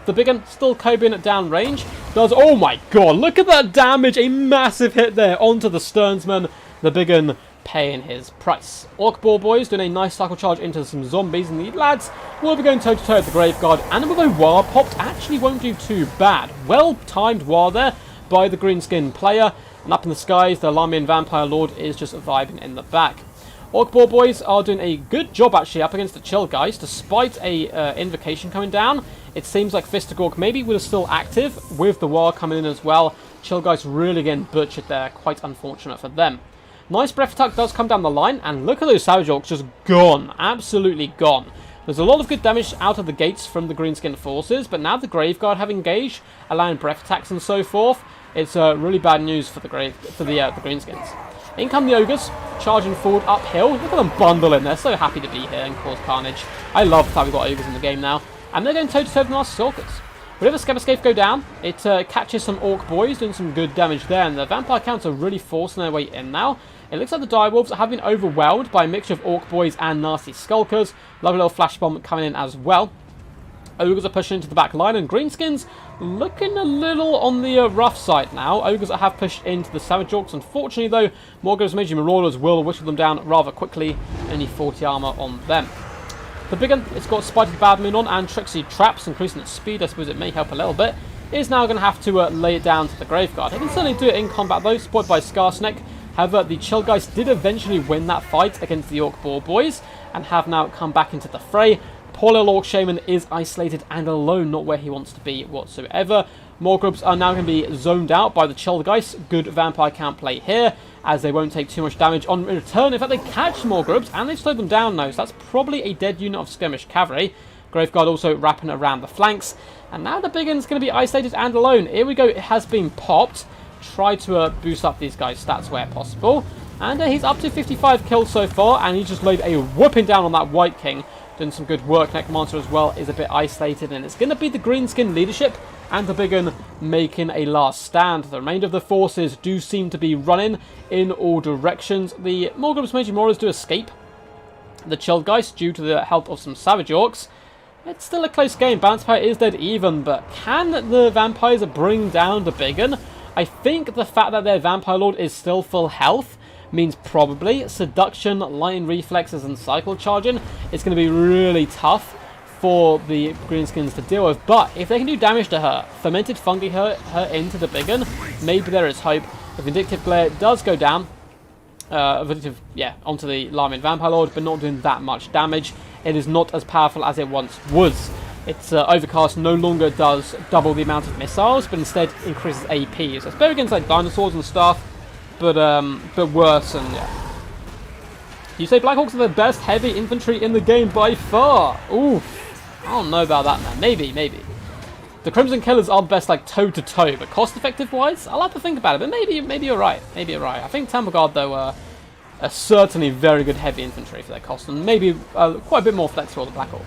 The big one still coping at down range. Does, oh my god, look at that damage. A massive hit there onto the Sternsman. The big one paying his price. Orc Ball Boys doing a nice cycle charge into some zombies. And the lads will be going toe-to-toe with the Grave Guard. And although War popped, actually won't do too bad. Well-timed War there by the Greenskin player. And up in the skies, the Larmian Vampire Lord is just vibing in the back. Orc Ball Boys are doing a good job actually up against the Chill guys, despite a invocation coming down. It seems like Fist of Gork maybe was still active with the War coming in as well. Chill guys really getting butchered there, quite unfortunate for them. Nice breath attack does come down the line, and look at those Savage Orcs just gone, absolutely gone. There's a lot of good damage out of the gates from the Greenskin forces, but now the Grave Guard have engaged, allowing breath attacks and so forth. It's really bad news for the Greenskins. In come the Ogres, charging forward uphill. Look at them bundle in. They're so happy to be here and cause carnage. I love how we've got Ogres in the game now. And they're going toe-to-toe with the Nasty Stalkers. Whenever Scav Escape go down, it catches some Orc Boys, doing some good damage there. And the Vampire counts are really forcing their way in now. It looks like the Direwolves have been overwhelmed by a mixture of Orc Boys and Nasty Skulkers. Lovely little Flash Bomb coming in as well. Ogres are pushing into the back line, and Greenskins looking a little on the rough side now. Ogres have pushed into the Savage Orcs. Unfortunately, though, Morgoth's Magi Marauders will whistle them down rather quickly. Only 40 armor on them. The big one, it's got Spited Bad Moon on and Trixie Traps, increasing its speed. I suppose it may help a little bit. Is now going to have to lay it down to the Grave Guard. He can certainly do it in combat, though, supported by Skarsnik. However, the Chill guys did eventually win that fight against the Orc Ball Boys and have now come back into the fray. Poor little Orc Shaman is isolated and alone, not where he wants to be whatsoever. More groups are now going to be zoned out by the Chill guys. Good Vampire count play here, as they won't take too much damage on return. In fact, they catch more groups, and they've slowed them down now, so that's probably a dead unit of skirmish cavalry. Graveguard also wrapping around the flanks. And now the big one's going to be isolated and alone. Here we go, it has been popped. Try to boost up these guys' stats where possible. And he's up to 55 kills so far, and he just laid a whooping down on that White King. Doing some good work. Necromancer as well is a bit isolated, and it's going to be the Greenskin leadership and the big one making a last stand. The remainder of the forces do seem to be running in all directions. The Morgul's Magi Marauders do escape the Chilled guys due to the help of some Savage Orcs. It's still a close game. Balance Power is dead even, but can the Vampires bring down the big one? I think the fact that their Vampire Lord is still full health means probably Seduction, Lightning Reflexes, and Cycle Charging is going to be really tough for the Greenskins to deal with. But if they can do damage to her, Fermented Fungi her into the big one, maybe there is hope. The Vindictive Glare does go down, onto the Larmian Vampire Lord, but not doing that much damage. It is not as powerful as it once was. Its Overcast no longer does double the amount of missiles, but instead increases AP. So it's better against like dinosaurs and stuff, but worse. And yeah, you say Blackhawks are the best heavy infantry in the game by far. Oof, I don't know about that, man. Maybe. The Crimson Killers are best like toe to toe, but cost effective wise, I'll have to think about it. But maybe you're right. I think Temple Guard though are certainly very good heavy infantry for their cost, and maybe quite a bit more flexible than the Blackhawks.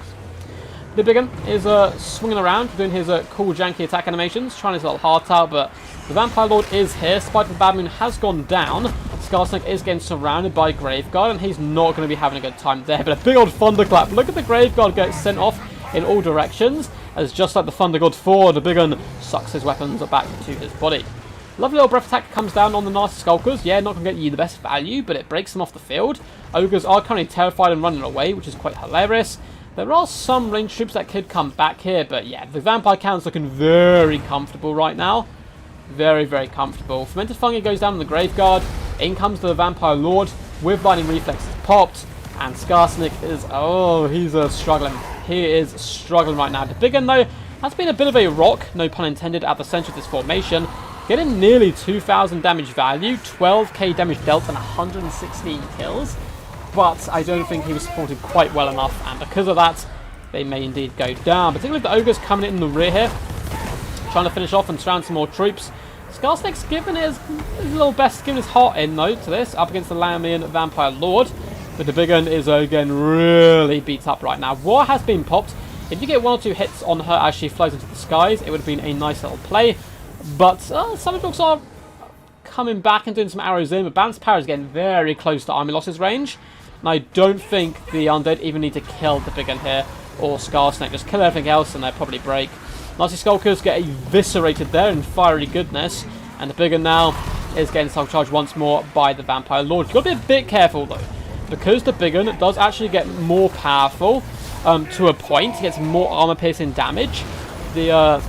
The big one is swinging around, doing his cool janky attack animations, trying his little heart out, but the Vampire Lord is here. Spite of the Bad Moon has gone down. Skarsnik is getting surrounded by Graveguard, and he's not going to be having a good time there. But a big old thunderclap. Look at the Graveguard get sent off in all directions, as just like the Thunder God 4, the big one sucks his weapons back to his body. Lovely little breath attack comes down on the Nasty Skulkers. Yeah, not going to get you the best value, but it breaks them off the field. Ogres are currently terrified and running away, which is quite hilarious. There are some ranged troops that could come back here, but yeah, the Vampire count's looking very comfortable right now. Very, very comfortable. Fermented Fungi goes down on the Graveguard. In comes the Vampire Lord. with Blinding Reflexes popped, and Skarsnik is, oh, he's struggling. He is struggling right now. The Biggin, though, has been a bit of a rock, no pun intended, at the center of this formation, getting nearly 2,000 damage value, 12k damage dealt, and 116 kills. But I don't think he was supported quite well enough, and because of that, they may indeed go down. Particularly the Ogres coming in the rear here, trying to finish off and surround some more troops. Skarsnik's given his little best, giving his heart in, though, to this, up against the Lamian Vampire Lord. But the Biggin is, again, really beat up right now. War has been popped. If you get 1 or 2 hits on her as she flies into the skies, it would have been a nice little play. But some dogs are coming back and doing some arrows in, but Balance Power is getting very close to Army Loss's range. And I don't think the Undead even need to kill the Biggin here, or Skarsnik. Just kill everything else and they'll probably break. Nazi Skulkers get eviscerated there in fiery goodness. And the Biggin now is getting self-charged once more by the Vampire Lord. You've got to be a bit careful, though, because the Biggin does actually get more powerful to a point. He gets more armor-piercing damage the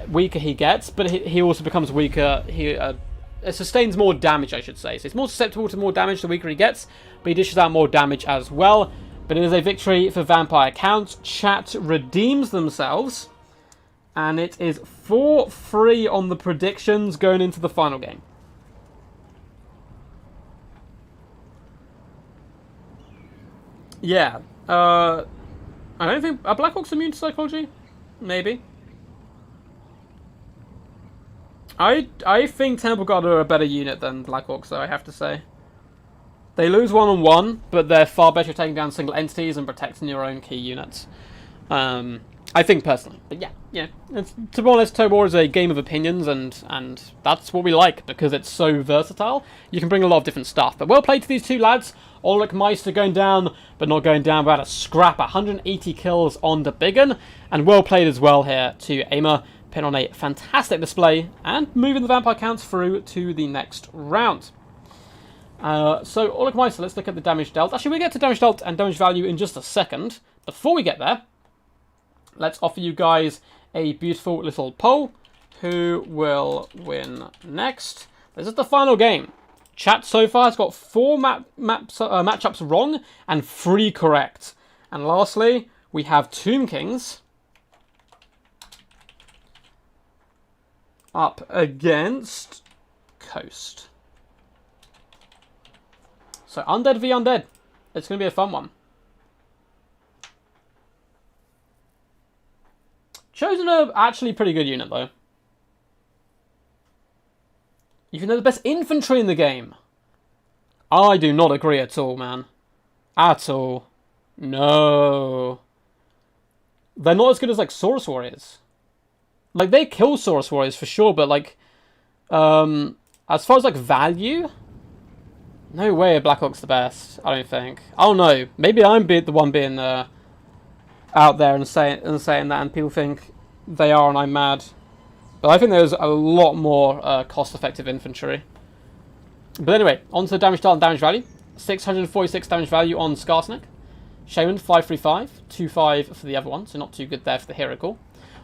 weaker he gets, but he also becomes weaker. It sustains more damage, I should say. So it's more susceptible to more damage the weaker he gets, but he dishes out more damage as well. But it is a victory for Vampire Count. Chat redeems themselves, and it is 4-3 on the predictions going into the final game. Yeah, I don't think... Are Blackhawks immune to psychology? Maybe. I think Temple Guard are a better unit than Blackhawks, though, I have to say. They lose one-on-one, but they're far better at taking down single entities and protecting your own key units. I think, personally. But yeah. To be honest, Total War is a game of opinions, and that's what we like, because it's so versatile. You can bring a lot of different stuff. But well played to these two lads. Ulrich Meister going down, but not going down without a scrap. 180 kills on the Biggin, and well played as well here to Aimer, putting on a fantastic display, and moving the Vampire Counts through to the next round. So, Ulrich Meister, let's look at the damage dealt. Actually, we'll get to damage dealt and damage value in just a second. Before we get there, let's offer you guys a beautiful little poll. Who will win next? This is the final game. Chat so far has got 4 matchups wrong and 3 correct. And lastly, we have Tomb Kings up against Coast. So Undead v Undead. It's going to be a fun one. Chosen are actually pretty good unit, though. Even though the best infantry in the game. I do not agree at all, man. At all. No. They're not as good as, like, Saurus Warriors. Like, they kill Saurus Warriors for sure, but, like, as far as, like, value, no way Blackhawk's the best, I don't think. I don't know. Maybe I'm the one being out there and saying that, and people think they are and I'm mad. But I think there's a lot more cost-effective infantry. But anyway, on to the damage start and damage value. 646 damage value on Skarsnik. Shaman, 535. 2-5 for the other one, so not too good there for the hero call.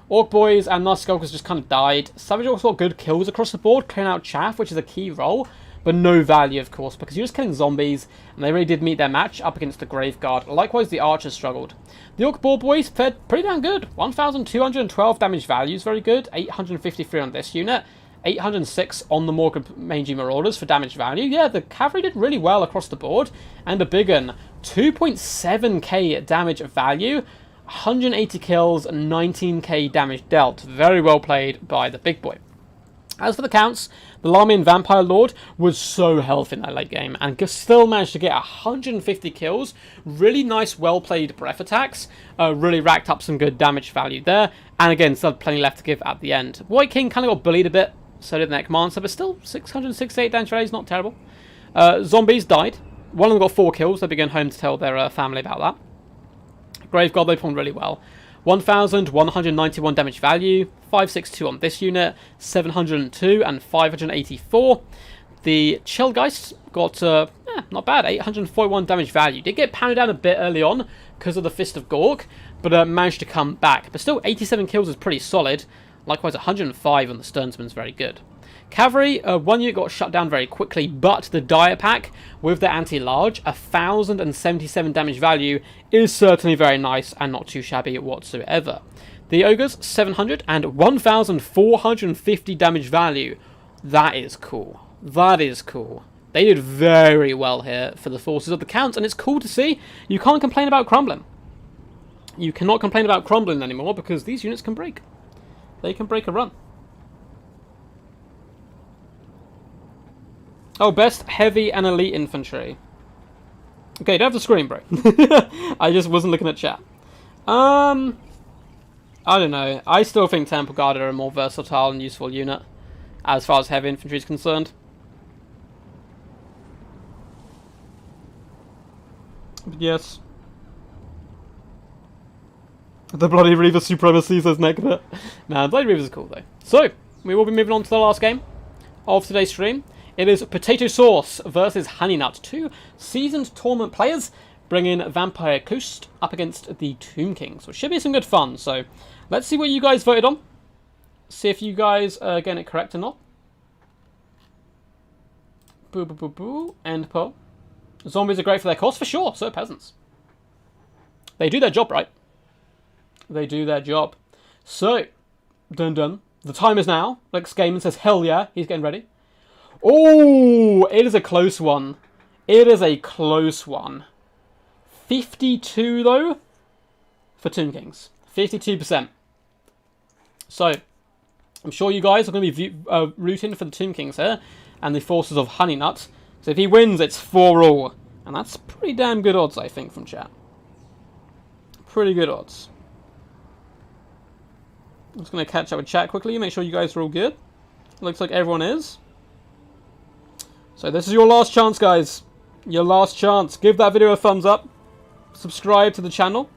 Orc Boys and Narsca Skulkers just kind of died. Savage Orcs got good kills across the board, clearing out chaff, which is a key role. But no value, of course, because you're just killing zombies, and they really did meet their match up against the Graveguard. Likewise, the Archers struggled. The Orc Boar Boys fared pretty damn good. 1,212 damage value is very good. 853 on this unit. 806 on the more mangy Marauders for damage value. Yeah, the Cavalry did really well across the board. And the Biggin, 2.7k damage value. 180 kills, 19k damage dealt. Very well played by the big boy. As for the counts, the Lamian Vampire Lord was so healthy in that late game and still managed to get 150 kills. Really nice, well-played breath attacks. Really racked up some good damage value there. And again, still plenty left to give at the end. White King kind of got bullied a bit, so did the Necromancer, but still 668 damage value is not terrible. Zombies died. One of them got 4 kills. They began home to tell their family about that. Graveguard, they performed really well. 1,191 damage value, 562 on this unit, 702 and 584. The Chillgeist got, not bad, 841 damage value. Did get pounded down a bit early on because of the Fist of Gork, but managed to come back. But still, 87 kills is pretty solid. Likewise, 105 on the Sternsman is very good. Cavalry, one unit got shut down very quickly, but the Dire Pack, with the anti-large, 1,077 damage value, is certainly very nice and not too shabby whatsoever. The Ogres, 700 and 1,450 damage value. That is cool. That is cool. They did very well here for the forces of the Count, and it's cool to see. You can't complain about crumbling. You cannot complain about crumbling anymore, because these units can break. They can break a run. Oh, best heavy and elite infantry. Okay, don't have to scream, bro. I just wasn't looking at chat. I don't know. I still think Temple Guard are a more versatile and useful unit, as far as heavy infantry is concerned. But yes. The Bloody Reaver supremacy, says Neckbit. Man, Bloody Reavers are cool, though. So, we will be moving on to the last game of today's stream. It is Potato Sauce versus Honey Nut. Two seasoned tournament players bringing Vampire Coast up against the Tomb Kings, which should be some good fun. So, let's see what you guys voted on. See if you guys are getting it correct or not. Boo, boo, boo, boo. End poll. Zombies are great for their cost, for sure. So are peasants. They do their job, right? They do their job. So, dun dun. The time is now. Like Skaven says, hell yeah, he's getting ready. Oh, it is a close one. It is a close one. 52 though for Tomb Kings. 52%. So, I'm sure you guys are going to be rooting for the Tomb Kings here and the forces of Honey Nut. So if he wins, it's 4-all. And that's pretty damn good odds, I think, from chat. Pretty good odds. I'm just going to catch up with chat quickly, make sure you guys are all good. Looks like everyone is. So this is your last chance, guys. Your last chance. Give that video a thumbs up. Subscribe to the channel.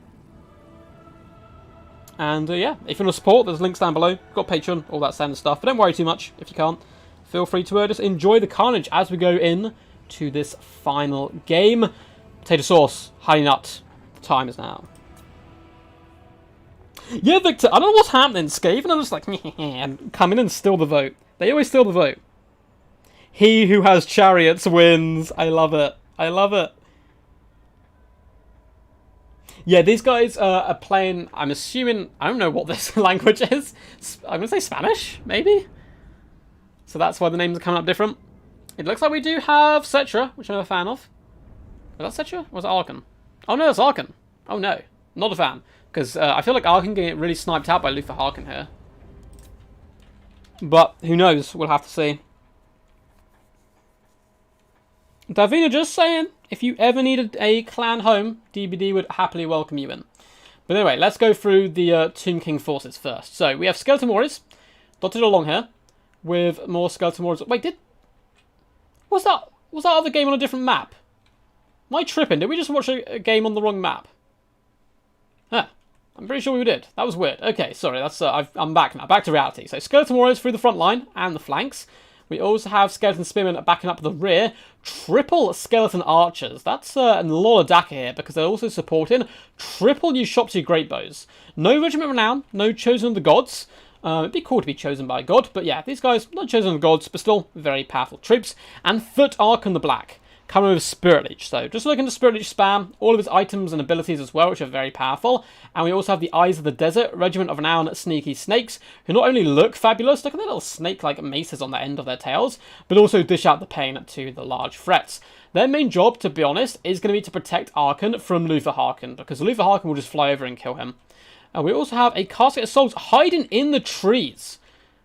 And yeah, if you want to support, there's links down below. Got Patreon, all that standard stuff. But don't worry too much if you can't. Feel free to just enjoy the carnage as we go in to this final game. Potato Sauce, Honey Nut. The time is now. Yeah, Victor, I don't know what's happening, Skaven. I'm just like, and come in and steal the vote. They always steal the vote. He who has chariots wins. I love it. I love it. Yeah, these guys are playing, I'm assuming, I don't know what this language is. I'm going to say Spanish, maybe? So that's why the names are coming up different. It looks like we do have Cetra, which I'm a fan of. Was that Cetra? Or was it Arkan? Oh no, it's Arkan. Oh no, not a fan. Because I feel like Arkan can get really sniped out by Luther Harkin here. But who knows? We'll have to see. Davina just saying, if you ever needed a clan home, DBD would happily welcome you in. But anyway, let's go through the Tomb King forces first. So we have Skeleton Warriors dotted along here with more Skeleton Warriors. Wait, was that other game on a different map? Am I tripping? Did we just watch a game on the wrong map? Huh. I'm pretty sure we did. That was weird. Okay, sorry. That's I'm back now. Back to reality. So Skeleton Warriors through the front line and the flanks. We also have Skeleton Spearmen backing up the rear. Triple Skeleton Archers. That's a lot of Daka here because they're also supporting triple Ushopti Great Bows. No Regiment Renown, no Chosen of the Gods. It'd be cool to be chosen by a god, but yeah, these guys, not chosen of the gods, but still very powerful troops. And Foot Archon the Black, coming with Spirit Leech. So just looking to Spirit Leech spam, all of his items and abilities as well, which are very powerful. And we also have the Eyes of the Desert, Regiment of Renown Sneaky Snakes, who not only look fabulous, look at their little snake-like maces on the end of their tails, but also dish out the pain to the large threats. Their main job, to be honest, is going to be to protect Arkan from Luther Harkin, because Luther Harkin will just fly over and kill him. And we also have a Casket of Souls hiding in the trees,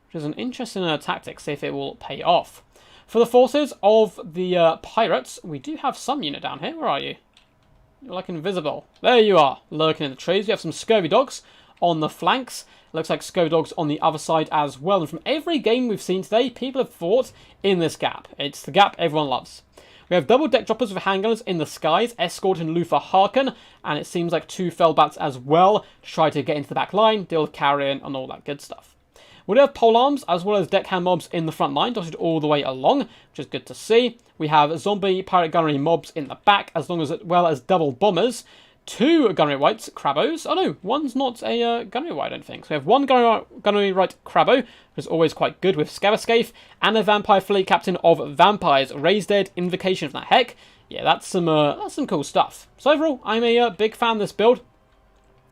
which is an interesting tactic, see if it will pay off. For the forces of the pirates, we do have some unit down here. Where are you? You're like invisible. There you are, lurking in the trees. You have some Scurvy Dogs on the flanks. Looks like Scurvy Dogs on the other side as well. And from every game we've seen today, people have fought in this gap. It's the gap everyone loves. We have double deck droppers with handgunners in the skies, escorting Luther Harkin, and it seems like 2 Fellbats as well to try to get into the back line, deal with carrying and all that good stuff. We do have polearms as well as deckhand mobs in the front line, dotted all the way along, which is good to see. We have zombie pirate gunnery mobs in the back, as well as double bombers 2 Gunnery Wights Crabos. Oh no, one's not a Gunnery Wight, I don't think. So we have 1 Gunnery Wight Crabo, which is always quite good with Scaverscape, and a Vampire Fleet Captain of Vampires, Raised Dead, Invocation of that Heck. Yeah, that's some cool stuff. So overall, I'm a big fan of this build.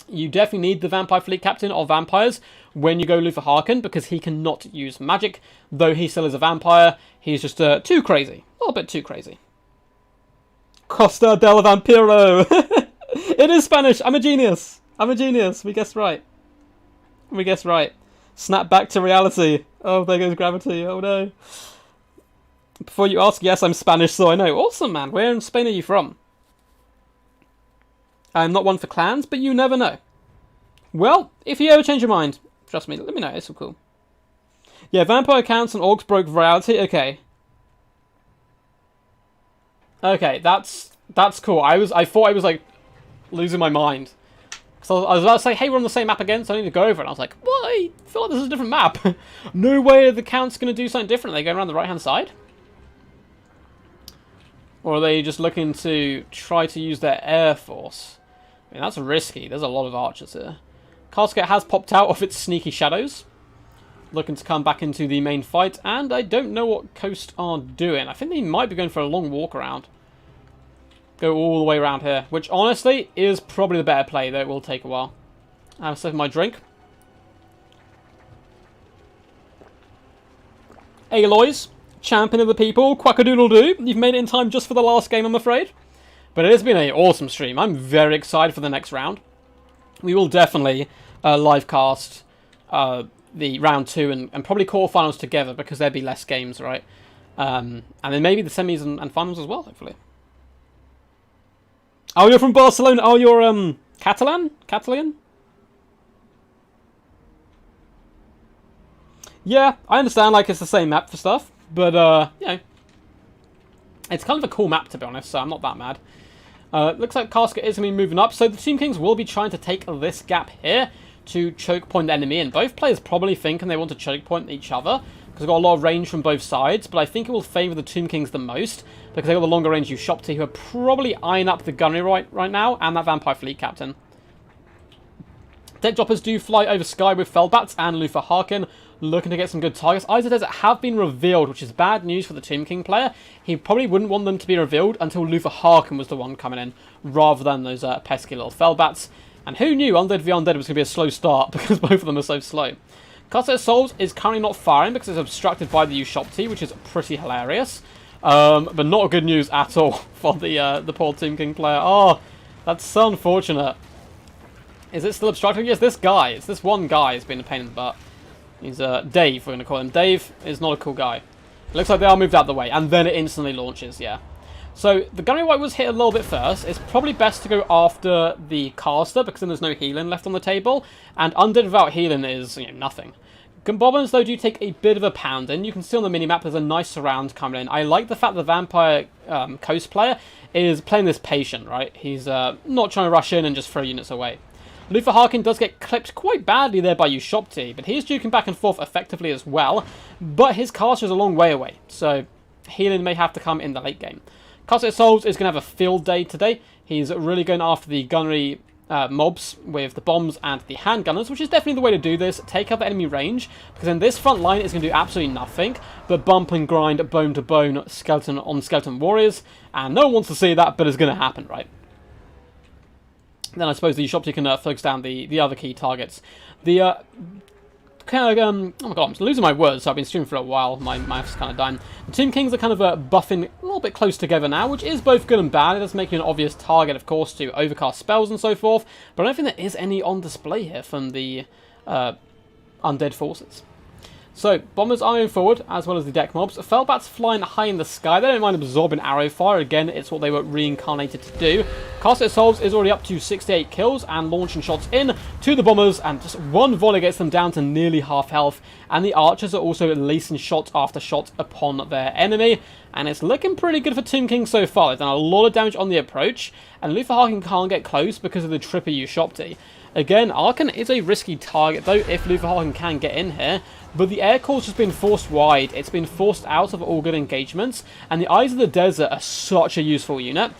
You definitely need the Vampire Fleet Captain of Vampires when you go Luther Harkin, because he cannot use magic. Though he still is a vampire, he's just too crazy. A little bit too crazy. Costa del Vampiro! It is Spanish! I'm a genius! I'm a genius! We guessed right. We guessed right. Snap back to reality. Oh, there goes gravity. Oh no. Before you ask, yes, I'm Spanish, so I know. Awesome, man. Where in Spain are you from? I'm not one for clans, but you never know. Well, if you ever change your mind, trust me, let me know. It's so cool. Yeah, vampire counts and orcs broke reality. Okay. Okay, that's cool. I thought I was like losing my mind. So I was about to say, hey, we're on the same map again, so I need to go over it. And I was like, what? I feel like this is a different map. No way the count's going to do something different. Are they going around the right-hand side? Or are they just looking to try to use their air force? I mean, that's risky. There's a lot of archers here. Casket has popped out of its sneaky shadows, looking to come back into the main fight, and I don't know what Coast are doing. I think they might be going for a long walk around. Go all the way around here, which honestly is probably the better play, though it will take a while. I have a sip of my drink. Aloys, champion of the people, quackadoodle-doo. You've made it in time just for the last game, I'm afraid. But it has been an awesome stream. I'm very excited for the next round. We will definitely live cast the round 2 and probably quarterfinals together, because there'd be less games, right? And then maybe the semis and finals as well, hopefully. Oh, you're from Barcelona. Oh, you're Catalan? Catalan? Yeah, I understand, like, it's the same map for stuff, but, you know, it's kind of a cool map, to be honest, so I'm not that mad. Looks like Casket is going to be moving up, so the Tomb Kings will be trying to take this gap here to choke point the enemy, and both players probably thinking they want to choke point each other, because they've got a lot of range from both sides, but I think it will favour the Tomb Kings the most, because they've got the longer range Ushopti, who are probably eyeing up the gunnery right now, and that Vampire Fleet Captain. Deck Droppers do fly over sky with Felbats and Luther Harkin, looking to get some good targets. Eyes of Desert have been revealed, which is bad news for the Tomb King player. He probably wouldn't want them to be revealed until Luther Harkin was the one coming in, rather than those pesky little Felbats. And who knew Undead v Undead was going to be a slow start, because both of them are so slow. Castle of Souls is currently not firing because it's obstructed by the Ushopti, which is pretty hilarious. But not good news at all for the poor Tomb King player. Oh, that's so unfortunate. Is it still obstructed? Yes, this guy. It's this one guy has been a pain in the butt. He's Dave, we're going to call him. Dave is not a cool guy. It looks like they are moved out of the way, and then it instantly launches, yeah. So, the Gunnery Wight was hit a little bit first. It's probably best to go after the caster, because then there's no healing left on the table. And Undead without healing is, you know, nothing. Bobbins, though, do take a bit of a pounding. You can see on the minimap there's a nice surround coming in. I like the fact the Vampire Coast player is playing this patient, right? He's not trying to rush in and just throw units away. Luther Harkin does get clipped quite badly there by Ushopti, but he's duking back and forth effectively as well. But his caster is a long way away, so healing may have to come in the late game. Castle of Souls is going to have a field day today. He's really going after the gunnery mobs with the bombs and the handgunners, which is definitely the way to do this. Take out the enemy range, because then this front line is going to do absolutely nothing but bump and grind bone to bone skeleton on skeleton warriors, and no one wants to see that, but it's going to happen, right? Then I suppose the Ushopti can focus down the other key targets. The kind of oh my god, I'm losing my words. So I've been streaming for a while. My mouth's kind of dying. The Tomb Kings are kind of buffing a little bit close together now, which is both good and bad. It does make you an obvious target, of course, to overcast spells and so forth. But I don't think there is any on display here from the undead forces. So, bombers are moving forward, as well as the deck mobs. Felbats flying high in the sky. They don't mind absorbing arrow fire. Again, it's what they were reincarnated to do. Castle of Souls is already up to 68 kills and launching shots in to the bombers, and just one volley gets them down to nearly half health. And the archers are also releasing shot after shot upon their enemy. And it's looking pretty good for Tomb King so far. They've done a lot of damage on the approach, and Luther Harkin can't get close because of the Tripper Ushopti. Again, Arkan is a risky target, though, if Luther Harkin can get in here. But the air core's just been forced wide. It's been forced out of all good engagements. And the Eyes of the Desert are such a useful unit.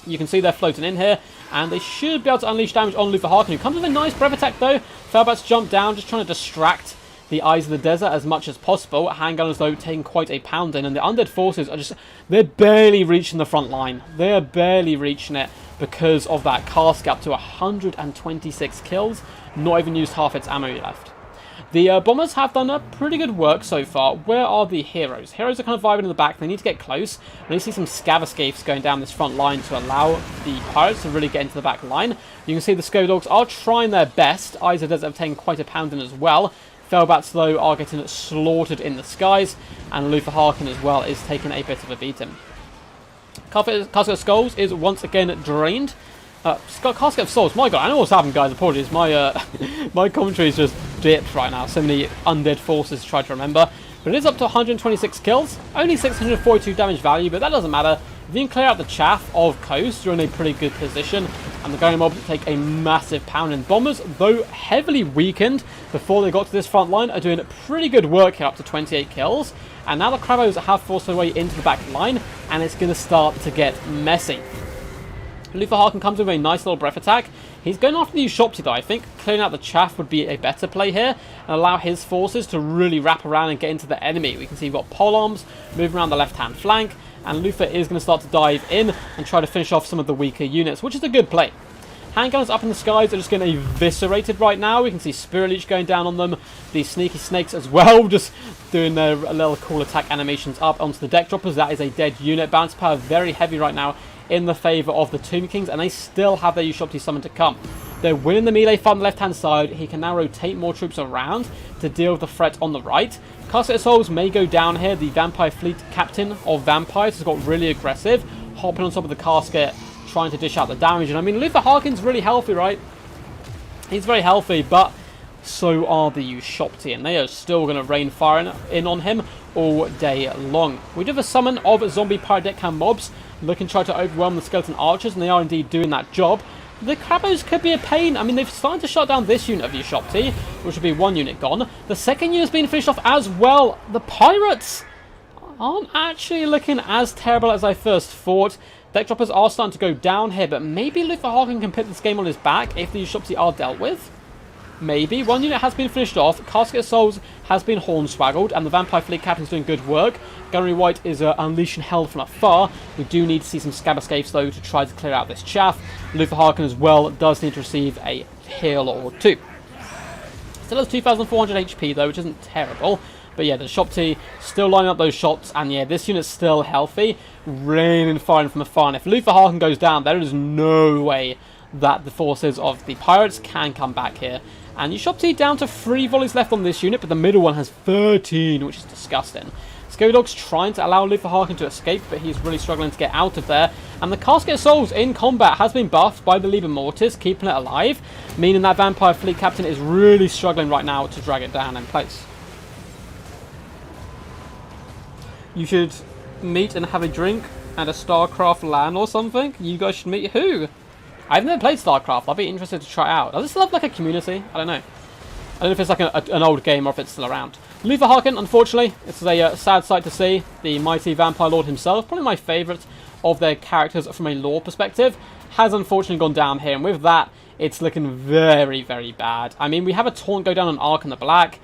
You can see they're floating in here, and they should be able to unleash damage on Lutherharken, who comes with a nice breath attack though. Felbat's jump down, just trying to distract the Eyes of the Desert as much as possible. Handgunners though taking quite a pounding, and the undead forces are they're barely reaching the front line. They're barely reaching it because of that cask up to 126 kills. Not even used half its ammo left. The bombers have done a pretty good work so far. Where are the heroes? Heroes are kind of vibing in the back. They need to get close. We need to see some Scavescapes going down this front line to allow the pirates to really get into the back line. You can see the Skodogs are trying their best. Eyes of the Desert have taken quite a pounding as well. Felbats, though, are getting slaughtered in the skies. And Lutherharken as well is taking a bit of a beating. Casket of Skulls is once again drained. Casket of Souls, my god, I know what's happened, guys, apologies. My my commentary is just dipped right now. So many undead forces to try to remember. But it is up to 126 kills, only 642 damage value, but that doesn't matter. If you can clear out the chaff of Coast, you're in a pretty good position. And the Gunnery Mobs take a massive pounding. Bombers, though heavily weakened before they got to this front line, are doing pretty good work here, up to 28 kills. And now the Krabos have forced their way into the back line, and it's going to start to get messy. Lutherharken comes with a nice little breath attack. He's going after the Ushopti though. I think clearing out the chaff would be a better play here and allow his forces to really wrap around and get into the enemy. We can see we've got polearms moving around the left-hand flank, and Luther is going to start to dive in and try to finish off some of the weaker units, which is a good play. Handgunners up in the skies are just getting eviscerated right now. We can see Spirit Leech going down on them. The Sneaky Snakes as well, just doing their little cool attack animations up onto the Deck Droppers. That is a dead unit. Bounce power very heavy right now in the favour of the Tomb Kings, and they still have their Ushopti summon to come. They're winning the melee fight on the left-hand side. He can now rotate more troops around to deal with the threat on the right. Casket of Souls may go down here. The Vampire Fleet Captain of Vampires has got really aggressive, hopping on top of the casket, trying to dish out the damage. And I mean, Lutherharken's really healthy, right? He's very healthy, but so are the Ushopti, and they are still going to rain fire in on him all day long. We do have a summon of zombie pirate deckhand mobs looking to try to overwhelm the skeleton archers, and they are indeed doing that job. The Krabos could be a pain. I mean, they've started to shut down this unit of the Ushopti, which will be one unit gone. The second unit's been finished off as well. The pirates aren't actually looking as terrible as I first thought. Deck Droppers are starting to go down here, but maybe Lutherharken can put this game on his back if the Ushopti are dealt with. Maybe. One unit has been finished off. Casket of Souls has been hornswaggled, and the Vampire Fleet Captain is doing good work. Gunnery White is unleashing hell from afar. We do need to see some Scavescapes, though, to try to clear out this chaff. Lutherharken as well does need to receive a heal or two. Still has 2,400 HP, though, which isn't terrible. But yeah, the Ushopti still lining up those shots, and yeah, this unit's still healthy. Raining fire from afar, and if Lutherharken goes down, there is no way that the forces of the pirates can come back here. And Ushopti down to 3 volleys left on this unit, but the middle one has 13, which is disgusting. Skodog's trying to allow Lutherharken to escape, but he's really struggling to get out of there. And the Casket of Souls in combat has been buffed by the Liber Mortis, keeping it alive, meaning that Vampire Fleet Captain is really struggling right now to drag it down in place. You should meet and have a drink at a StarCraft LAN or something. You guys should meet who? I've never played StarCraft. I'd be interested to try out. Does this still have like a community? I don't know. I don't know if it's like an old game or if it's still around. Lutherharken, unfortunately, it's a sad sight to see. The mighty Vampire Lord himself, probably my favourite of their characters from a lore perspective, has unfortunately gone down here. And with that, it's looking very, very bad. I mean, we have a taunt go down on Ark in the Black,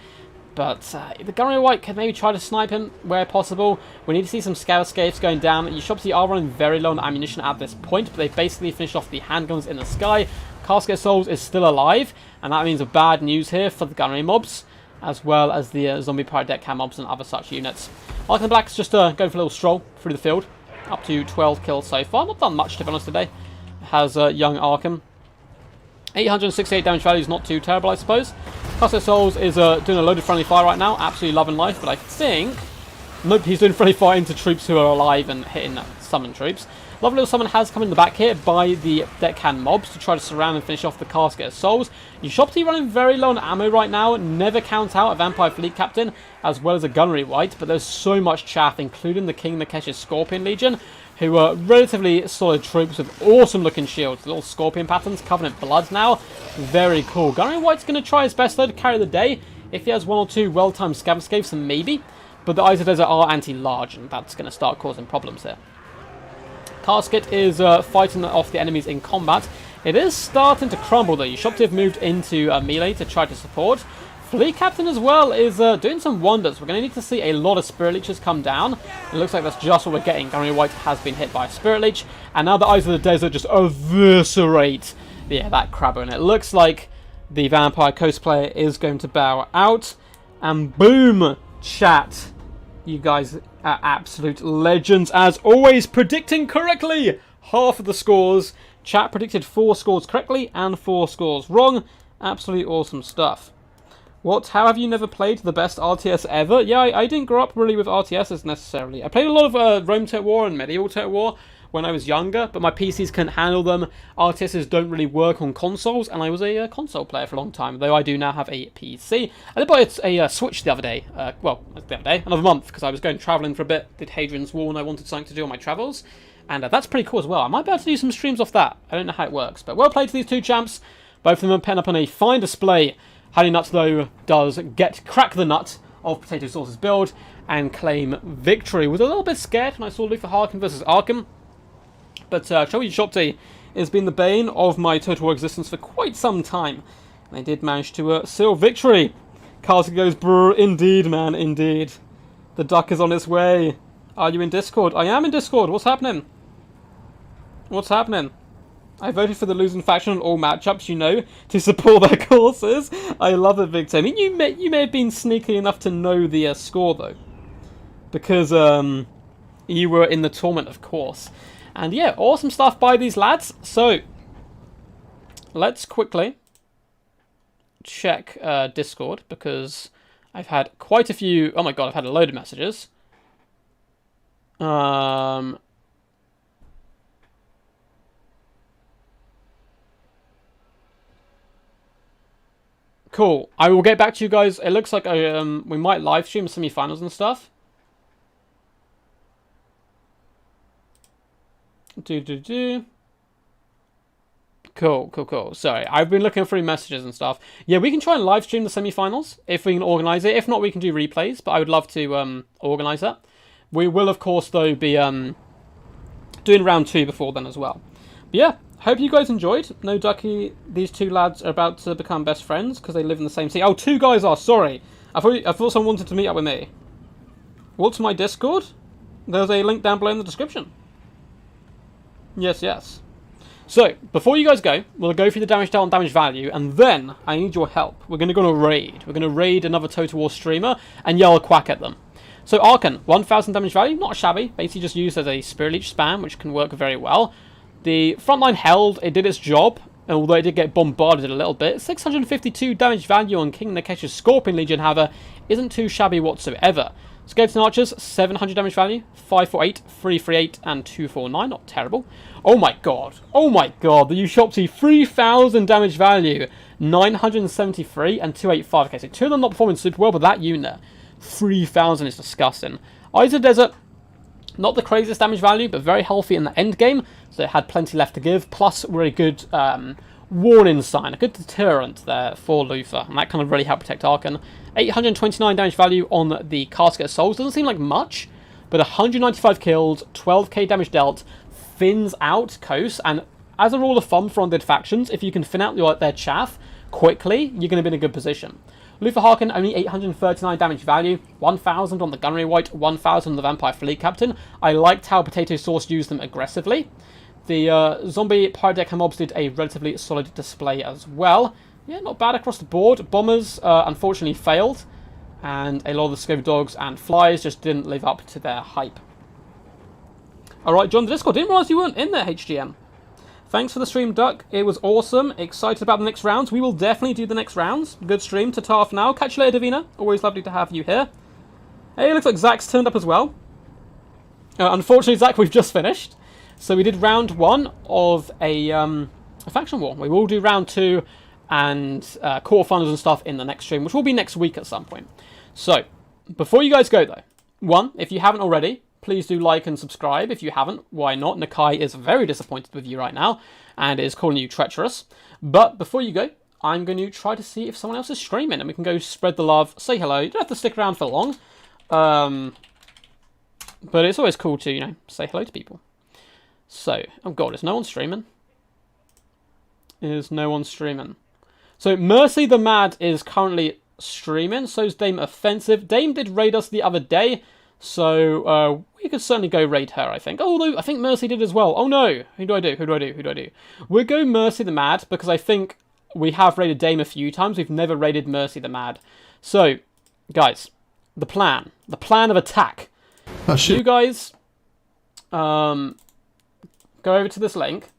but the Gunnery White could maybe try to snipe him where possible. We need to see some Scavescapes going down. Ushopti are running very low on ammunition at this point, but they basically finished off the handguns in the sky. Casket of Souls is still alive, and that means bad news here for the Gunnery mobs, as well as the zombie pirate deckhand mobs and other such units. Ark in the Black is just going for a little stroll through the field. Up to 12 kills so far. Not done much, to be honest, today. Has young Arkham. 868 damage value is not too terrible, I suppose. Casket of Souls is doing a loaded friendly fire right now. Absolutely loving life, but I think... Nope, he's doing friendly fire into troops who are alive and hitting summon troops. Lovely little summon has come in the back here by the deckhand mobs to try to surround and finish off the Casket of Souls. Ushopti running very low on ammo right now. Never count out a Vampire Fleet Captain as well as a Gunnery White, but there's so much chaff, including the King Nakesh's Scorpion Legion, who are relatively solid troops with awesome looking shields. Little scorpion patterns, Covenant Blood now. Very cool. Gunnery White's going to try his best though to carry the day. If he has 1 or 2 well-timed Scavescapes, then maybe. But the Eyes of the Desert are anti-large, and that's going to start causing problems here. Casket is fighting off the enemies in combat. It is starting to crumble though. Your shopkeeper have moved into melee to try to support. Fleet Captain as well is doing some wonders. We're going to need to see a lot of Spirit Leeches come down. It looks like that's just what we're getting. Gunnery White has been hit by a Spirit Leech. And now the Eyes of the Desert just eviscerate that crabber. And it looks like the Vampire Coast player is going to bow out. And boom, chat. You guys are absolute legends as always, predicting correctly half of the scores. Chat predicted 4 scores correctly and 4 scores wrong. Absolutely awesome stuff. What? How have you never played the best RTS ever? Yeah, I didn't grow up really with RTSs necessarily. I played a lot of Rome Total War and Medieval Total War when I was younger, but my PCs couldn't handle them. RTSs don't really work on consoles, and I was a console player for a long time, though I do now have a PC. I did buy a Switch the other day. Another month, because I was going travelling for a bit, did Hadrian's Wall, and I wanted something to do on my travels. And that's pretty cool as well. I might be able to do some streams off that. I don't know how it works, but well played to these two champs. Both of them are penned up on a fine display. Honey Nuts, though, does crack the nut of Potato Sauce's build and claim victory. Was a little bit scared when I saw Luther Harkin versus Arkham, but Chobi Shopti has been the bane of my Total War existence for quite some time. And they did manage to seal victory. Carlson goes, brr, indeed, man, indeed. The duck is on its way. Are you in Discord? I am in Discord. What's happening? What's happening? I voted for the losing faction on all matchups, you know, to support their causes. I love it, Victor. I mean, you may have been sneaky enough to know the score, though. Because you were in the tournament, of course. And yeah, awesome stuff by these lads. So, let's quickly check Discord, because I've had quite a few... Oh my god, I've had a load of messages. Cool. I will get back to you guys. It looks like we might live stream semi-finals and stuff. Cool. Sorry, I've been looking through messages and stuff. Yeah, we can try and live stream the semi-finals if we can organise it. If not, we can do replays, but I would love to organise that. We will, of course, though, be doing round 2 before then as well. But yeah. Hope you guys enjoyed. No Ducky, these two lads are about to become best friends because they live in the same city. Oh, 2 guys are, sorry. I thought someone wanted to meet up with me. What's my Discord? There's a link down below in the description. Yes. So, before you guys go, we'll go through the damage dealt and damage value, and then I need your help. We're going to go on a raid. We're going to raid another Total War streamer and yell a quack at them. So, Arkan, 1000 damage value, not shabby. Basically just used as a Spirit Leech spam, which can work very well. The front line held, it did its job, although it did get bombarded a little bit. 652 damage value on King Nakesh's Scorpion Legion, however, isn't too shabby whatsoever. Skeleton Archers, 700 damage value, 548, 338, and 249, not terrible. Oh my god, the Ushopti, 3000 damage value, 973 and 285. Okay, so 2 of them not performing super well, but that unit, 3000 is disgusting. Eyes of the Desert, not the craziest damage value, but very healthy in the end game. So it had plenty left to give. Plus, we're a good warning sign, a good deterrent there for Luther. And that kind of really helped protect Arkan. 829 damage value on the Casket of Souls. Doesn't seem like much, but 195 killed, 12k damage dealt, thins out Kos. And as a rule of thumb for undead factions, if you can thin out their chaff quickly, you're going to be in a good position. Luther Harkin, only 839 damage value, 1000 on the Gunnery White, 1000 on the Vampire Fleet Captain. I liked how Potato Sauce used them aggressively. The Zombie Pirate Deck mobs did a relatively solid display as well. Yeah, not bad across the board. Bombers unfortunately failed, and a lot of the Skaven Dogs and Flies just didn't live up to their hype. Alright, John the Discord, didn't realise you weren't in there, HGM. Thanks for the stream, Duck. It was awesome. Excited about the next rounds. We will definitely do the next rounds. Good stream. Ta-ta for now. Catch you later, Davina. Always lovely to have you here. Hey, looks like Zach's turned up as well. Unfortunately, Zach, we've just finished. So we did round 1 of a faction war. We will do round 2 and quarterfinals and stuff in the next stream, which will be next week at some point. So, before you guys go, though, 1, if you haven't already, please do like and subscribe. If you haven't, why not? Nakai is very disappointed with you right now and is calling you treacherous. But before you go, I'm going to try to see if someone else is streaming and we can go spread the love, say hello. You don't have to stick around for long. But it's always cool to, say hello to people. So, oh god, is no one streaming? Is no one streaming? So, Mercy the Mad is currently streaming, so is Dame Offensive. Dame did raid us the other day, so we could certainly go raid her, I think. Although, I think Mercy did as well. Oh no! Who do I do? Who do I do? Who do I do? We'll go Mercy the Mad, because I think we have raided Dame a few times. We've never raided Mercy the Mad. So, guys, the plan of attack. Oh, shit. You guys go over to this link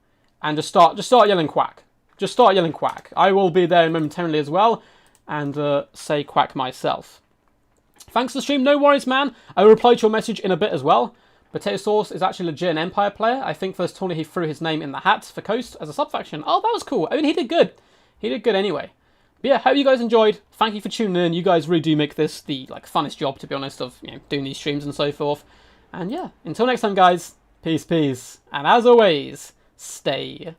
and just start yelling quack. Just start yelling quack. I will be there momentarily as well and say quack myself. Thanks for the stream. No worries, man. I will reply to your message in a bit as well. Potato Sauce is actually legit an Empire player. I think first tournament he threw his name in the hat for Coast as a sub-faction. Oh, that was cool. I mean, he did good. He did good anyway. But yeah, hope you guys enjoyed. Thank you for tuning in. You guys really do make this the funnest job, to be honest, of doing these streams and so forth. And yeah, until next time, guys. Peace, peace. And as always, stay